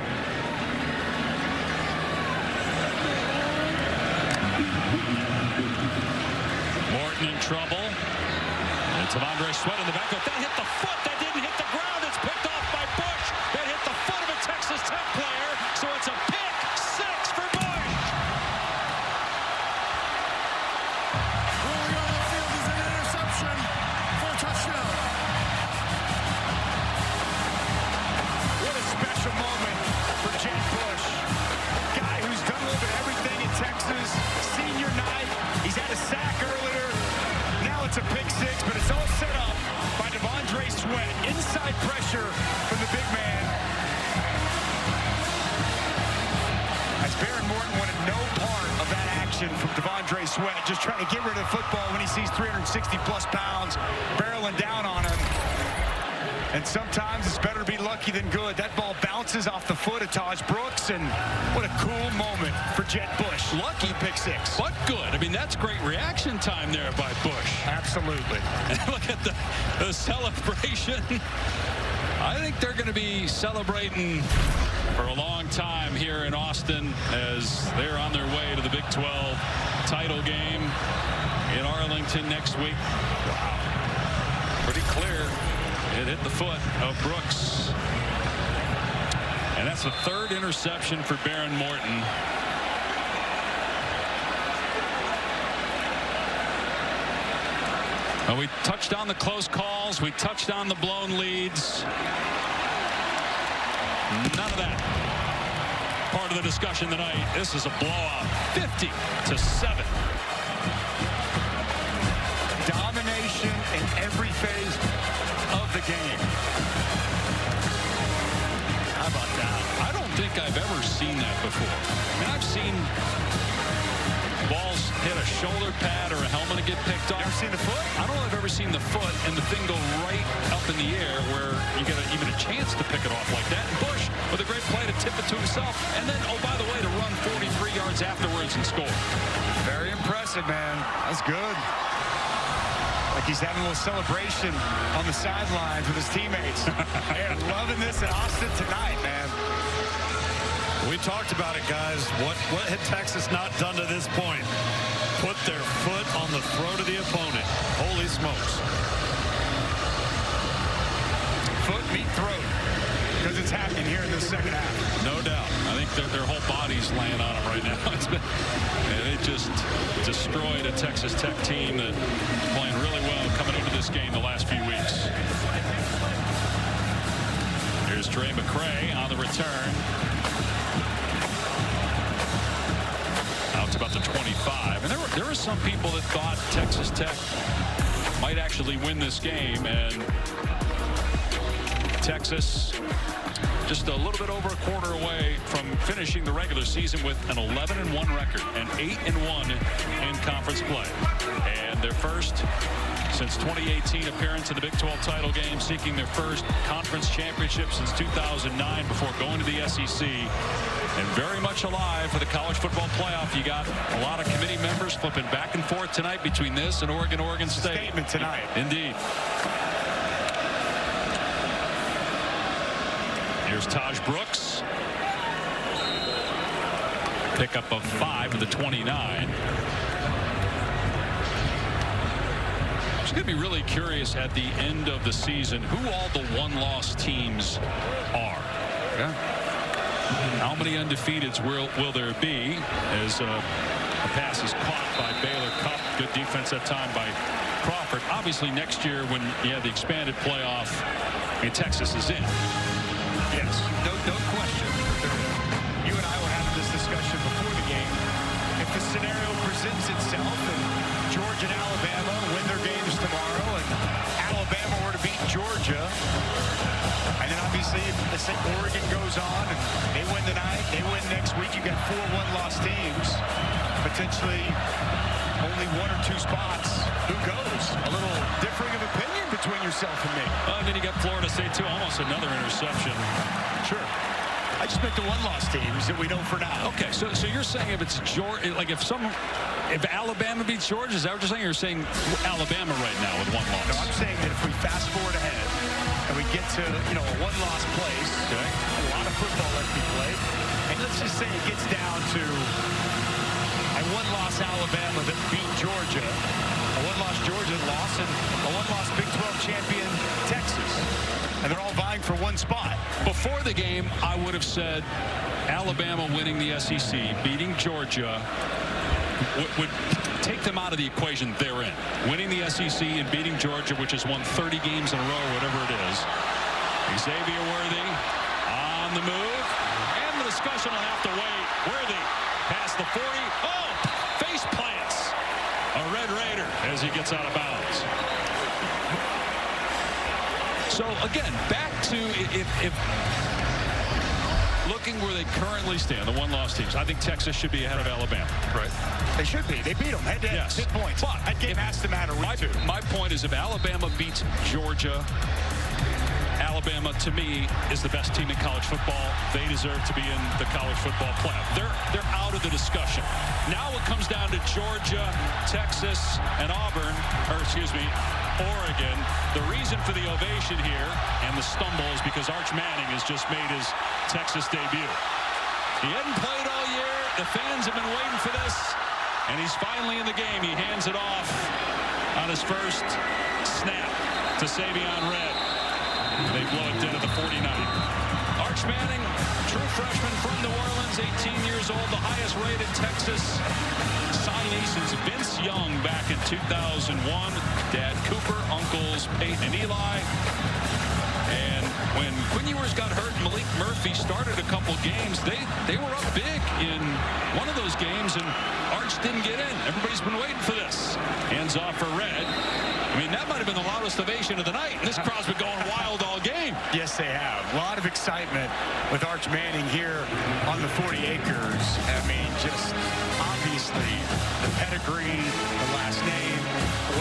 Morton in trouble. And Tavondre Sweat in the backfield. That hit the foot. That didn't hit the ground. It's picked off by Bush. That hit the foot of a Texas Tech player. So it's a pick 6 for Bush. Rolling on the field is an interception for a touchdown. What a special moment for Jett Bush. Guy who's done a little bit of everything in Texas. Senior night. He's had a sack earlier. Now it's a pick 6, but it's all set up by Tavondre Sweat. Inside pressure from the big man. As Baron Morton wanted no part of that action from Tavondre Sweat, just trying to get rid of the football when he sees 360-plus pounds barreling down on him. And sometimes it's better to be lucky than good. That ball bounces off the foot of Taj Brooks, and what a cool moment for Jett Bush. Lucky pick 6. But good. I mean, that's great reaction time there by Bush. Absolutely. And look at the celebration. I think they're going to be celebrating for a long time here in Austin as they're on their way to the Big 12 title game in Arlington next week. Wow. Pretty clear. It hit the foot of Brooks. And that's the 3rd interception for Baron Morton. We touched on the close calls. We touched on the blown leads. None of that part of the discussion tonight. This is a blowout, 50-7. Domination in every phase of the game. How about that? I don't think I've ever seen that before. I mean, I've seen balls hit a shoulder pad or a helmet and get picked off. Ever seen the foot? I don't know if I've ever seen the foot and the thing go right up in the air where you get even a chance to pick it off like that. And Bush with a great play to tip it to himself. And then, oh, by the way, to run 43 yards afterwards and score. Very impressive, man. That's good. Like he's having a little celebration on the sidelines with his teammates. They're loving this in Austin tonight, man. We talked about it, guys. What had Texas not done to this point? Put their foot on the throat of the opponent. Holy smokes. Foot meet throat. Because it's happening here in the second half. No doubt. I think their whole body's laying on them right now. They just destroyed a Texas Tech team that playing really well coming into this game the last few weeks. Here's Trey McCray on the return. Out to about the 25. And there were some people that thought Texas Tech might actually win this game, and Texas just a little bit over a quarter away from finishing the regular season with an 11-1 record and 8-1 in conference play. And their first since 2018 appearance in the Big 12 title game, seeking their first conference championship since 2009 before going to the SEC. And very much alive for the college football playoff. You got a lot of committee members flipping back and forth tonight between this and Oregon State. Statement tonight. Indeed. Here's Taj Brooks. Pickup of 5 to the 29. I'm going to be really curious at the end of the season who all the one-loss teams are. Yeah. How many undefeateds will there be as a pass is caught by Baylor Cupp. Good defense that time by Crawford. Obviously next year when you have the expanded playoff, I mean, Texas is in. Yes, no question. You and I were having this discussion before the game. If the scenario presents itself and Georgia and Alabama win their games tomorrow and Alabama were to beat Georgia, and then obviously if let's say Oregon goes on and they win tonight, they win next week, you got 4 one-loss teams, potentially only 1 or 2 spots. Who goes? A little differing of opinion between yourself and me. And then you got Florida State too, almost another interception. Sure. I just meant the one-loss teams that we know for now. Okay, so you're saying if it's Georgia, like if Alabama beats Georgia, is that what you're saying? You're saying Alabama right now with 1 loss. No, I'm saying that if we fast forward ahead and we get to a one-loss place, okay, a lot of football left to be played, and let's just say it gets down to a one-loss Alabama that beat Georgia, a one-loss Georgia loss, and a one-loss Big 12 champion Texas. And they're all vying for 1 spot. Before the game, I would have said Alabama winning the SEC, beating Georgia, would take them out of the equation they're in. Winning the SEC and beating Georgia, which has won 30 games in a row, whatever it is. Xavier Worthy on the move. And the discussion will have to wait. Worthy past the 40. Oh, face plants a Red Raider as he gets out of bounds. So again, back to if looking where they currently stand, the one-loss teams, I think Texas should be ahead of Alabama. Right. They should be. They beat them head-to-head. Yes. 10 points. But that game has to matter. My point is if Alabama beats Georgia, Alabama, to me, is the best team in college football. They deserve to be in the college football playoff. They're out of the discussion. Now it comes down to Georgia, Texas, and Oregon. The reason for the ovation here and the stumble is because Arch Manning has just made his Texas debut. He hadn't played all year. The fans have been waiting for this, and he's finally in the game. He hands it off on his first snap to Savion Red. They blow it dead at the 49. Arch Manning, true freshman from New Orleans. He's 18 years old, the highest rated Texas signee since Vince Young back in 2001. Dad Cooper, uncles Peyton and Eli. And when Quinn Ewers got hurt, Malik Murphy started a couple games. They were up big in one of those games, and Arch didn't get in. Everybody's been waiting for this. Hands off for Red. I mean, that might have been the loudest ovation of the night. And this crowd's been going wild all game. Yes, they have. A lot of excitement with Arch Manning here on the 40 acres. I mean, just obviously the pedigree, the last name.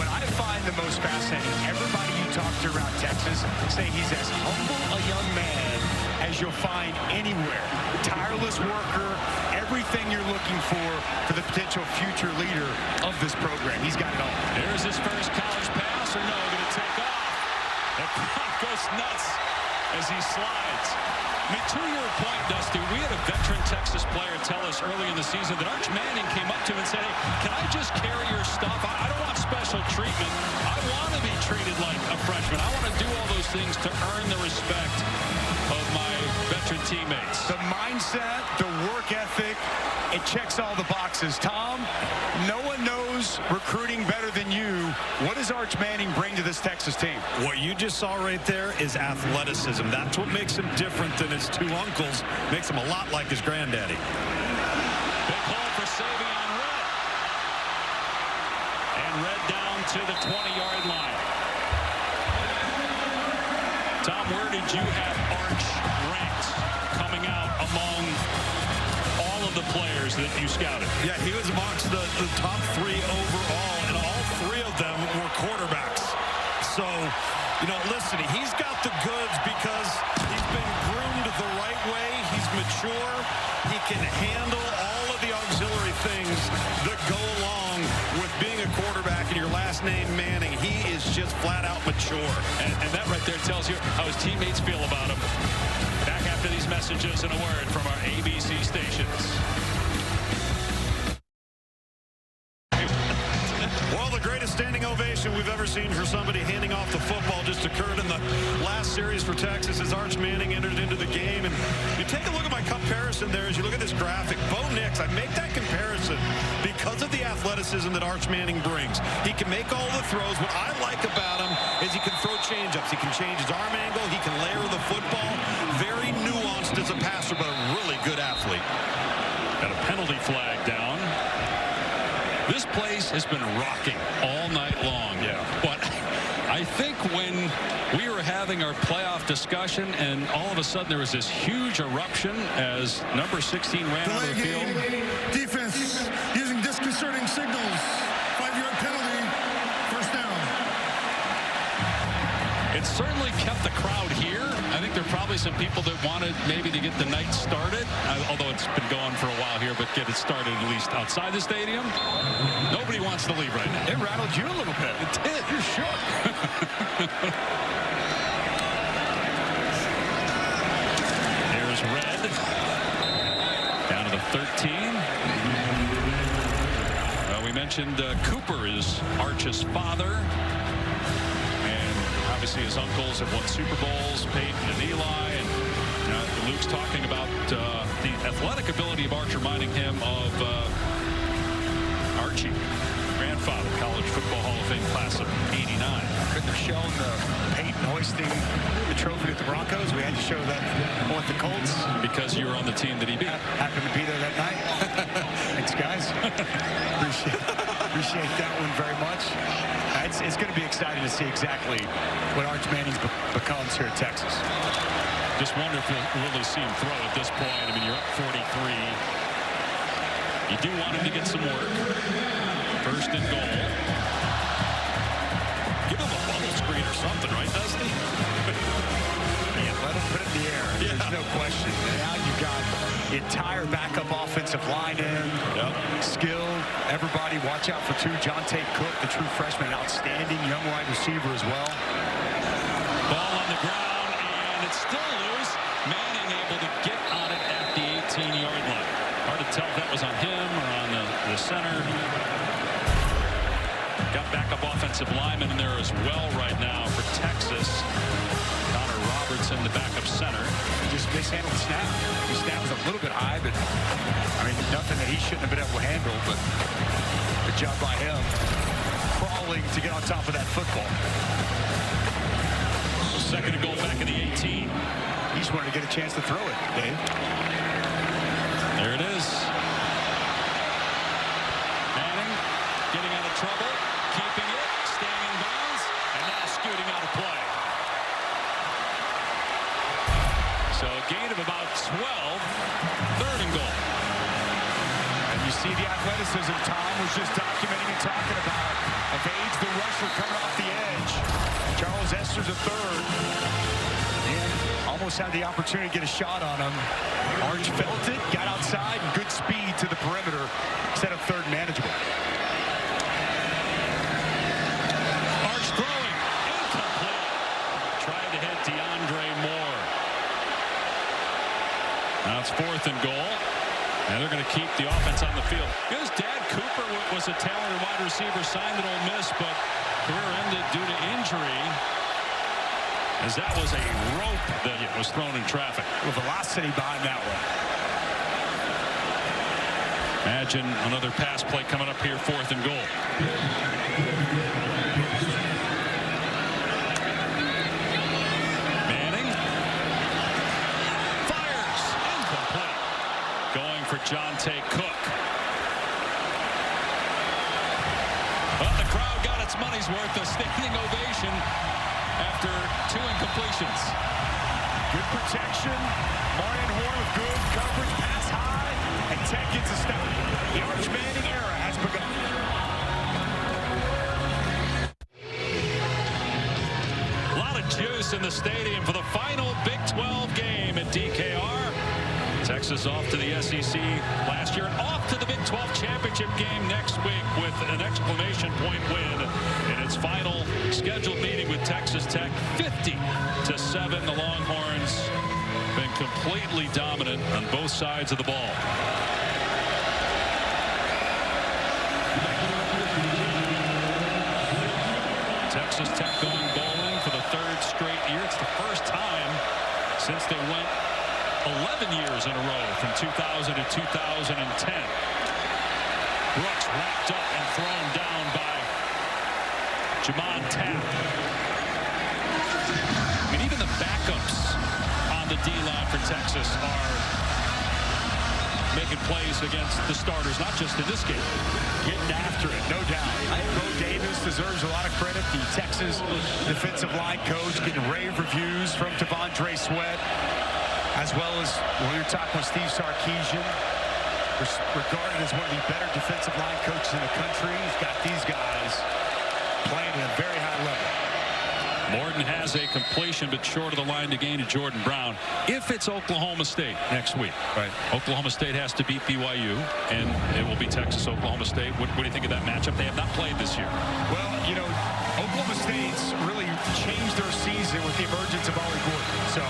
What I find the most fascinating, everybody you talk to around Texas say he's as humble a young man as you'll find anywhere. Tireless worker, everything you're looking for the potential future leader of this program. He's got it all. Here's his first college pass, or no, going to take off. The crowd goes nuts as he slides. I mean, to your point, Dusty, we had a veteran Texas player tell us early in the season that Arch Manning came up to him and said, hey, can I just carry your stuff? I don't want special treatment. I want to be treated like a freshman. I want to do all those things to earn the respect of my veteran teammates. The mindset, the work ethic, it checks all the boxes. Tom, no one knows recruiting better than you. What does Arch Manning bring to this Texas team? What you just saw right there is athleticism. That's what makes him different than his two uncles. Makes him a lot like his granddaddy. Big hole for Savion Red. And Red down to the 20-yard line. Tom, where did you have Arch ranked coming out among all of the players that you scouted? Yeah, he was amongst the top 3 overall, and all 3 of them were quarterbacks. So, you know, listen, he's got the goods because he's been groomed the right way. He's mature. He can handle all of the auxiliary things that go along with being a quarterback and your last name Manning. He is just flat out mature. And that right there tells you how his teammates feel about him. Back after these messages and a word from our ABC stations. Well, the greatest standing ovation we've ever seen for somebody handing off the football just occurred in the last series for Texas as Arch Manning entered into the game. And you take a look at my comparison there as you look at this graphic. Bo Nix, I make that comparison because of the athleticism that Arch Manning brings. He can make all the throws. What I like about him is he can throw change-ups. He can change his arm angle. He can layer the football. Very nuanced as a passer, but a really good athlete. Got a penalty flag down. This place has been rocking all night long. Yeah. But I think when we were having our playoff discussion and all of a sudden there was this huge eruption as number 16 ran out of the field. Defense using disconcerting signals. 5-yard penalty. First down. It certainly kept the crowd here. I think there are probably some people that wanted maybe to get the night started, although it's been going for a while here, but get it started at least outside the stadium. Nobody wants to leave right now. It rattled you a little bit. It did. You're shook. There's Red. Down to the 13. Well, we mentioned Cooper is Arch's father. Obviously, his uncles have won Super Bowls, Peyton and Eli, and Luke's talking about the athletic ability of Arch, reminding him of Archie, grandfather, College Football Hall of Fame class of '89. Couldn't have shown Peyton hoisting the trophy at the Broncos. We had to show that with the Colts. Because you were on the team that he beat. Happened to be there that night. Thanks, guys. Appreciate that one very much. It's going to be exciting to see exactly what Arch Manning becomes here at Texas. Just wonder if we'll really see him throw at this point. I mean, you're up 43. You do want him to get some work. First and goal. Give him a bubble screen or something, right, Dusty? Yeah, let him put it in the air. Yeah. There's no question. And now you've got the entire backup offensive line in. Yep. Skilled. Everybody watch out for John Tate Cook, the true freshman, outstanding young wide receiver as well. Ball on the ground, and it's still loose. Manning able to get on it at the 18-yard line. Hard to tell if that was on him or on the center. Got backup offensive linemen in there as well right now for Texas. Connor Robertson, the backup center. Just mishandled the snap. The snap was a little bit high, but I mean, nothing that he shouldn't have been able to handle, but good job by him crawling to get on top of that football. Second and goal back in the 18. He just wanted to get a chance to throw it, Dave. There it is. Manning getting out of trouble, keeping it, staying in bounds, and now scooting out of play. So a gain of about 12, third and goal. And you see the athleticism Tom was just documenting and talking about. Evades the rusher coming off the edge. Charles Ester's a third. And almost had the opportunity to get a shot on him. Arch felt it, got outside, and good speed to the perimeter. Set up third manageable. Arch throwing, incomplete. Tried to hit DeAndre Moore. Now it's fourth and goal. And they're going to keep the offense on the field. His dad, Cooper, was a talented wide receiver, signed at Ole Miss, but career ended due to injury, as that was a rope that was thrown in traffic. With velocity behind that one. Imagine another pass play coming up here, fourth and goal. Manning fires, incomplete. Going for Jonte Cook. But the crowd got its money's worth. A standing ovation after 2 incompletions. Good protection. Marion Horn with good coverage. Pass high. And Tech gets a stop. The Arch Manning era has begun. A lot of juice in the stadium for the final Big 12 game at DKR. Texas off to the SEC last year and off to the Big 12 championship game next week with an exclamation point win in its final scheduled meeting with Texas Tech. 50-7. The Longhorns been completely dominant on both sides of the ball. Texas Tech going bowling for the 3rd straight year. It's the first time since they went 11 years in a row from 2000 to 2010. Brooks wrapped up and thrown down by Jamon Tapp. I mean, even the backups on the D-line for Texas are making plays against the starters, not just in this game. Getting after it, no doubt. I think Bo Davis deserves a lot of credit. The Texas defensive line coach getting rave reviews from Devondre Sweat, as well as when you're talking with Steve Sarkisian, regarded as one of the better defensive line coaches in the country. He's got these guys playing at a very high level. Morton has a completion, but short of the line to gain to Jordan Brown. If it's Oklahoma State next week, right? Oklahoma State has to beat BYU, and it will be Texas-Oklahoma State. What do you think of that matchup? They have not played this year. Well, you know, Oklahoma State's really changed their season with the emergence of Ollie Gordon. So,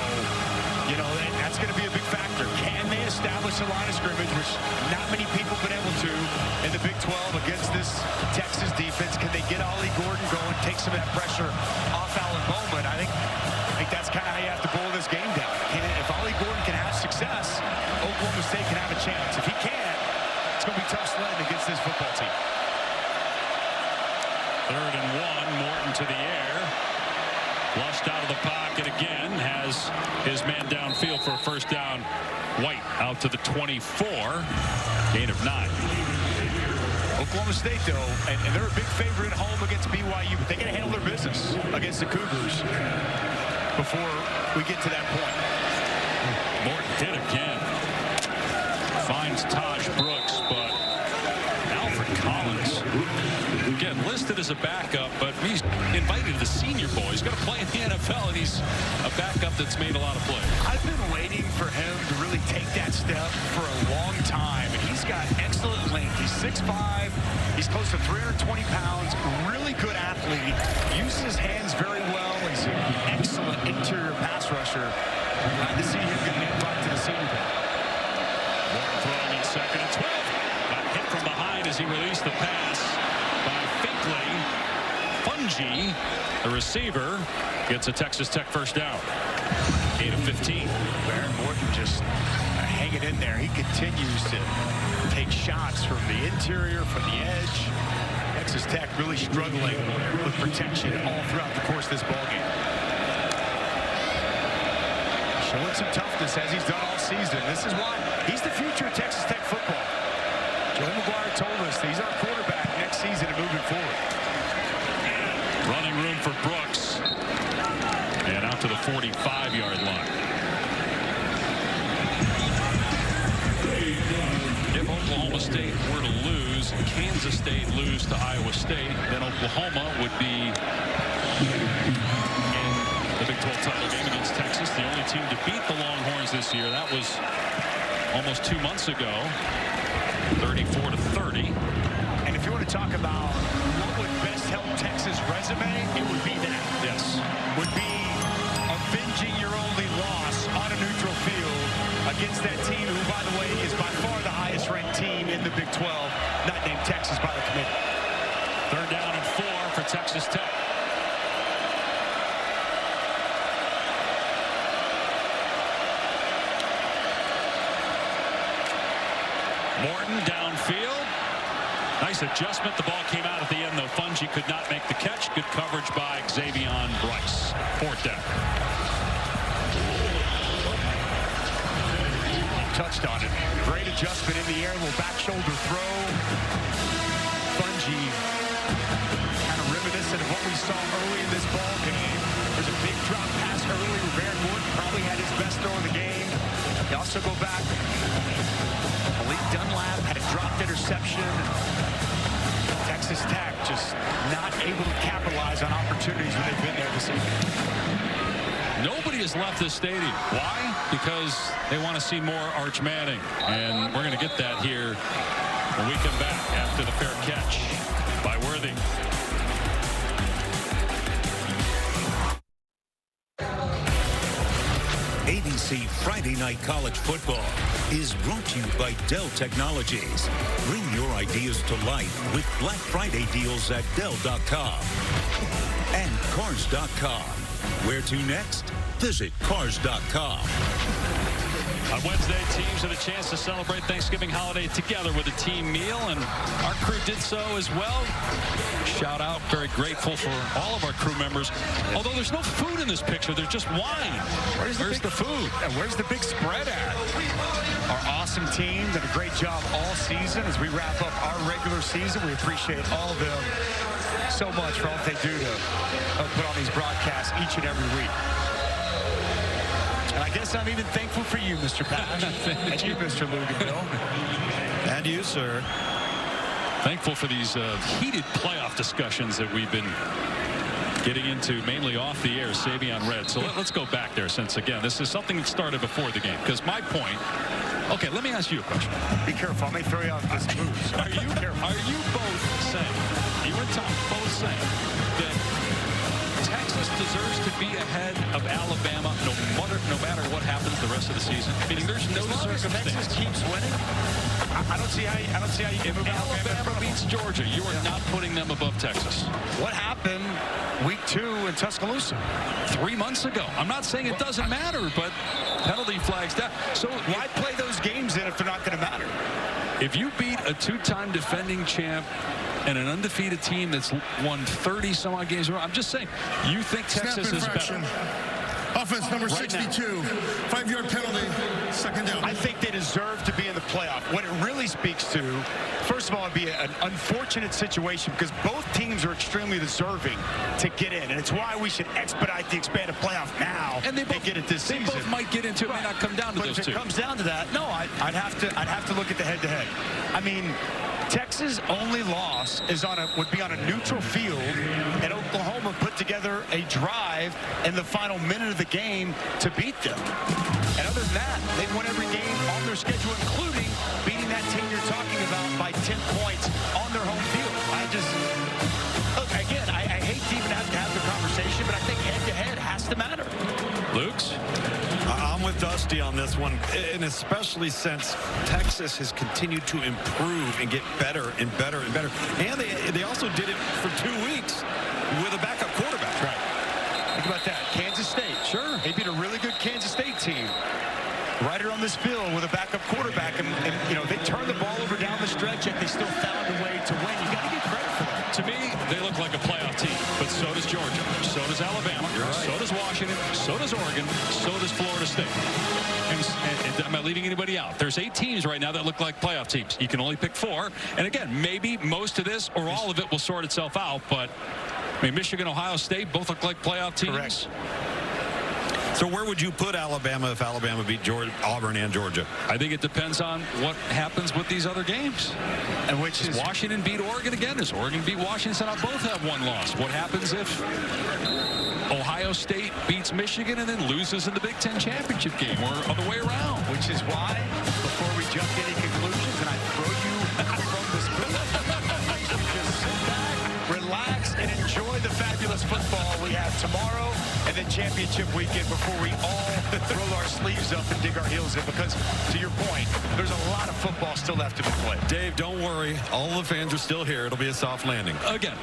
you know, that's going to be a big factor. Can they establish a line of scrimmage, which not many people have been able to in the Big 12 against this Texas defense? Can they get Ollie Gordon going, take some of that pressure off Alan Bowman? I think that's kind of how you have to boil this game down. If Ollie Gordon can have success, Oklahoma State can have a chance. If he can't, it's going to be tough sledding against this football team. 3rd and 1, Morton to the air. Flushed out of the pocket again, has his man downfield for a first down. White out to the 24, gain of 9. Oklahoma State, though, and they're a big favorite at home against BYU, but they got to handle their business against the Cougars before we get to that point. Morton did again. Finds Taj Brooks, but Alfred Collins, again, listed as a backup, but he's invited the Senior Bowl. He's going to play in the NFL, and he's a backup that's made a lot of plays. I've been waiting for him to really take that step for a long time, and he's got excellent length. He's 6'5", he's close to 320 pounds, really good athlete, uses his hands very well. He's an excellent interior pass rusher. Glad to see him get an invite to the Senior Bowl. Morton throwing in 2nd and 12. Got hit from behind as he released the pass by Finkley. Fungi, the receiver, gets a Texas Tech first down. 8 of 15. Baron Morton just hanging in there. He continues to take shots from the interior, from the edge. Texas Tech really struggling with protection all throughout the course of this ballgame. Showing some toughness as he's done all season. This is why he's the future of Texas Tech football. Joe McGuire told us that he's our quarterback next season and moving forward. Running room for Brooks. And out to the 45-yard line. If Oklahoma State were to lose, Kansas State lose to Iowa State, then Oklahoma would be in the Big 12 title game against Texas. The only team to beat the Longhorns this year. That was almost 2 months ago. 34-30. And if you want to talk about what would best help Texas' resume, it would be that. Yes. Would be avenging your only loss on a neutral field against that team who, by the way, is by far the highest ranked team in the Big 12, not named Texas by the committee. 3rd down and 4 for Texas Tech. Morton downfield. Nice adjustment. The ball came out at the end, though. Fungi could not make the catch. Good coverage by Xavier Bryce. 4th down. Touched on it. Great adjustment in the air. Little back shoulder throw. Fungi kind of reminiscent of what we saw early in this ball game. There's a big drop pass early where Baron Morton probably had his best throw of the game. You also go back. Malik Dunlap had a dropped interception. Texas Tech just not able to capitalize on opportunities when they've been there this evening. Nobody has left this stadium. Why? Because they want to see more Arch Manning. And we're going to get that here when we come back after the fair catch by Worthy. ABC Friday Night College Football is brought to you by Dell Technologies. Bring your ideas to life with Black Friday deals at Dell.com and Cars.com. Where to next? Visit Cars.com. On Wednesday, teams had a chance to celebrate Thanksgiving holiday together with a team meal, and our crew did so as well. Shout out, very grateful for all of our crew members. Although there's no food in this picture, there's just wine. Where's the food? And where's the big spread at? Our awesome team did a great job all season. As we wrap up our regular season, we appreciate all of them so much for all that they do to put on these broadcasts each and every week. And I guess I'm even thankful for you, Mr. Pash. And you, Mr. Luganville. And you, sir. Thankful for these heated playoff discussions that we've been getting into, mainly off the air, Savion Red. So let's go back there, since, again, this is something that started before the game. Because my point, okay, let me ask you a question. Be careful, I may throw you off this booth. Are you both saying, you and Tom both saying, that Texas deserves to be ahead of Alabama no matter what happens the rest of the season? Meaning there's no circumstance. Texas keeps winning. I don't see how you move Alabama beats Georgia. You are not putting them above Texas. What happened week 2 in Tuscaloosa? 3 months ago. I'm not saying it doesn't matter, but penalty flags down. So why play those games then if they're not going to matter? If you beat a 2-time defending champ and an undefeated team that's won 30 some odd games, I'm just saying, you think Texas is better. Offense number 62, 5-yard penalty, 2nd down. I think they deserve to be in the playoff. What it really speaks to, first of all, it'd be an unfortunate situation because both teams are extremely deserving to get in, and it's why we should expedite the expanded playoff now and get it this season. They both might get into it. It may not come down to those two. But if it comes down to that, no, I'd have to look at the head-to-head. I mean, Texas' only loss would be on a neutral field, and Oklahoma put together a drive in the final minute of the game to beat them. And other than that, they won every game on their schedule, including beating that team you're talking about by 10 points on their home field. Look, again, I hate to even have to have the conversation, but I think head-to-head has to matter. Luke's? I'm with Dusty on this one, and especially since Texas has continued to improve and get better and better and better. And they also did it for 2 weeks. with a backup quarterback. Right. Think about that. Kansas State. Sure. They beat a really good Kansas State team right around this field with a backup quarterback. And you know, they turned the ball over down the stretch, yet they still found a way to win. You got to give credit for that. To me, they look like a playoff team, but so does Georgia, so does Alabama, so does Washington, so does Oregon, so does Florida State. And I'm not leaving anybody out. There's 8 teams right now that look like playoff teams. You can only pick 4. And again, maybe most of this or all of it will sort itself out, but I mean, Michigan, Ohio State both look like playoff teams. Correct. So where would you put Alabama if Alabama beat Auburn and Georgia? I think it depends on what happens with these other games. And which is Washington beat Oregon again? Does Oregon beat Washington? So now both have 1 loss. What happens if Ohio State beats Michigan and then loses in the Big Ten championship game, or other way around? Which is why, before we jump to any conclusions, and I throw you from this booth, just sit back, relax, and enjoy the fabulous football we have tomorrow and then championship weekend before we all roll our sleeves up and dig our heels in, because, to your point, there's a lot of football still left to be played. Dave, don't worry. All the fans are still here. It'll be a soft landing. Again,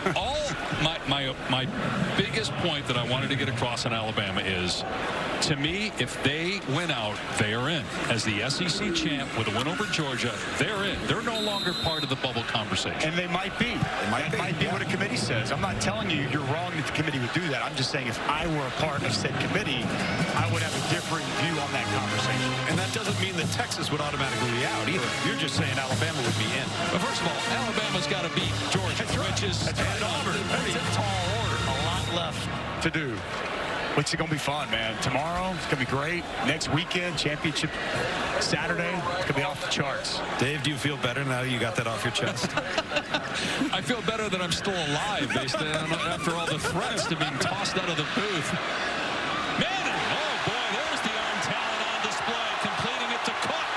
my biggest point that I wanted to get across on Alabama is, to me, if they win out, they are in. As the SEC champ with a win over Georgia, they're in. They're no longer part of the bubble conversation. And they might be. That might be what a committee says. I'm not telling you you're wrong that the committee would do that. I'm just saying if I were a part of said committee, I would have a different view on that conversation. And that doesn't mean that Texas would automatically be out either. You're just saying Alabama would be in. But first of all, Alabama's got to beat Georgia, which is Auburn. That's a tall order. A lot left to do. Which is going to be fun, man. Tomorrow, it's going to be great. Next weekend, championship Saturday, it's going to be off the charts. Dave, do you feel better now you got that off your chest? I feel better that I'm still alive based on after all the threats to being tossed out of the booth. Manning, oh boy, there's the arm talent on display, completing it to Cook.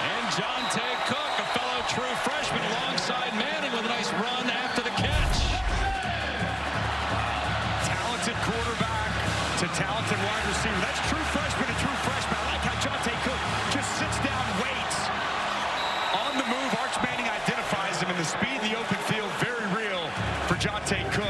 And Jonte Cook, a fellow true freshman, alongside Manning with a nice run after the catch. Talented quarterback to talented wide receiver. That's true freshman to true freshman. I like how Jonte Cook just sits down, waits. On the move, Arch Manning identifies him, and the speed in the open field, very real for Jonte Cook.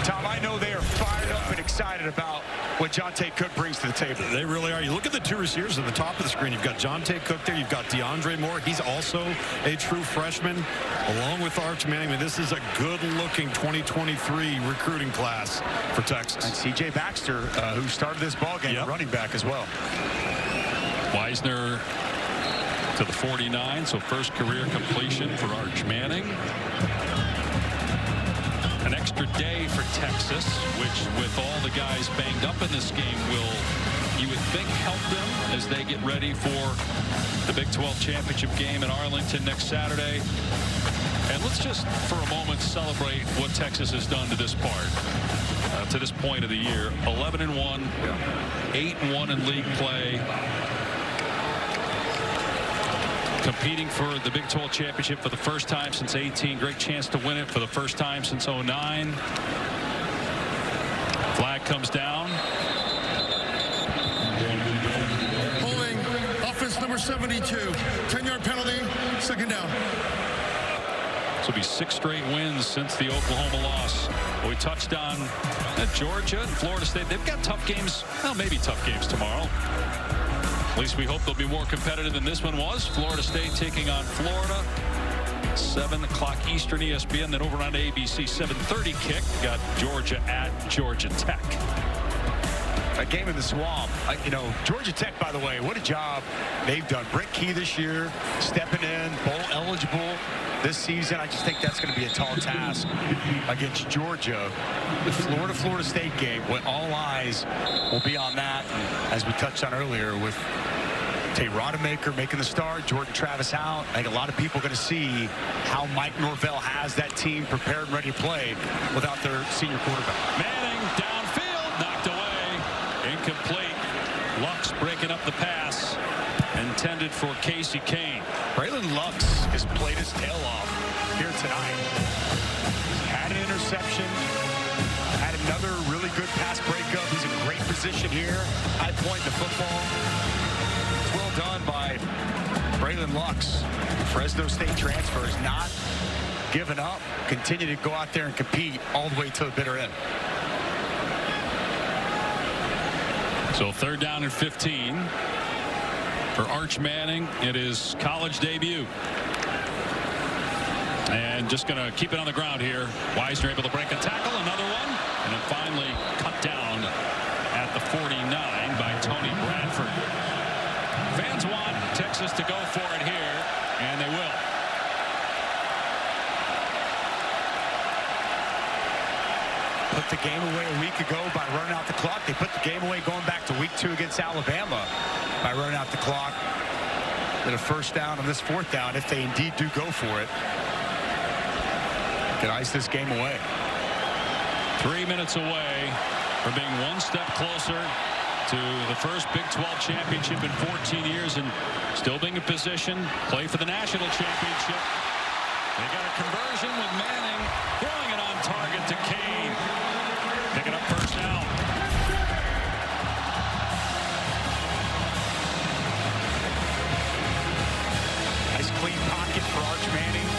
Tom, I know they are fired up and excited about what Jonte Cook brings to the table. They really are. You look at the 2 receivers at the top of the screen. You've got Jonte Cook there. You've got DeAndre Moore. He's also a true freshman, along with Arch Manning. I mean, this is a good-looking 2023 recruiting class for Texas. And C.J. Baxter, who started this ballgame, running back as well. Weisner to the 49, so first career completion for Arch Manning. An extra day for Texas, which with all the guys banged up in this game will, you would think, help them as they get ready for the Big 12 championship game in Arlington next Saturday. And let's just for a moment celebrate what Texas has done to this part, to this point of the year. 11-1, 8-1 in league play. Competing for the Big 12 championship for the first time since 18. Great chance to win it for the first time since 09. Flag comes down. Holding offense number 72. 10-yard penalty, second down. This will be 6 straight wins since the Oklahoma loss. We touched on Georgia and Florida State. They've got tough games. Well, maybe tough games tomorrow. At least we hope they'll be more competitive than this one was. Florida State taking on Florida. 7 o'clock Eastern ESPN. Then over on ABC, 7:30 kick. Got Georgia at Georgia Tech. A game in the swamp. You know, Georgia Tech, by the way, what a job they've done. Brent Key this year, stepping in, bowl eligible this season. I just think that's going to be a tall task against Georgia. The Florida State game, when all eyes will be on that, as we touched on earlier, with Tate Rodemaker making the start, Jordan Travis out. I think a lot of people are going to see how Mike Norvell has that team prepared and ready to play without their senior quarterback. Manning downfield, knocked away, incomplete. Lux breaking up the pass, intended for Casey Kane. Braylon Lux has played his tail off here tonight. Had an interception, had another really good pass breakup. He's in great position here. High point in the football. It's well done by Braylon Lux. Fresno State transfer is not given up, continue to go out there and compete all the way to the bitter end. So 3rd down and 15 for Arch Manning. It is college debut. And just going to keep it on the ground here. Wisner able to break a tackle, another one, and then finally cut down at the 49 by Tony Bradford. Fans want Texas to go for it here, and they will. Put the game away a week ago by running out the clock. They put the game away going back to week 2 against Alabama by running out the clock. Get a 1st down on this 4th down if they indeed do go for it. Could ice this game away. 3 minutes away from being one step closer to the first Big 12 championship in 14 years and still being in position, play for the national championship. They got a conversion with Manning throwing it on target to Kane. Picking up 1st down. Nice clean pocket for Arch Manning.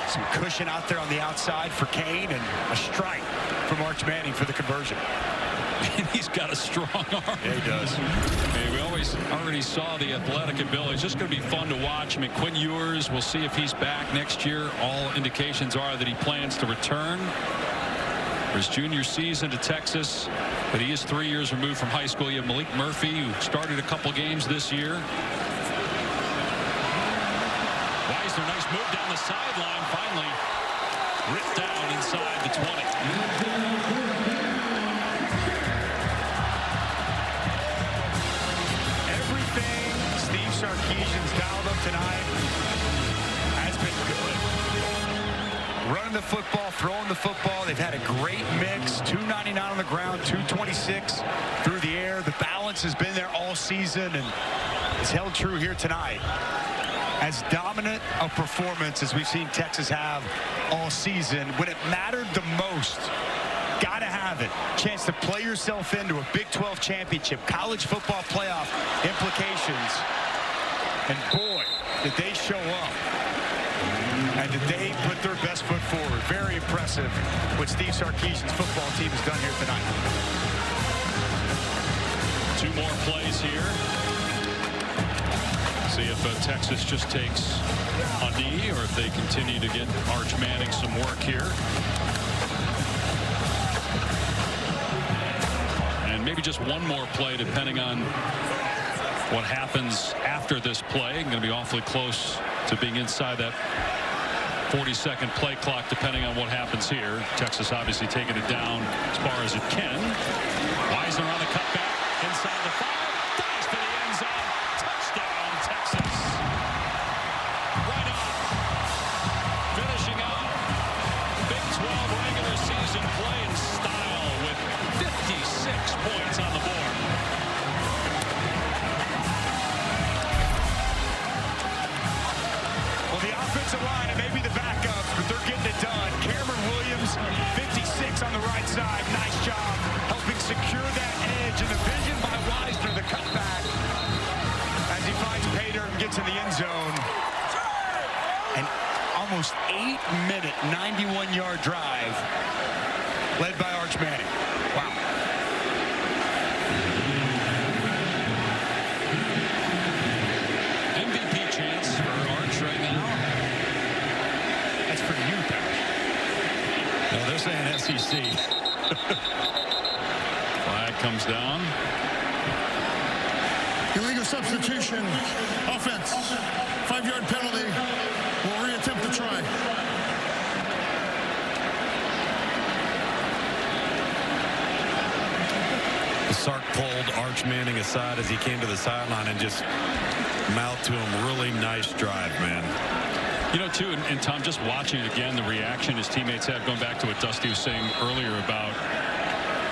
Some cushion out there on the outside for Kane, and a strike from Arch Manning for the conversion. And he's got a strong arm. Yeah, he does. Hey, we already saw the athletic ability. It's just going to be fun to watch. I mean, Quinn Ewers, we'll see if he's back next year. All indications are that he plans to return for his junior season to Texas, but he is 3 years removed from high school. You have Malik Murphy, who started a couple games this year. Wisner, nice move down the sideline, finally ripped down inside the 20. Sarkisian's dialed up tonight has been good. Running the football, throwing the football. They've had a great mix. 299 on the ground, 226 through the air. The balance has been there all season and it's held true here tonight. As dominant a performance as we've seen Texas have all season, when it mattered the most, got to have it. Chance to play yourself into a Big 12 championship, college football playoff implications. And boy, did they show up. And did they put their best foot forward. Very impressive what Steve Sarkisian's football team has done here tonight. 2 more plays here. See if Texas just takes a knee or if they continue to get Arch Manning some work here. And maybe just one more play depending on what happens after this play. Going to be awfully close to being inside that 40-second play clock depending on what happens here. Texas obviously taking it down as far as it can. Wisner on the cutback inside the 5. Dives for the end zone. Touchdown, Texas. Right on. Finishing out Big 12 regular season play in style with 56 points on the board. Offensive line and maybe the backups, but they're getting it done. Cameron Williams, 56 on the right side. Nice job helping secure that edge. And the vision by Wisner, the cutback, as he finds Pater and gets in the end zone. An almost 8-minute, 91-yard drive led by Arch Manning. Wow. MVP chance for Arch right now. That's for you, Pat. No, they're saying SEC. Flag comes down. Illegal substitution. Offense. 5-yard penalty. We'll reattempt the try. Sark pulled Arch Manning aside as he came to the sideline and just mouthed to him, really nice drive, man. You know, too, and Tom, just watching it again, the reaction his teammates had, going back to what Dusty was saying earlier about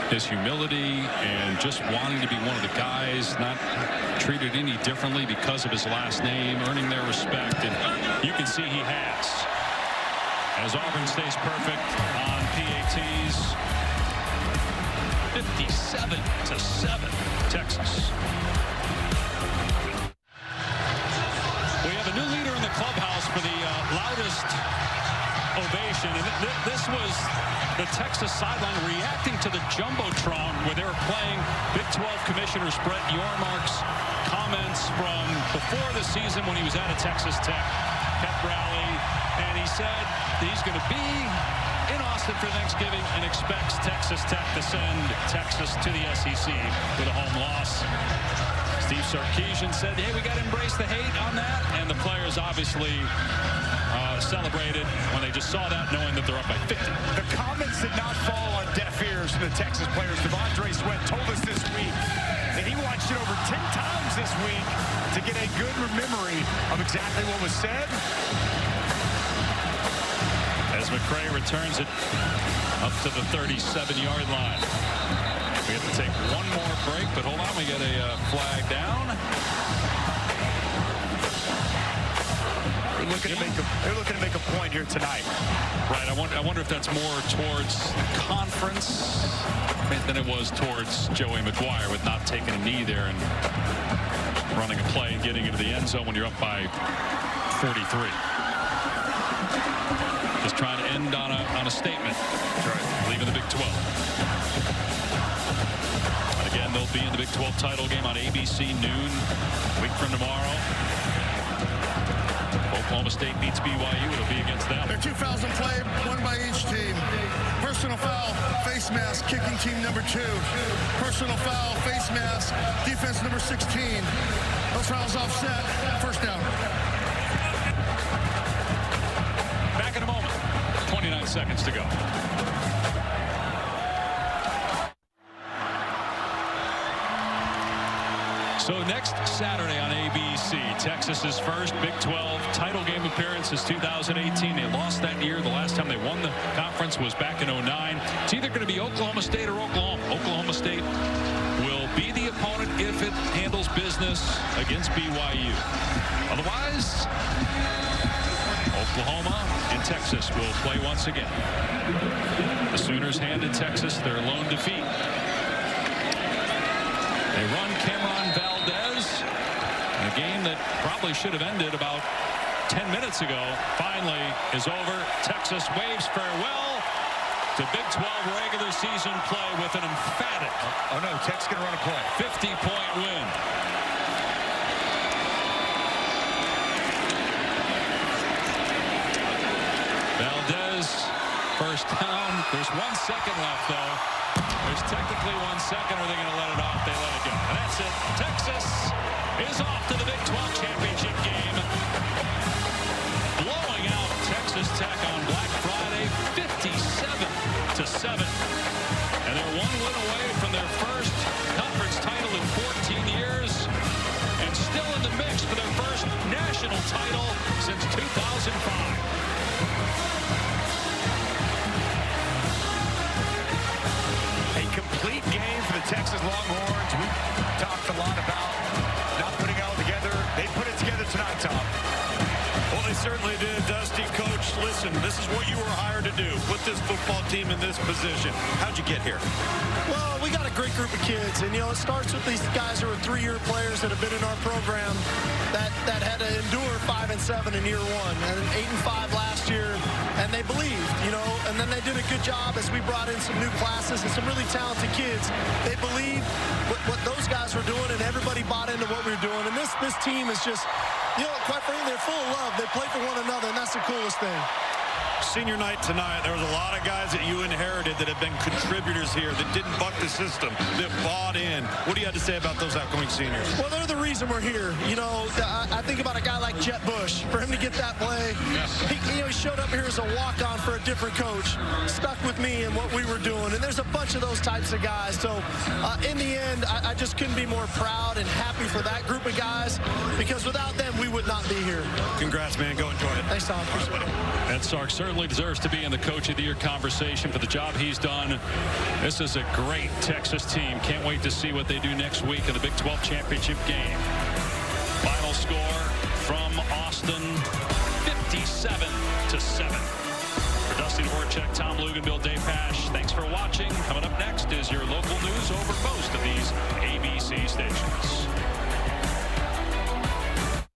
his humility and just wanting to be one of the guys, not treated any differently because of his last name, earning their respect, and you can see he has. As Auburn stays perfect on PATs, 57-7, Texas. We have a new leader in the clubhouse for the loudest ovation. And this was the Texas sideline reacting to the Jumbotron where they were playing Big 12 Commissioner Brett Yormark's comments from before the season when he was out of Texas Tech, pep rally, and he said he's going to be in Austin for Thanksgiving and expects Texas Tech to send Texas to the SEC with a home loss. Steve Sarkisian said, hey, we got to embrace the hate on that. And the players obviously celebrated when they just saw that, knowing that they're up by 50. The comments did not fall on deaf ears from the Texas players. Devondre Sweat told us this week that he watched it over 10 times this week to get a good memory of exactly what was said. As McCray returns it up to the 37-yard line. We have to take one more break, but hold on, we get a flag down. They're looking to make a point here tonight. Right, I wonder if that's more towards conference than it was towards Joey McGuire with not taking a knee there and running a play and getting into the end zone when you're up by 43. Just trying to end on a statement. That's right. Leaving the Big 12. And again, they'll be in the Big 12 title game on ABC noon a week from tomorrow. Oklahoma State beats BYU. It'll be against them. There are 2 fouls in play, one by each team. Personal foul, face mask, kicking team number 2. Personal foul, face mask, defense number 16. Those fouls offset. First down. Back in a moment. 29 seconds to go. So next Saturday on ABC, Texas's first Big 12 title game appearance is 2018. They lost that year. The last time they won the conference was back in 09. It's either going to be Oklahoma State or Oklahoma. Oklahoma State will be the opponent if it handles business against BYU. Otherwise, Oklahoma and Texas will play once again. The Sooners handed Texas their lone defeat. They run Cameron Valdez in a game that probably should have ended about 10 minutes ago. Finally is over. Texas waves farewell to Big 12 regular season play with an emphatic. Oh no, Tech's going to run a play. 50-point win. Valdez, first down. There's 1 second left, though. There's technically 1 second. Are they going to let it off? They let it go. And that's it. Texas is off to the Big 12 championship game. Blowing out Texas Tech on Black Friday, 57-7. And they're 1 win away from their first conference title in 14 years. And still in the mix for their first national title since 2005. Complete game for the Texas Longhorns. We talked a lot about not putting it all together. They put it together tonight, Tom. Well, they certainly did, Dusty. Coach, listen, this is what you were hired to do. Put this football team in this position. How'd you get here? Well, we got a great group of kids, and, it starts with these guys who are 3-year players that have been in our program that had to endure 5-7 in year 1 and 8-5 last year, and they believed, and then they did a good job as we brought in some new classes and some really talented kids. They believed what those guys were doing, and everybody bought into what we were doing, and this team is just, quite frankly, they're full of love. They play for one another, and that's the coolest thing. Senior night tonight, there was a lot of guys that you inherited that have been contributors here that didn't buck the system, that bought in. What do you have to say about those outgoing seniors? Well, they're the reason we're here. I think about a guy like Jet Bush. For him to get that play, he showed up here as a walk-on for a different coach, stuck with me and what we were doing. And there's a bunch of those types of guys. So in the end, I just couldn't be more proud and happy for that group of guys, because without them, we would not be here. Congrats, man. Go enjoy it. Thanks, Tom. And Sark certainly deserves to be in the Coach of the Year conversation for the job he's done. This is a great Texas team. Can't wait to see what they do next week in the Big 12 championship game. Final score from Austin, 57-7. For Dusty Dvorak, Tom Luganville, Dave Pasch, thanks for watching. Coming up next is your local news over most of these ABC stations.